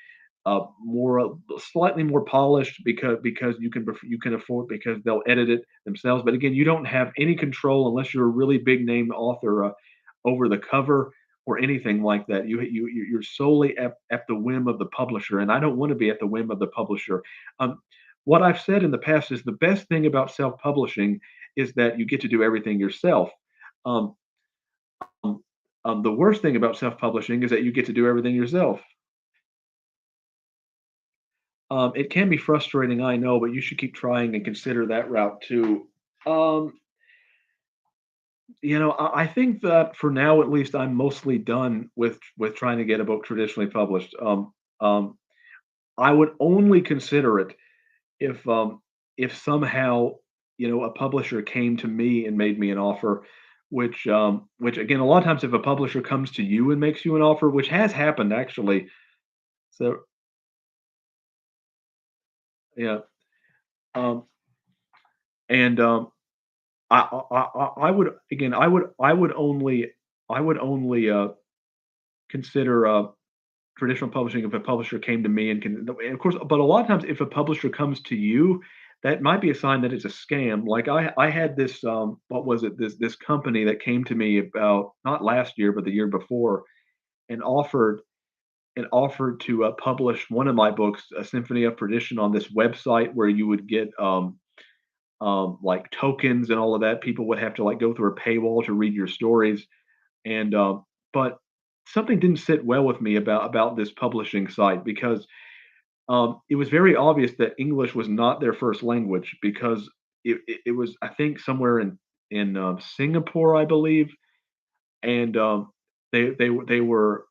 [SPEAKER 1] more slightly more polished because you can afford because they'll edit it themselves. But again, you don't have any control unless you're a really big name author over the cover or anything like that. You're solely at the whim of the publisher, and I don't want to be at the whim of the publisher. Um, what I've said in the past is the best thing about self-publishing is that you get to do everything yourself. Um, um, the worst thing about self-publishing is that you get to do everything yourself. It can be frustrating, I know, but you should keep trying and consider that route too. Um, I think that for now, at least, I'm mostly done with trying to get a book traditionally published. Um, I would only consider it if if somehow a publisher came to me and made me an offer, which again a lot of times if a publisher comes to you and makes you an offer, which has happened actually. So yeah, um, and I would again I would only consider traditional publishing if a publisher came to me and of course, but a lot of times if a publisher comes to you, that might be a sign that it's a scam. Like I had this what was it this company that came to me about not last year but the year before and offered to publish one of my books, A Symphony of Perdition, on this website where you would get like tokens and all of that. People would have to like go through a paywall to read your stories, and but something didn't sit well with me about this publishing site because it was very obvious that English was not their first language because it was I think somewhere in Singapore, I believe, and they were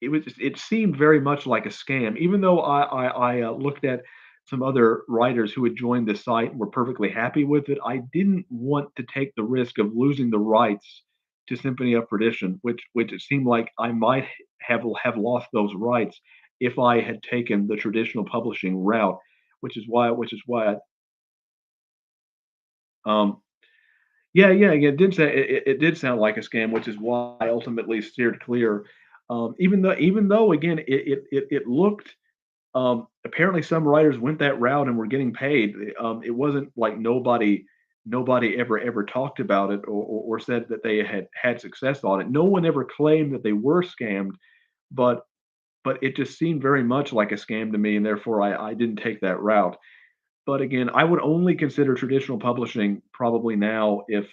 [SPEAKER 1] it seemed very much like a scam. Even though I looked at some other writers who had joined the site and were perfectly happy with it, I didn't want to take the risk of losing the rights to Symphony of Perdition, which it seemed like I might have lost those rights if I had taken the traditional publishing route, which is why um, yeah, it did sound like a scam, which is why I ultimately steered clear. Even though again it looked apparently some writers went that route and were getting paid. It wasn't like nobody ever talked about it or said that they had success on it. No one ever claimed that they were scammed, but but it just seemed very much like a scam to me, and therefore I didn't take that route. But again, I would only consider traditional publishing probably now if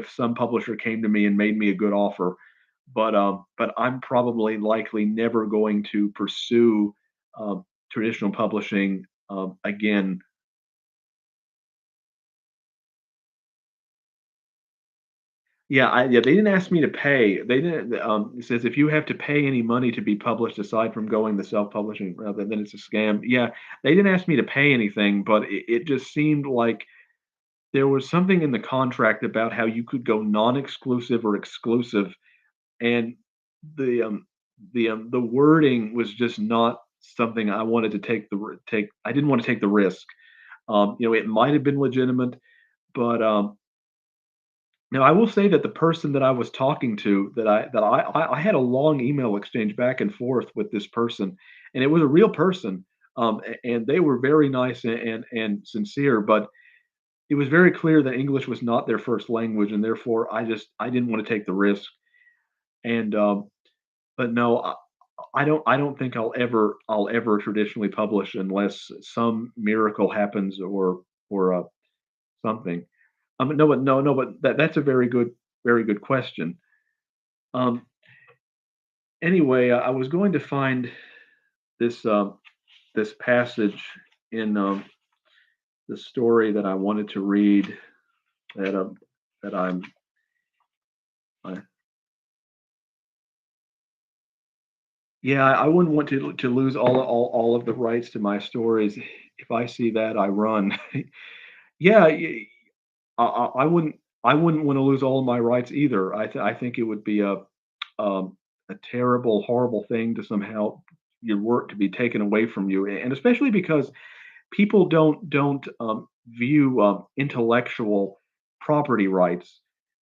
[SPEAKER 1] some publisher came to me and made me a good offer. But I'm probably likely never going to pursue traditional publishing again. Yeah, they didn't ask me to pay. They didn't. It says if you have to pay any money to be published aside from going the self-publishing route, then it's a scam. Yeah, they didn't ask me to pay anything, but it just seemed like there was something in the contract about how you could go non-exclusive or exclusive, and the the wording was just not something I wanted to take. I didn't want to take the risk. It might have been legitimate, but now I will say that the person that I was talking to, that I had a long email exchange back and forth with this person, and it was a real person, and they were very nice and sincere, but it was very clear that English was not their first language, and therefore I didn't want to take the risk. And but no, I don't think I'll ever traditionally publish unless some miracle happens or something. No, but no, but that's a very good question. Um, anyway, I was going to find this this passage in the story that I wanted to read that that I yeah, I wouldn't want to lose all of the rights to my stories. If I see that, I run. Yeah, I wouldn't want to lose all of my rights either. I think it would be a terrible, horrible thing to somehow your work to be taken away from you, and especially because people don't view intellectual property rights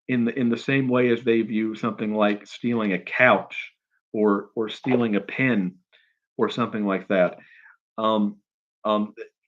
[SPEAKER 1] in the same way as they view something like stealing a couch or stealing a pen or something like that. Um,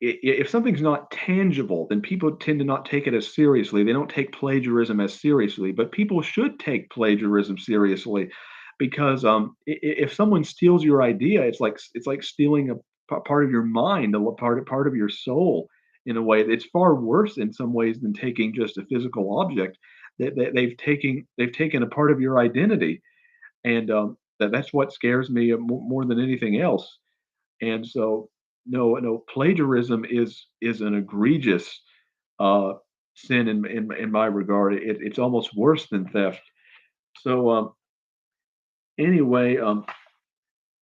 [SPEAKER 1] if something's not tangible, then people tend to not take it as seriously. They don't take plagiarism as seriously, but people should take plagiarism seriously because if someone steals your idea, it's like stealing a part of your mind, part of your soul. In a way, it's far worse in some ways than taking just a physical object. They've taken a part of your identity, and that's what scares me more than anything else. And so, no, plagiarism is an egregious uh, sin in my regard. It's almost worse than theft. So anyway,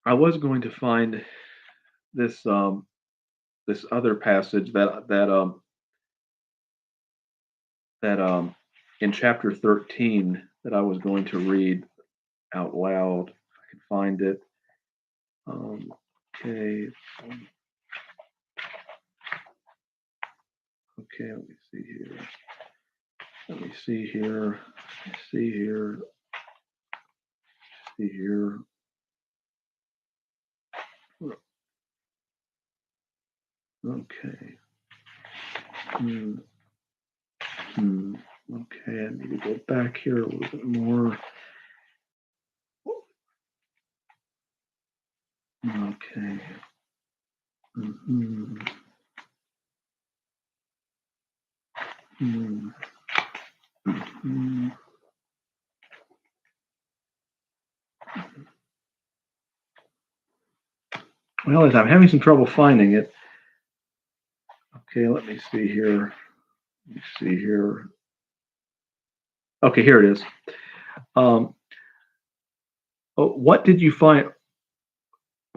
[SPEAKER 1] I was going to find this this other passage that in chapter 13 that I was going to read out loud. If I can find it. Um, okay, okay. Let me see here. Let me see here. Let me see here. See here. Okay. Hmm. Hmm. Okay. I need to go back here a little bit more. Okay. Hmm. Hmm. Hmm. Well, as I'm having some trouble finding it. Okay. Let me see here. Let me see here. Okay. Here it is. Um, what did you find?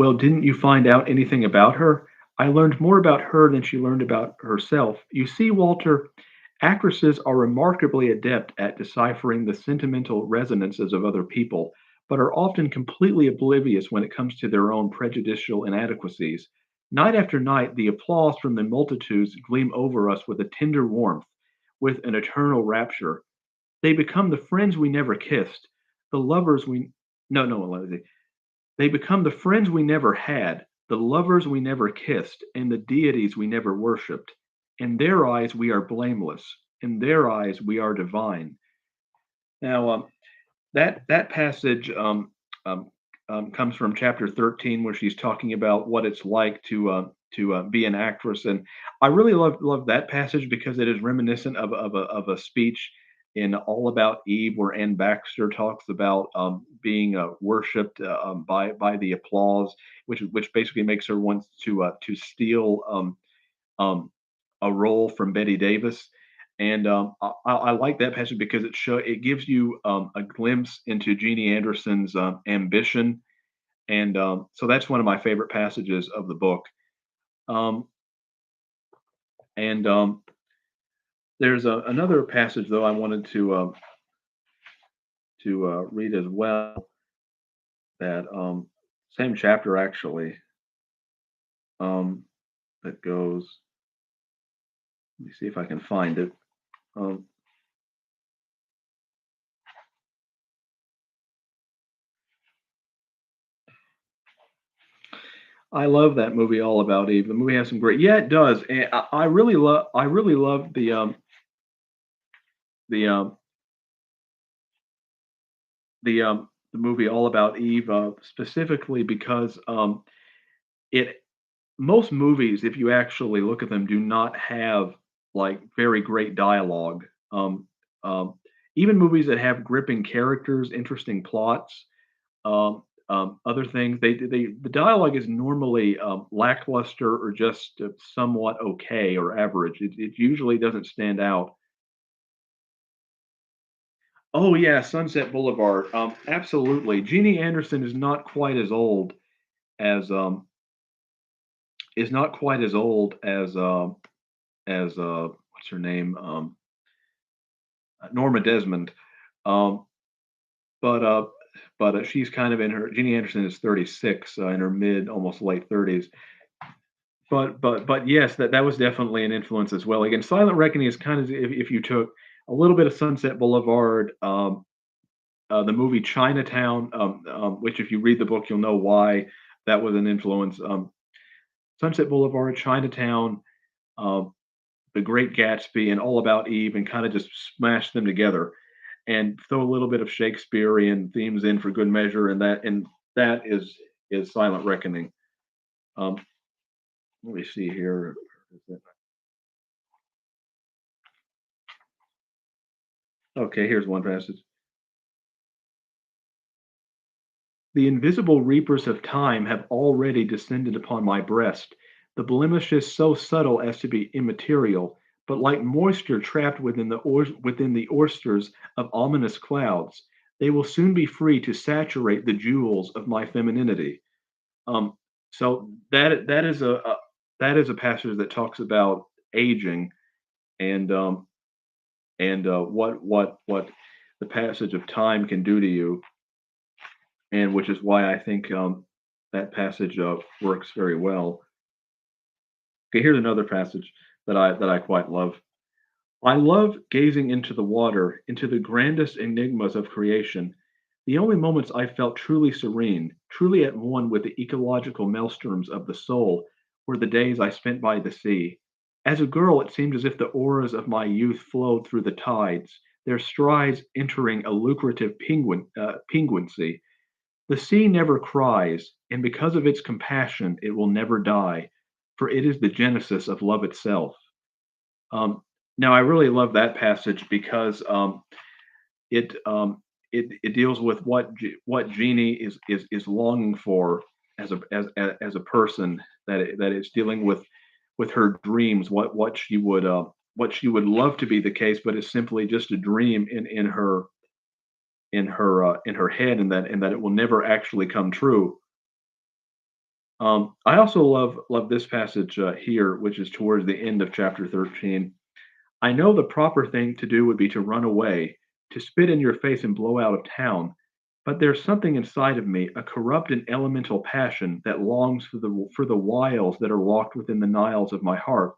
[SPEAKER 1] Well, didn't you find out anything about her? I learned more about her than she learned about herself. You see, Walter, actresses are remarkably adept at deciphering the sentimental resonances of other people, but are often completely oblivious when it comes to their own prejudicial inadequacies. Night after night, the applause from the multitudes gleam over us with a tender warmth, with an eternal rapture. They become the friends we never kissed, the lovers we no no they become the friends we never had, the lovers we never kissed, and the deities we never worshipped. In their eyes, we are blameless. In their eyes, we are divine. Now, that passage um, comes from chapter 13, where she's talking about what it's like to be an actress, and I really love that passage because it is reminiscent of a speech in All About Eve, where Anne Baxter talks about being worshipped by the applause, which basically makes her want to steal um, a role from Betty Davis. And I like that passage because it gives you a glimpse into Jeannie Anderson's ambition, and so that's one of my favorite passages of the book. Um, and there's another passage though I wanted to read as well. That same chapter actually. Um, that goes. Let me see if I can find it. Um, I love that movie, All About Eve. The movie has some great. Yeah, it does. And I really love. I really love the the movie All About Eve, specifically because it most movies, if you actually look at them, do not have like very great dialogue. Um, um, Even movies that have gripping characters, interesting plots, other things, the dialogue is normally lackluster or just somewhat okay or average. It usually doesn't stand out. Oh yeah, Sunset Boulevard. Absolutely. Jeannie Anderson is not quite as old as is not quite as old as what's her name, Norma Desmond. Um, but she's kind of in her. Jeannie Anderson is 36, in her mid, almost late 30s. But yes, that was definitely an influence as well. Again, Silent Reckoning is kind of if you took a little bit of Sunset Boulevard, the movie Chinatown, which if you read the book, you'll know why that was an influence. Sunset Boulevard, Chinatown, um, The Great Gatsby, and All About Eve, and kind of just smash them together and throw a little bit of Shakespearean themes in for good measure, and that is Silent Reckoning. Um, Let me see here. Okay, here's one passage. The invisible reapers of time have already descended upon my breast, the blemishes so subtle as to be immaterial, but like moisture trapped within the oysters of ominous clouds. They will soon be free to saturate the jewels of my femininity. Um, so that is a passage that talks about aging and what the passage of time can do to you, and which is why I think that passage works very well. Okay, here's another passage that I quite love. I love gazing into the water, into the grandest enigmas of creation. The only moments I felt truly serene, truly at one with the ecological maelstroms of the soul, were the days I spent by the sea. As a girl, it seemed as if the auras of my youth flowed through the tides, their strides entering a lucrative penguincy. The sea never cries, and because of its compassion, it will never die, for it is the genesis of love itself. Um, Now, I really love that passage because it, it deals with what Jeannie is longing for as a person, that is dealing with her dreams, what she would love to be the case, but is simply just a dream in her head, and that it will never actually come true. I also love this passage here, which is towards the end of chapter 13. I know the proper thing to do would be to run away, to spit in your face and blow out of town. But there's something inside of me, a corrupt and elemental passion that longs for the wiles that are locked within the Niles of my heart.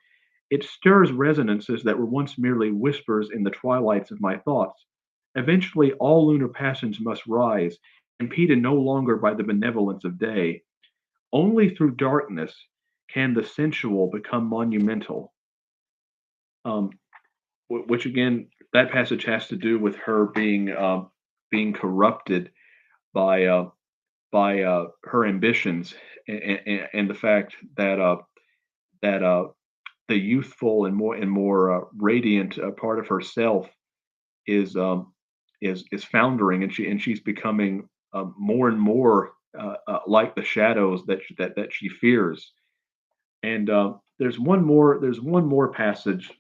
[SPEAKER 1] It stirs resonances that were once merely whispers in the twilights of my thoughts. Eventually, all lunar passions must rise, impeded no longer by the benevolence of day. Only through darkness can the sensual become monumental. Um, which again, that passage has to do with her being corrupted by her ambitions and the fact that the youthful and more radiant part of herself is is foundering, and she's becoming more and more like the shadows that she fears. And there's one more passage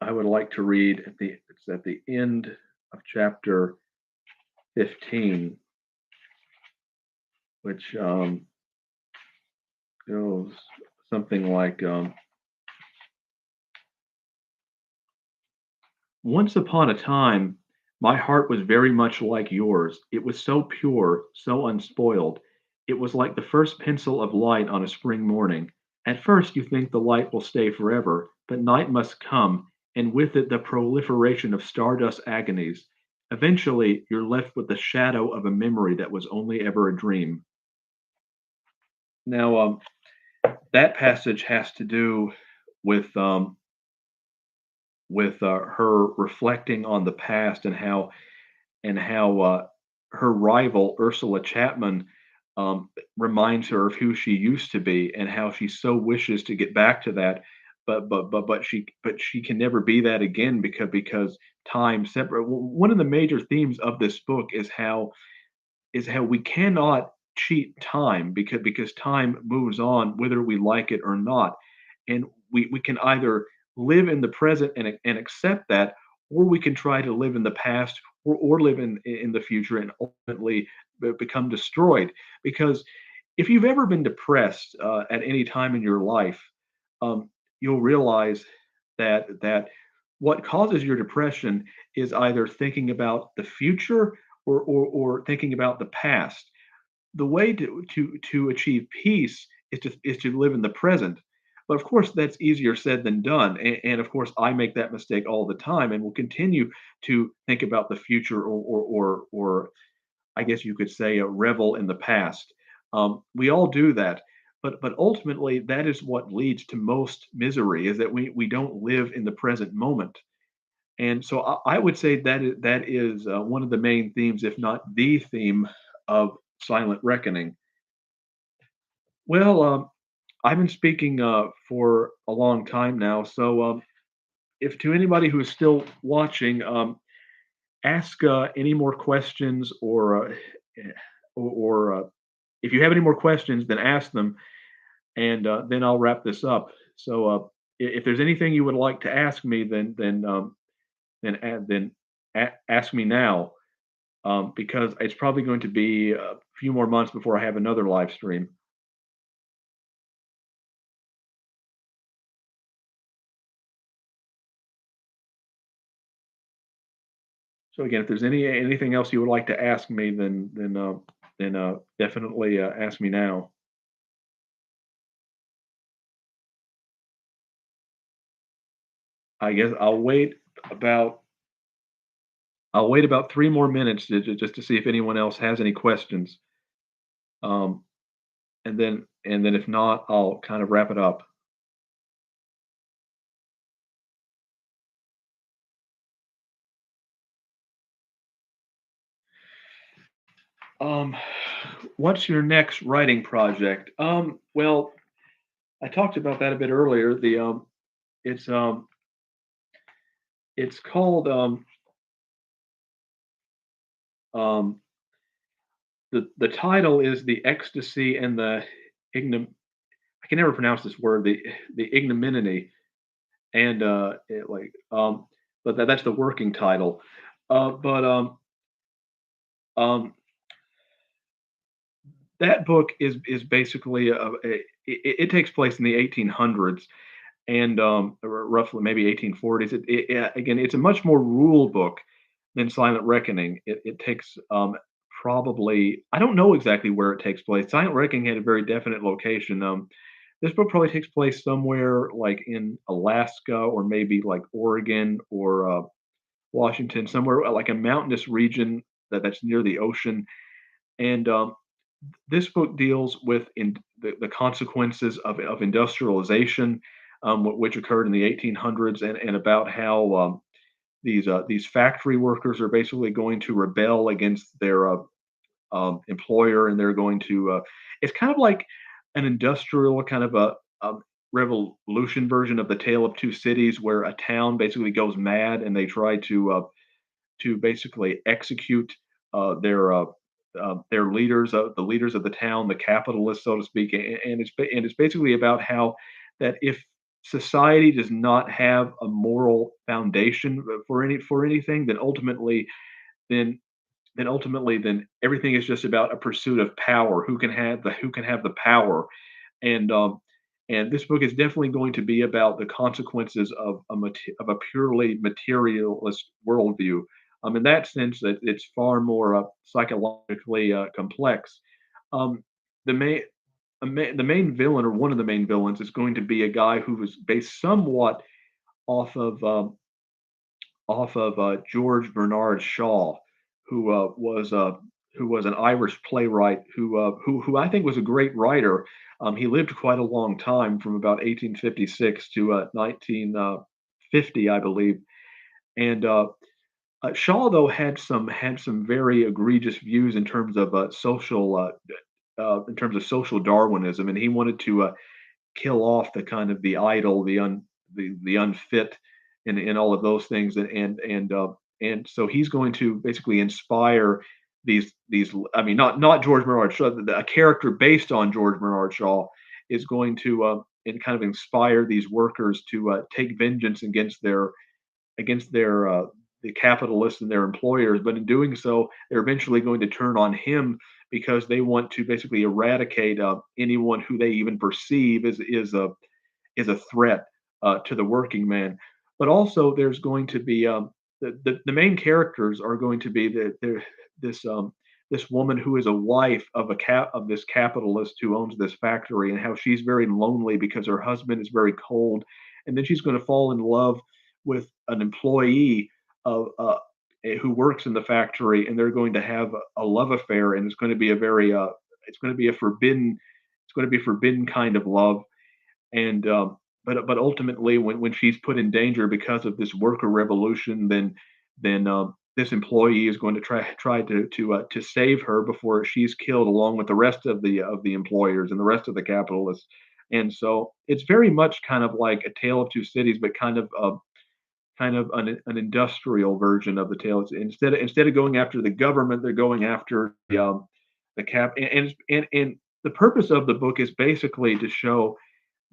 [SPEAKER 1] I would like to read at the it's at the end of chapter 15, which goes something like once upon a time, my heart was very much like yours. It was so pure, so unspoiled. It was like the first pencil of light on a spring morning. At first, you think the light will stay forever, but night must come, and with it the proliferation of stardust agonies. Eventually, you're left with the shadow of a memory that was only ever a dream. Now, that passage has to do with her reflecting on the past and how her rival Ursula Chapman reminds her of who she used to be and how she so wishes to get back to that, but she can never be that again because time separate. One of the major themes of this book is how we cannot cheat time because time moves on whether we like it or not, and we can either live in the present and accept that, or we can try to live in the past or live in the future and ultimately become destroyed. Because if you've ever been depressed at any time in your life, um, you'll realize that what causes your depression is either thinking about the future or thinking about the past. The way to achieve peace is to live in the present. But of course, that's easier said than done. And of course, I make that mistake all the time, and will continue to think about the future or I guess you could say, revel in the past. We all do that, but ultimately, that is what leads to most misery: is that we don't live in the present moment. And so I would say that is one of the main themes, if not the theme, of Silent Reckoning. Well, I've been speaking for a long time now, so if to anybody who is still watching, ask any more questions, eh, or if you have any more questions, then ask them, and then I'll wrap this up. So, if there's anything you would like to ask me, then ask me now, because it's probably going to be a few more months before I have another live stream. So again, if there's anything else you would like to ask me, then definitely ask me now. I guess about I'll wait about 3 more minutes just to see if anyone else has any questions, um, and then if not, I'll kind of wrap it up. Um, what's your next writing project? Well, I talked about that a bit earlier. It's um, it's called um, the title is the ecstasy and the ignom. I can never pronounce this word. The ignominy and but that's the working title. But um, that book is basically it takes place in the 1800s and roughly maybe 1840s. Again, it's a much more rule book than Silent Reckoning. It takes probably I don't know exactly where it takes place. Silent Reckoning had a very definite location. This book probably takes place somewhere like in Alaska or maybe like Oregon or Washington, somewhere like a mountainous region that's near the ocean. And this book deals with the consequences of industrialization, which occurred in the 1800s, and about how these factory workers are basically going to rebel against employer, and they're going to. It's kind of like an industrial kind of a revolution version of the Tale of Two Cities, where a town basically goes mad and they try to basically execute their leaders, the leaders of the town, the capitalists, so to speak. And it's basically about how that if society does not have a moral foundation for anything, then then everything is just about a pursuit of power. Who can have the power, and and this book is definitely going to be about the consequences of of a purely materialist worldview. In that sense, that it's far more psychologically complex. Um, the main the main villain, or one of the main villains, is going to be a guy who was based somewhat off of George Bernard Shaw, who who was an Irish playwright who I think was a great writer. He lived quite a long time, from about 1856 to 1950, I believe. And Shaw, though, had some very egregious views in terms of social Darwinism, and he wanted to kill off the kind of the idle, the unfit, and all of those things, and so he's going to basically inspire these. I mean, not George Bernard Shaw. A character based on George Bernard Shaw is going to and kind of inspire these workers to take vengeance against the capitalists and their employers. But in doing so, they're eventually going to turn on him because they want to basically eradicate anyone who they even perceive is a threat to the working man. But also, there's going to be the main characters are going to be this this woman who is a wife of of this capitalist who owns this factory, and how she's very lonely because her husband is very cold, and then she's going to fall in love with an employee of who works in the factory, and they're going to have a love affair, and it's going to be a very it's going to be a forbidden it's going to be a forbidden kind of love. And but ultimately, when she's put in danger because of this worker revolution, then this employee is going to try to save her before she's killed, along with the rest of the employers and the rest of the capitalists. And so it's very much kind of like a tale of two cities, but kind of an industrial version of the tale. Instead of going after the government, they're going after the cap. And the purpose of the book is basically to show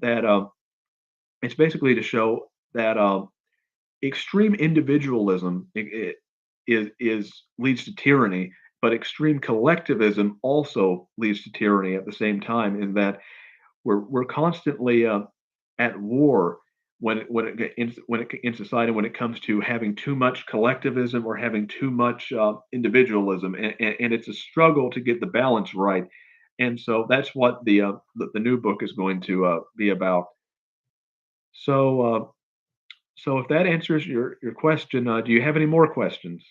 [SPEAKER 1] that it's basically to show that extreme individualism is leads to tyranny, but extreme collectivism also leads to tyranny at the same time. In that we're constantly at war when it in society, when it comes to having too much collectivism or having too much individualism, and it's a struggle to get the balance right. And so that's what the new book is going to be about. So so if that answers your question, do you have any more questions?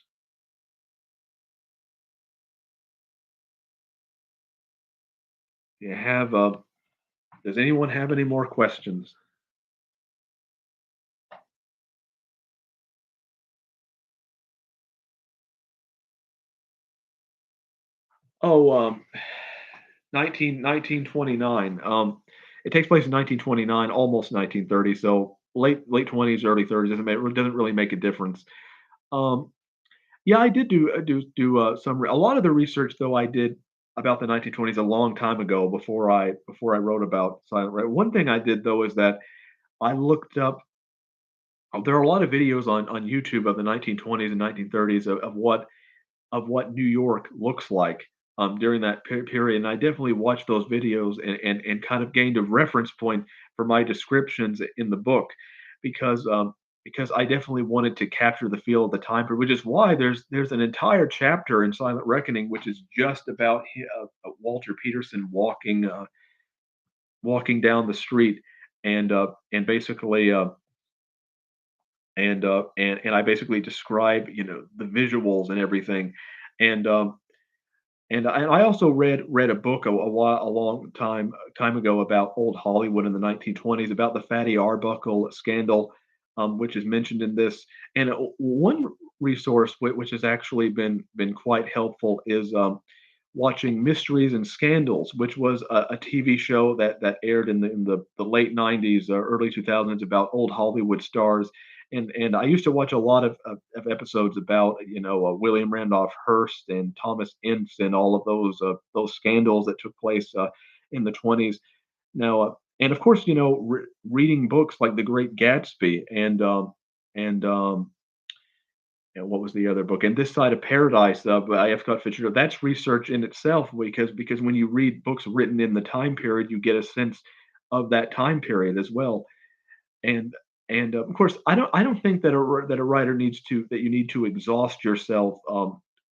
[SPEAKER 1] Do you have does anyone have any more questions? Oh, 1929. It takes place in 1929, almost 1930. So late 20s, early 30s doesn't really make a difference. Um, yeah, I did do a lot of the research, though, I did about the 1920s a long time ago, before I wrote about silent right. One thing I did, though, is that I looked up. There are a lot of videos on YouTube of the 1920s and 1930s of what New York looks like during that period. And I definitely watched those videos and kind of gained a reference point for my descriptions in the book, because I definitely wanted to capture the feel of the time period, which is why there's an entire chapter in Silent Reckoning which is just about Walter Peterson walking down the street, and basically and I basically describe, the visuals and everything. And I also read a book a long time ago about old Hollywood in the 1920s, about the Fatty Arbuckle scandal, which is mentioned in this. And one resource which has actually been quite helpful is watching Mysteries and Scandals, which was a TV show that aired in the late '90s, early 2000s about old Hollywood stars. And I used to watch a lot of episodes about William Randolph Hearst and Thomas Ince and all of those scandals that took place in the '20s. Now, and of course, reading books like The Great Gatsby and what was the other book? And This Side of Paradise by F. Scott Fitzgerald. That's research in itself because when you read books written in the time period, you get a sense of that time period as well. And of course, I don't think that that a writer needs to that you need to exhaust yourself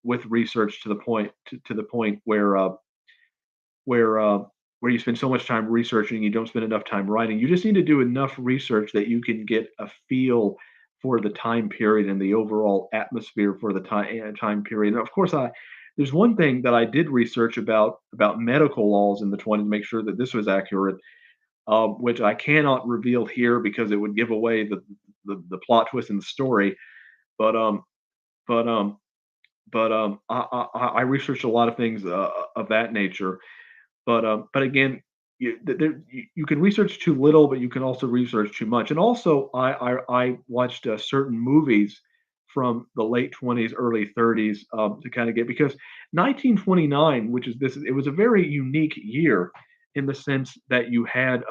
[SPEAKER 1] with research to the point where where you spend so much time researching, you don't spend enough time writing. You just need to do enough research that you can get a feel for the time period and the overall atmosphere for the time period. And of course, I there's one thing that I did research about medical laws in the 20s to make sure that this was accurate, which I cannot reveal here because it would give away the plot twist in the story. But but um I researched a lot of things of that nature, but again, you can research too little, but you can also research too much. And also, I watched certain movies from the late 20s, early 30s to kind of get because 1929, which is this, it was a very unique year in the sense that you had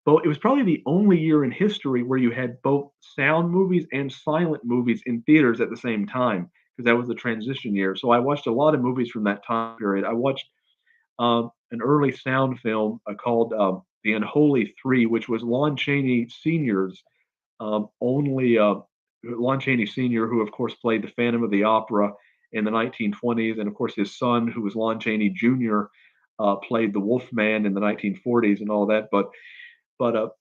[SPEAKER 1] both. It was probably the only year in history where you had both sound movies and silent movies in theaters at the same time because that was the transition year. So I watched a lot of movies from that time period. I watched an early sound film called The Unholy Three, which was Lon Chaney Sr.'s only Lon Chaney Sr., who of course played the Phantom of the Opera in the 1920s, and of course his son, who was Lon Chaney Jr., played the Wolfman in the 1940s and all that. But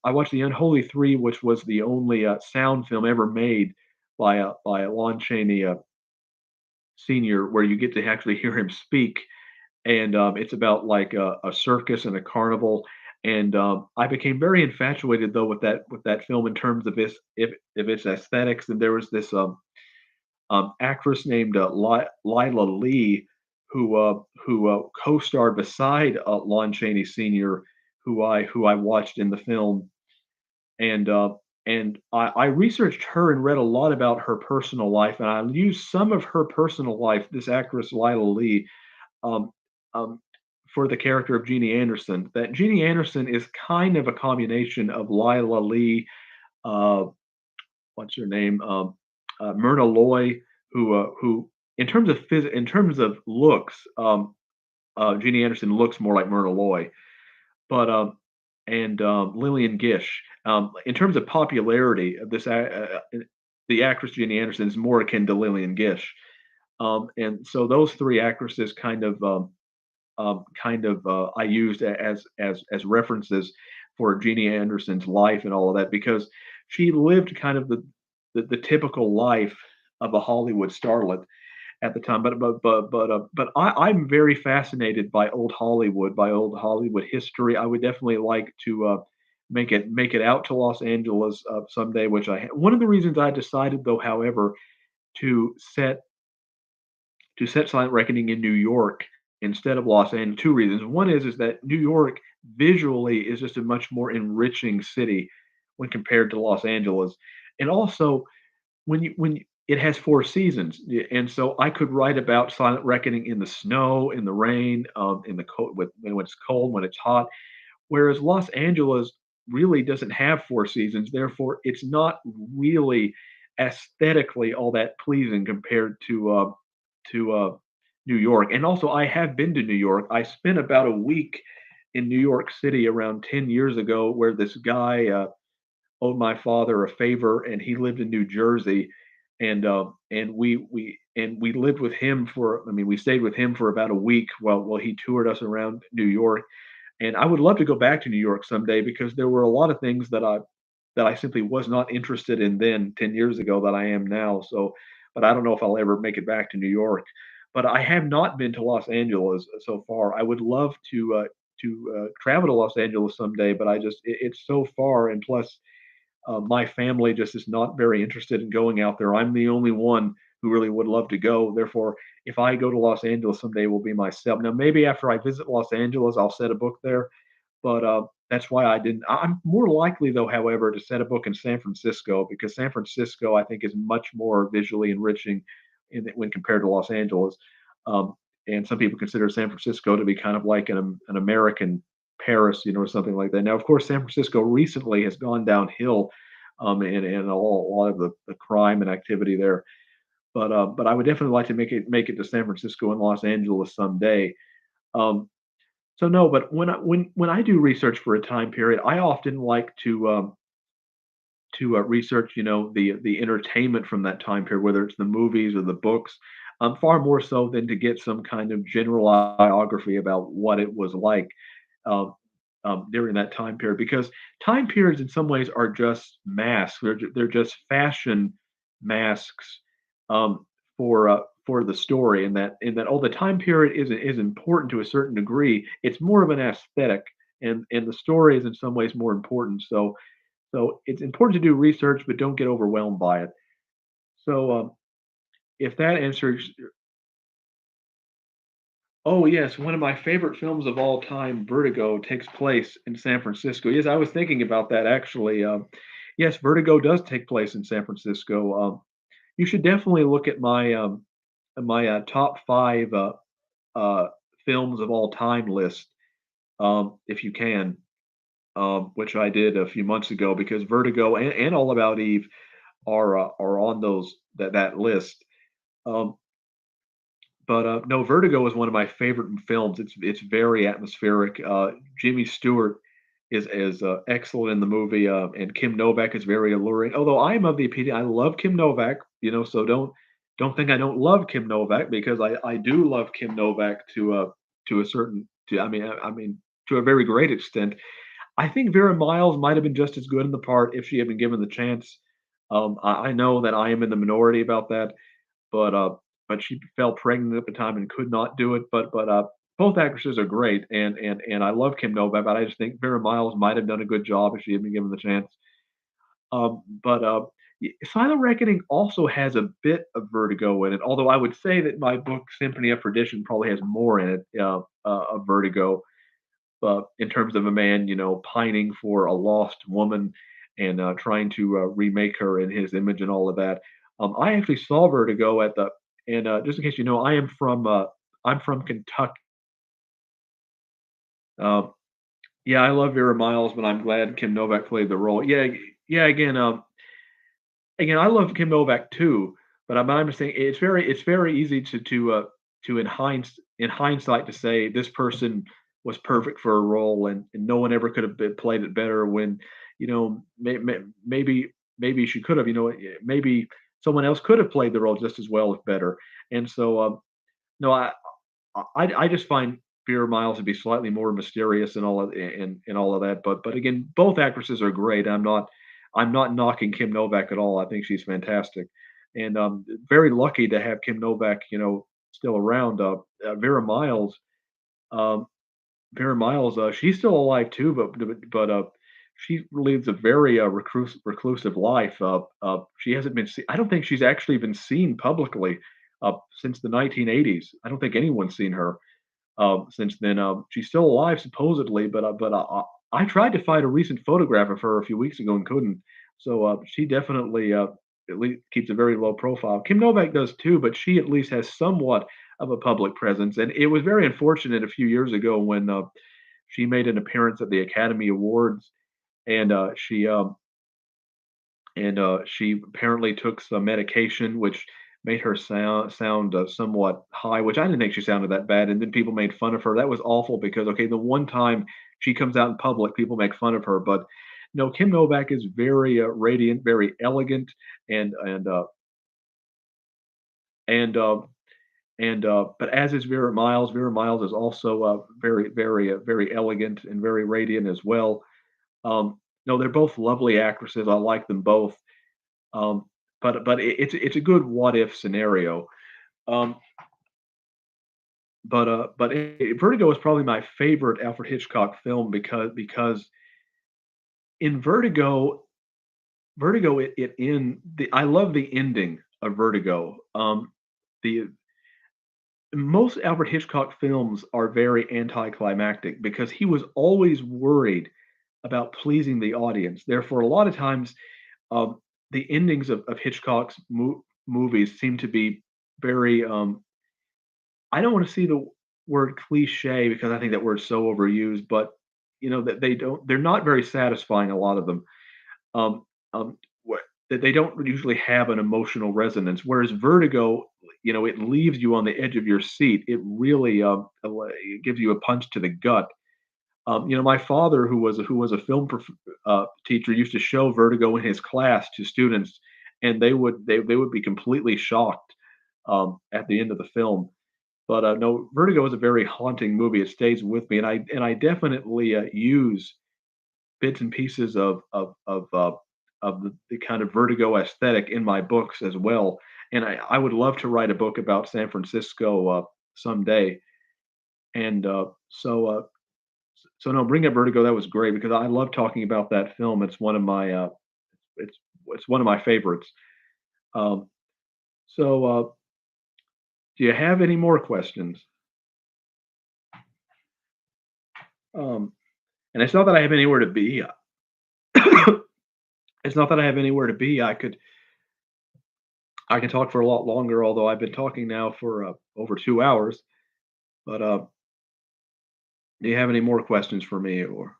[SPEAKER 1] I watched The Unholy Three, which was the only sound film ever made by Lon Chaney Sr., where you get to actually hear him speak and it's about like a circus and a carnival. And I became very infatuated though with that film in terms of if its aesthetics. And there was this actress named Lila Lee who co-starred beside Lon Chaney Sr., who I watched in the film. And I researched her and read a lot about her personal life, and I used some of her personal life. This actress Lila Lee um, um, for the character of Jeannie Anderson. That Jeannie Anderson is kind of a combination of Lila Lee, uh, what's her name, Myrna Loy, who in terms of looks, Jeannie Anderson looks more like Myrna Loy, but and Lillian Gish. In terms of popularity, the actress Jeannie Anderson is more akin to Lillian Gish. And so those three actresses I used as references for Jeannie Anderson's life and all of that because she lived kind of the typical life of a Hollywood starlet at the time. I'm very fascinated by old Hollywood history. I would definitely like to make it out to Los Angeles someday. One of the reasons I decided, though, however, to set Silent Reckoning in New York instead of Los Angeles. Two reasons. One is that New York visually is just a much more enriching city when compared to Los Angeles, and also it has four seasons, and so I could write about Silent Reckoning in the snow, in the rain, in the cold, when it's cold, when it's hot. Whereas Los Angeles really doesn't have four seasons, therefore it's not really aesthetically all that pleasing compared to New York. And also, I have been to New York. I spent about a week in New York City around 10 years ago, where this guy owed my father a favor, and he lived in New Jersey, and we lived with him for. I mean, we stayed with him for about a week while he toured us around New York. And I would love to go back to New York someday because there were a lot of things that I simply was not interested in then 10 years ago that I am now. So, but I don't know if I'll ever make it back to New York. But I have not been to Los Angeles so far. I would love to travel to Los Angeles someday, but it's so far, and plus my family just is not very interested in going out there. I'm the only one who really would love to go. Therefore, if I go to Los Angeles someday, will be myself. Now, maybe after I visit Los Angeles, I'll set a book there, but that's why I didn't. I'm more likely, though, however, to set a book in San Francisco because San Francisco, I think, is much more visually enriching when compared to Los Angeles. Um, and some people consider San Francisco to be kind of like an American Paris, or something like that. Now, of course, San Francisco recently has gone downhill, and a lot of the crime and activity there. But I would definitely like to make it to San Francisco and Los Angeles someday. Um, so no, but when I do research for a time period, I often like to research, the entertainment from that time period, whether it's the movies or the books, far more so than to get some kind of general biography about what it was like um, during that time period. Because time periods, in some ways, are just masks. They're just fashion masks um, for the story, and that the time period is important to a certain degree. It's more of an aesthetic, and the story is in some ways more important. So it's important to do research, but don't get overwhelmed by it. So if that answers, oh yes, one of my favorite films of all time, Vertigo, takes place in San Francisco. Yes, I was thinking about that actually. Yes, Vertigo does take place in San Francisco. You should definitely look at my top five uh, films of all time list if you can, which I did a few months ago because Vertigo and All About Eve are on that list. Um, but no, Vertigo is one of my favorite films. It's very atmospheric. Jimmy Stewart is excellent in the movie, and Kim Novak is very alluring. Although I am of the opinion I love Kim Novak, so don't think I don't love Kim Novak because I do love Kim Novak to a certain to I mean to a very great extent. I think Vera Miles might have been just as good in the part if she had been given the chance. I know that I am in the minority about that, but but she fell pregnant at the time and could not do it. But both actresses are great, and I love Kim Novak, but I just think Vera Miles might have done a good job if she had been given the chance. But Silent Reckoning also has a bit of Vertigo in it, although I would say that my book Symphony of Perdition probably has more in it of Vertigo in terms of a man, pining for a lost woman and trying to remake her in his image and all of that. I actually saw Vertigo and just in case you know, I'm from Kentucky. Uh, yeah, I love Vera Miles, but I'm glad Kim Novak played the role. Yeah, yeah. Again, I love Kim Novak too, but I'm just saying it's very easy to in hindsight to say this person was perfect for a role and no one ever could have played it better when maybe she could have maybe someone else could have played the role just as well if better. And so no, I just find Vera Miles to be slightly more mysterious and all of that. But again, both actresses are great. I'm not knocking Kim Novak at all. I think she's fantastic, and very lucky to have Kim Novak, still around. Um, Vera Miles, she's still alive too, but she leads a very reclusive life. She hasn't been. I don't think she's actually been seen publicly since the 1980s. I don't think anyone's seen her since then. She's still alive supposedly, but I tried to find a recent photograph of her a few weeks ago and couldn't. So she definitely at least keeps a very low profile. Kim Novak does too, but she at least has somewhat of a public presence. And it was very unfortunate a few years ago when she made an appearance at the Academy Awards, and she apparently took some medication which made her sound somewhat high, which I didn't think she sounded that bad. And then people made fun of her. That was awful because okay, the one time she comes out in public, people make fun of her. But no, Kim Novak is very radiant, very elegant, and and uh, and but as is Vera Miles. Vera Miles is also very elegant and very radiant as well. No, they're both lovely actresses. I like them both. Um, but it's a good what if scenario. Um, Vertigo is probably my favorite Alfred Hitchcock film because in Vertigo it in the I love the ending of Vertigo. The most Alfred Hitchcock films are very anticlimactic because he was always worried about pleasing the audience. Therefore, a lot of times, um, the endings of Hitchcock's movies seem to be very. I don't want to see the word cliche because I think that word's so overused, but that they don't. They're not very satisfying. A lot of them. Um, what that they don't usually have an emotional resonance. Whereas Vertigo, it leaves you on the edge of your seat. It really it gives you a punch to the gut. My father, who was a film teacher, used to show Vertigo in his class to students, and they would be completely shocked at the end of the film. But no, Vertigo is a very haunting movie. It stays with me, and I definitely use bits and pieces of the kind of Vertigo aesthetic in my books as well. And I would love to write a book about San Francisco someday. And so no, Bring Up Vertigo. That was great because I love talking about that film. It's it's one of my favorites. Um, so do you have any more questions? Um, and it's not that I have anywhere to be. It's not that I have anywhere to be. I can talk for a lot longer, although I've been talking now for over 2 hours. But do you have any more questions for me, or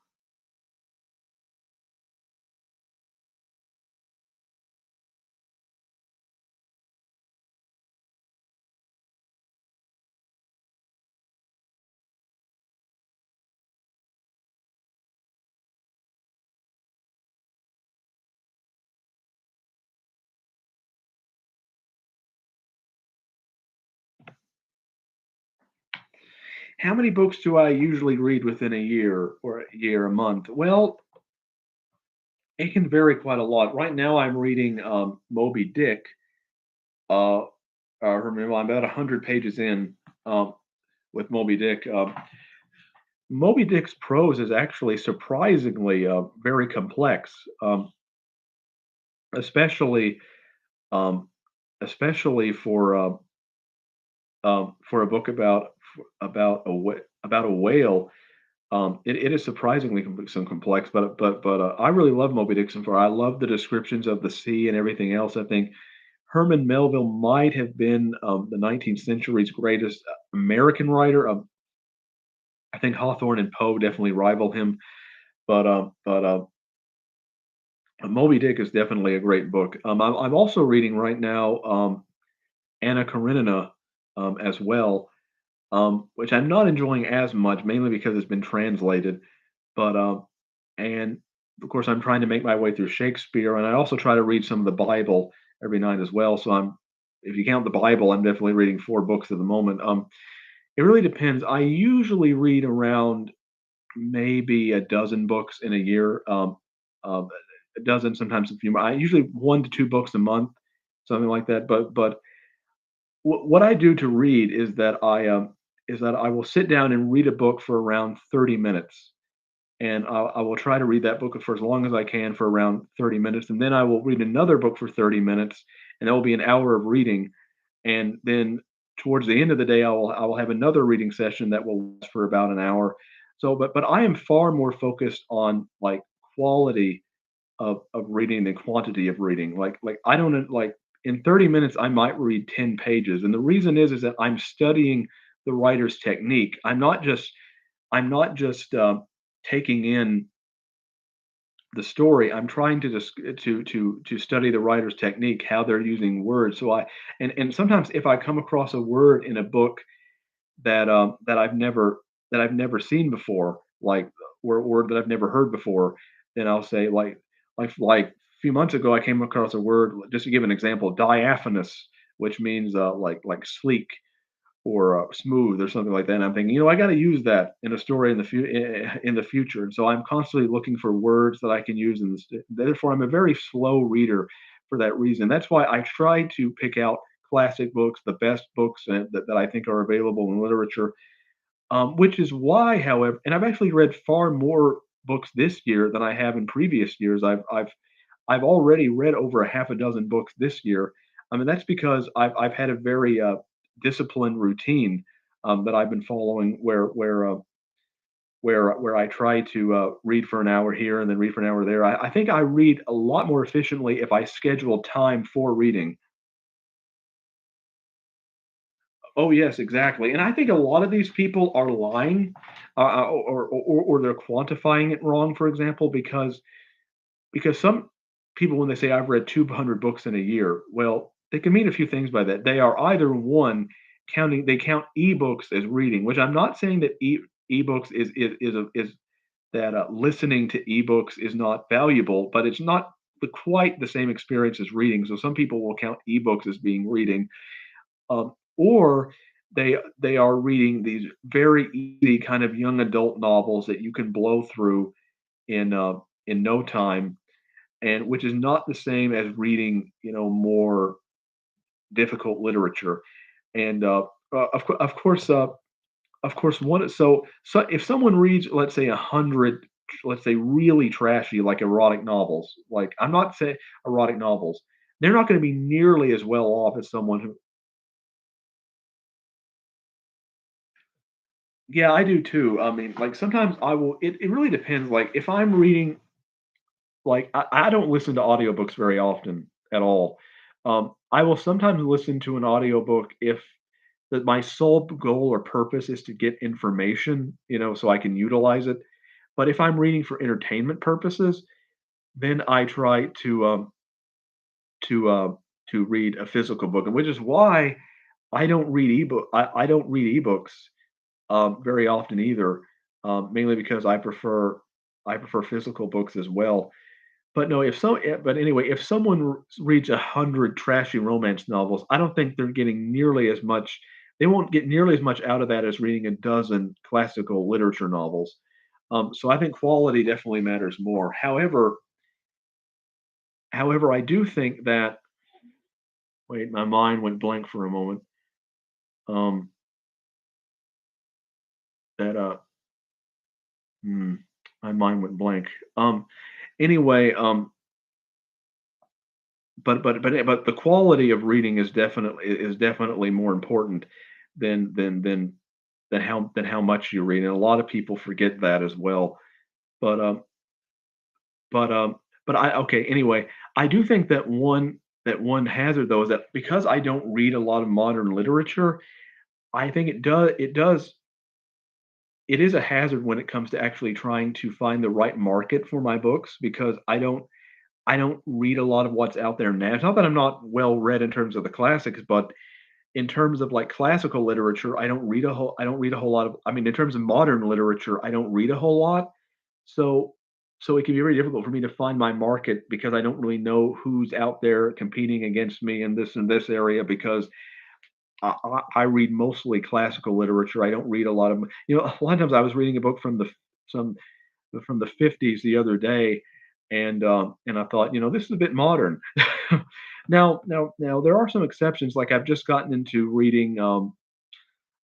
[SPEAKER 1] how many books do I usually read within a year or a month? Well, it can vary quite a lot. Right now, I'm reading Moby Dick. Uh, Remember, I'm about 100 pages in with Moby Dick. Moby Dick's prose is actually surprisingly very complex, especially um, especially for a book about a whale. It is surprisingly some complex, but I really love Moby Dick so far. I love the descriptions of the sea and everything else. I think Herman Melville might have been the 19th century's greatest American writer. I think Hawthorne and Poe definitely rival him, but Moby Dick is definitely a great book. I'm also reading right now Anna Karenina as well, which I'm not enjoying as much, mainly because it's been translated. But and of course, I'm trying to make my way through Shakespeare, and I also try to read some of the Bible every night as well. So if you count the Bible, I'm definitely reading 4 books at the moment. It really depends. I usually read around maybe a dozen books in a year. A dozen, sometimes a few more. I usually 1 to 2 books a month, something like that. But what I do to read is that I will sit down and read a book for around 30 minutes, and I will try to read that book for as long as I can for around 30 minutes, and then I will read another book for 30 minutes, and that will be an hour of reading, and then towards the end of the day, I will have another reading session that will last for about an hour. So, but I am far more focused on like quality of reading than quantity of reading. Like I don't like in 30 minutes I might read 10 pages, and the reason is that I'm studying the writer's technique. I'm not just taking in the story. I'm trying to just to study the writer's technique, how they're using words. So and sometimes if I come across a word in a book that I've never seen before, like or a word that I've never heard before, then I'll say like a few months ago I came across a word, just to give an example, diaphanous, which means like sleek or smooth or something like that. And I'm thinking, I got to use that in a story in the future. And so I'm constantly looking for words that I can use in this. Therefore, I'm a very slow reader for that reason. That's why I try to pick out classic books, the best books that I think are available in literature. Which is why, however, and I've actually read far more books this year than I have in previous years. I've already read over a half a dozen books this year. I mean, that's because I've had a very disciplined routine that I've been following, where I try to read for an hour here and then read for an hour there. I think I read a lot more efficiently if I schedule time for reading. Oh yes, exactly. And I think a lot of these people are lying, or they're quantifying it wrong. For example, because some people, when they say I've read 200 books in a year, well, they can mean a few things by that. They are either one, they count ebooks as reading, which I'm not saying that ebooks is that listening to ebooks is not valuable, but it's not quite the same experience as reading. So some people will count ebooks as being reading, or they are reading these very easy kind of young adult novels that you can blow through in no time, and which is not the same as reading, more difficult literature. And of course, one so if someone reads, let's say, 100, let's say, really trashy, like erotic novels, like I'm not saying erotic novels, they're not going to be nearly as well off as someone who. Yeah, I do too. I mean, like sometimes I will. It really depends. Like if I'm reading, like I don't listen to audiobooks very often at all. I will sometimes listen to an audiobook if that my sole goal or purpose is to get information, so I can utilize it. But if I'm reading for entertainment purposes, then I try to to read a physical book, and which is why I don't read ebooks very often either, mainly because I prefer physical books as well. But no, but anyway, if someone reads 100 trashy romance novels, I don't think they're getting nearly as much. They won't get nearly as much out of that as reading a dozen classical literature novels. So I think quality definitely matters more. However, I do think that. Wait, my mind went blank for a moment. Um, that hmm, my mind went blank. Anyway, but the quality of reading is definitely more important than how much you read, and a lot of people forget that as well. But but but I okay. Anyway, I do think that one hazard though is that because I don't read a lot of modern literature, I think it is a hazard when it comes to actually trying to find the right market for my books because I don't read a lot of what's out there now. It's not that I'm not well read in terms of the classics, but in terms of like classical literature, I don't read a whole lot of. I mean, in terms of modern literature, I don't read a whole lot. So so it can be very difficult for me to find my market because I don't really know who's out there competing against me in this area because I read mostly classical literature. I don't read a lot of, a lot of times I was reading a book some from the 50s the other day, and I thought, this is a bit modern. Now there are some exceptions. Like I've just gotten into reading,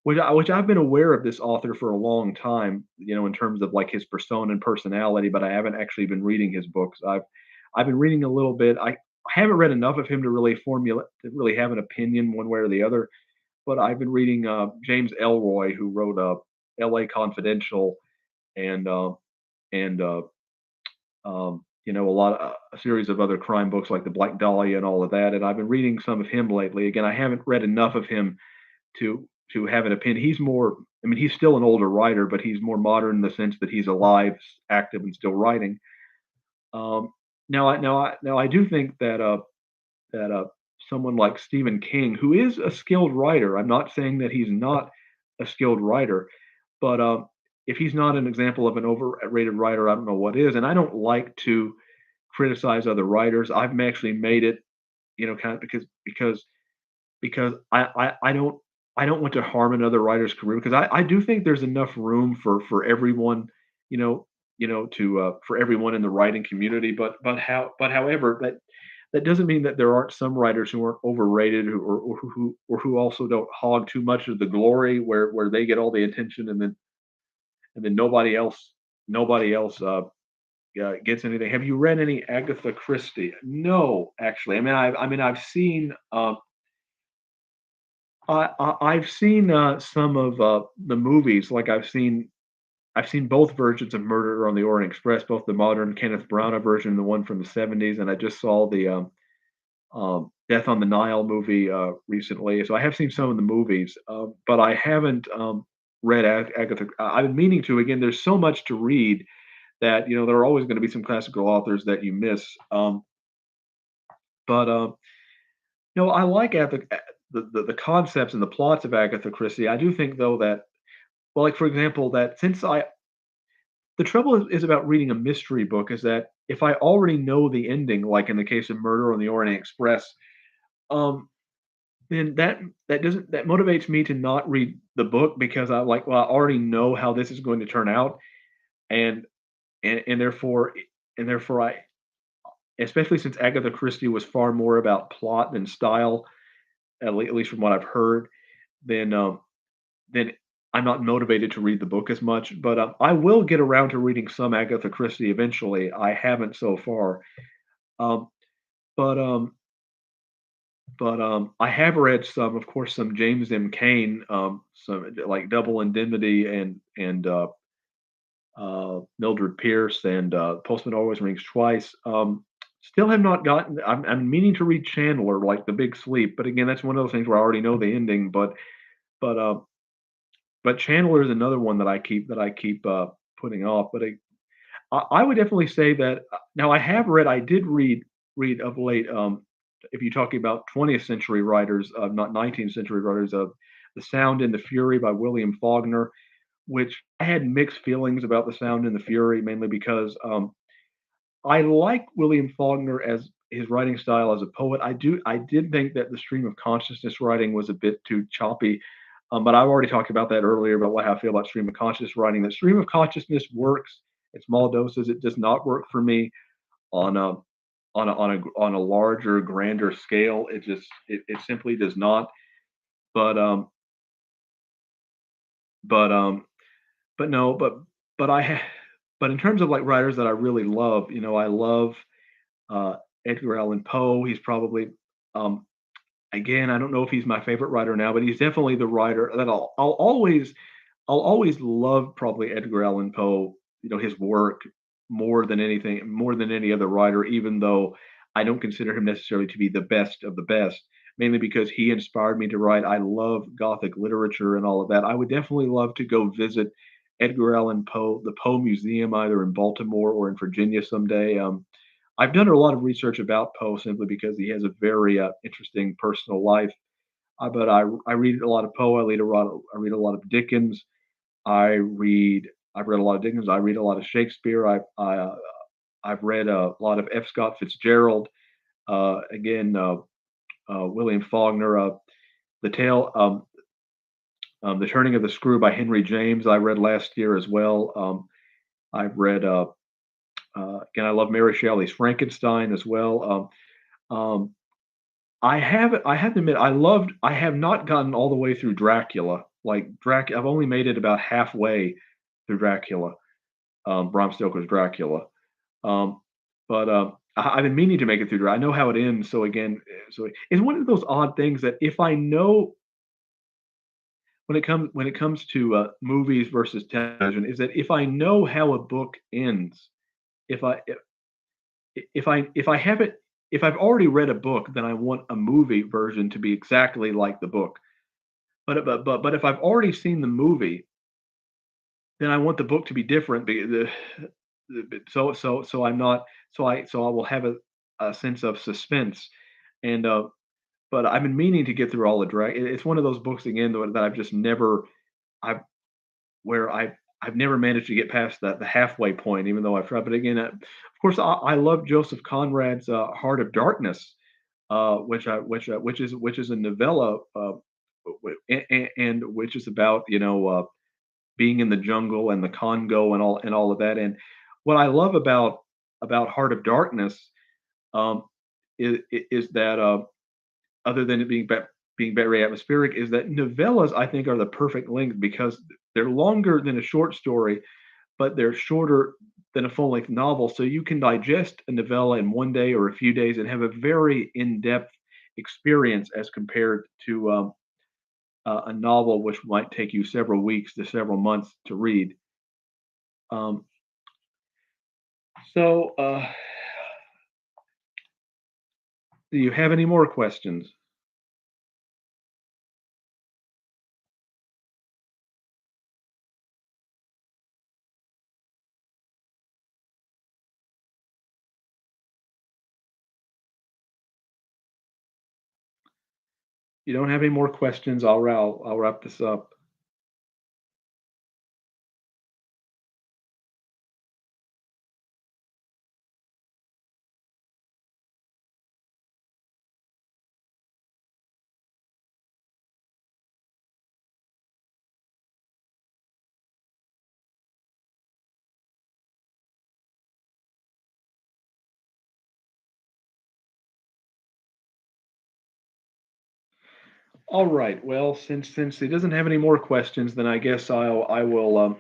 [SPEAKER 1] which I've been aware of this author for a long time, in terms of like his persona and personality, but I haven't actually been reading his books. I've been reading a little bit. I haven't read enough of him to really have an opinion one way or the other. But I've been reading James Elroy, who wrote L.A. Confidential and and a series of other crime books like the Black Dahlia and all of that. And I've been reading some of him lately. Again, I haven't read enough of him to have an opinion. He's more. I mean, he's still an older writer, but he's more modern in the sense that he's alive, active, and still writing. Now I do think that someone like Stephen King, who is a skilled writer, I'm not saying that he's not a skilled writer, but if he's not an example of an overrated writer, I don't know what is. And I don't like to criticize other writers. I've actually made it, kind of because I don't want to harm another writer's career because I do think there's enough room for everyone, you know, to for everyone in the writing community. But however, that doesn't mean that there aren't some writers who are overrated or who also don't hog too much of the glory where they get all the attention and then nobody else gets anything. Have you read any Agatha Christie? No, actually. I mean I've seen I've seen, some of, the movies, like, I've seen both versions of Murder on the Orient Express, both the modern Kenneth Branagh version and the one from the '70s, and I just saw the, Death on the Nile movie, recently, so I have seen some of the movies, but I haven't, read Agatha. I've been meaning to. Again, there's so much to read that, there are always gonna be some classical authors that you miss, but, I like the concepts and the plots of Agatha Christie. I do think, though, that well, like, for example, that since I the trouble is about reading a mystery book is that if I already know the ending, like in the case of Murder on the Orient Express, um, then that motivates me to not read the book because I like, well, I already know how this is going to turn out, and and therefore I especially since Agatha Christie was far more about plot than style, at least from what I've heard, then then I'm not motivated to read the book as much. But I will get around to reading some Agatha Christie eventually. I haven't so far, um, but I have read some, of course, some James M. Cain, some like Double Indemnity and Mildred Pierce and Postman Always Rings Twice. Still have not gotten. I'm meaning to read Chandler, like The Big Sleep, but again, that's one of those things where I already know the ending. But Chandler is another one that I keep putting off. But I would definitely say that now I did read of late. If you're talking about 20th century writers, not 19th century writers, of The Sound and the Fury by William Faulkner, which I had mixed feelings about The Sound and the Fury, mainly because I like William Faulkner as his writing style as a poet. I did think that the stream of consciousness writing was a bit too choppy. But I've already talked about that earlier about how I feel about stream of consciousness writing. The stream of consciousness works in small doses. It does not work for me on a on a larger, grander scale. It simply does not. But but but no, but I ha- but in terms of like writers that I really love, I love uh, Edgar Allan Poe. He's probably um, again, I don't know if he's my favorite writer now, but he's definitely the writer that I'll always love probably Edgar Allan Poe, his work more than any other writer, even though I don't consider him necessarily to be the best of the best, mainly because he inspired me to write. I love Gothic literature and all of that. I would definitely love to go visit Edgar Allan Poe, the Poe Museum, either in Baltimore or in Virginia someday. I've done a lot of research about Poe simply because he has a very interesting personal life. But I read a lot of Poe. I read a lot of Dickens. I've read a lot of Dickens. I read a lot of Shakespeare. I've read a lot of F. Scott Fitzgerald. Again, William Faulkner. The Tale, The Turning of the Screw by Henry James. I read last year as well. I've read again. I love Mary Shelley's Frankenstein as well. Um, I have to admit, I have not gotten all the way through Dracula. Like I've only made it about halfway through Dracula, Bram Stoker's Dracula. Um, but I've been meaning to make it through. I know how it ends. So again, so it's one of those odd things that if I know when it comes to movies versus television, is that if I know how a book ends, if I if I haven't if I've already read a book, then I want a movie version to be exactly like the book. But if I've already seen the movie, then I want the book to be different. So I'm not so I will have a sense of suspense. And but I've been meaning to get through all the drag. It's one of those books again that I've just never I've where I've never managed to get past the halfway point, even though I've tried. But again, of course, I love Joseph Conrad's Heart of Darkness, which is a novella, and which is about being in the jungle and the Congo and all of that. And what I love about Heart of Darkness um, is that other than it being very atmospheric, is that novellas I think are the perfect length because they're longer than a short story, but they're shorter than a full length novel. So you can digest a novella in one day or a few days and have a very in depth experience as compared to a novel which might take you several weeks to several months to read. Um, so, do you have any more questions? You don't have any more questions? I'll wrap this up. All right. Well, since he doesn't have any more questions, then I guess I will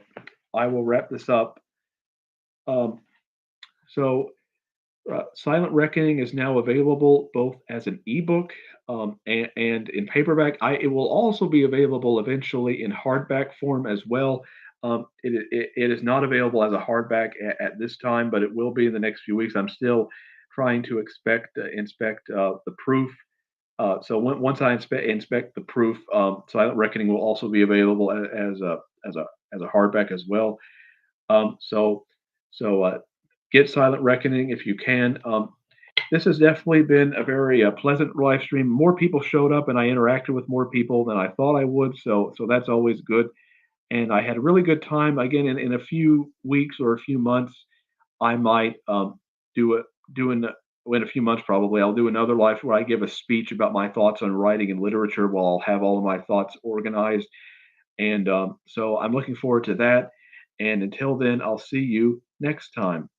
[SPEAKER 1] wrap this up. Um, so Silent Reckoning is now available both as an ebook and in paperback. It will also be available eventually in hardback form as well. It is not available as a hardback at this time, but it will be in the next few weeks. I'm still trying to inspect the proof. Once I inspect the proof, Silent Reckoning will also be available as a as a hardback as well. Um, so so get Silent Reckoning if you can. This has definitely been a very pleasant live stream. More people showed up, and I interacted with more people than I thought I would. So that's always good. And I had a really good time. Again, in a few weeks or a few months, I might do a do an in a few months probably I'll do another live where I give a speech about my thoughts on writing and literature. While I'll have all of my thoughts organized. And so I'm looking forward to that. And until then, I'll see you next time.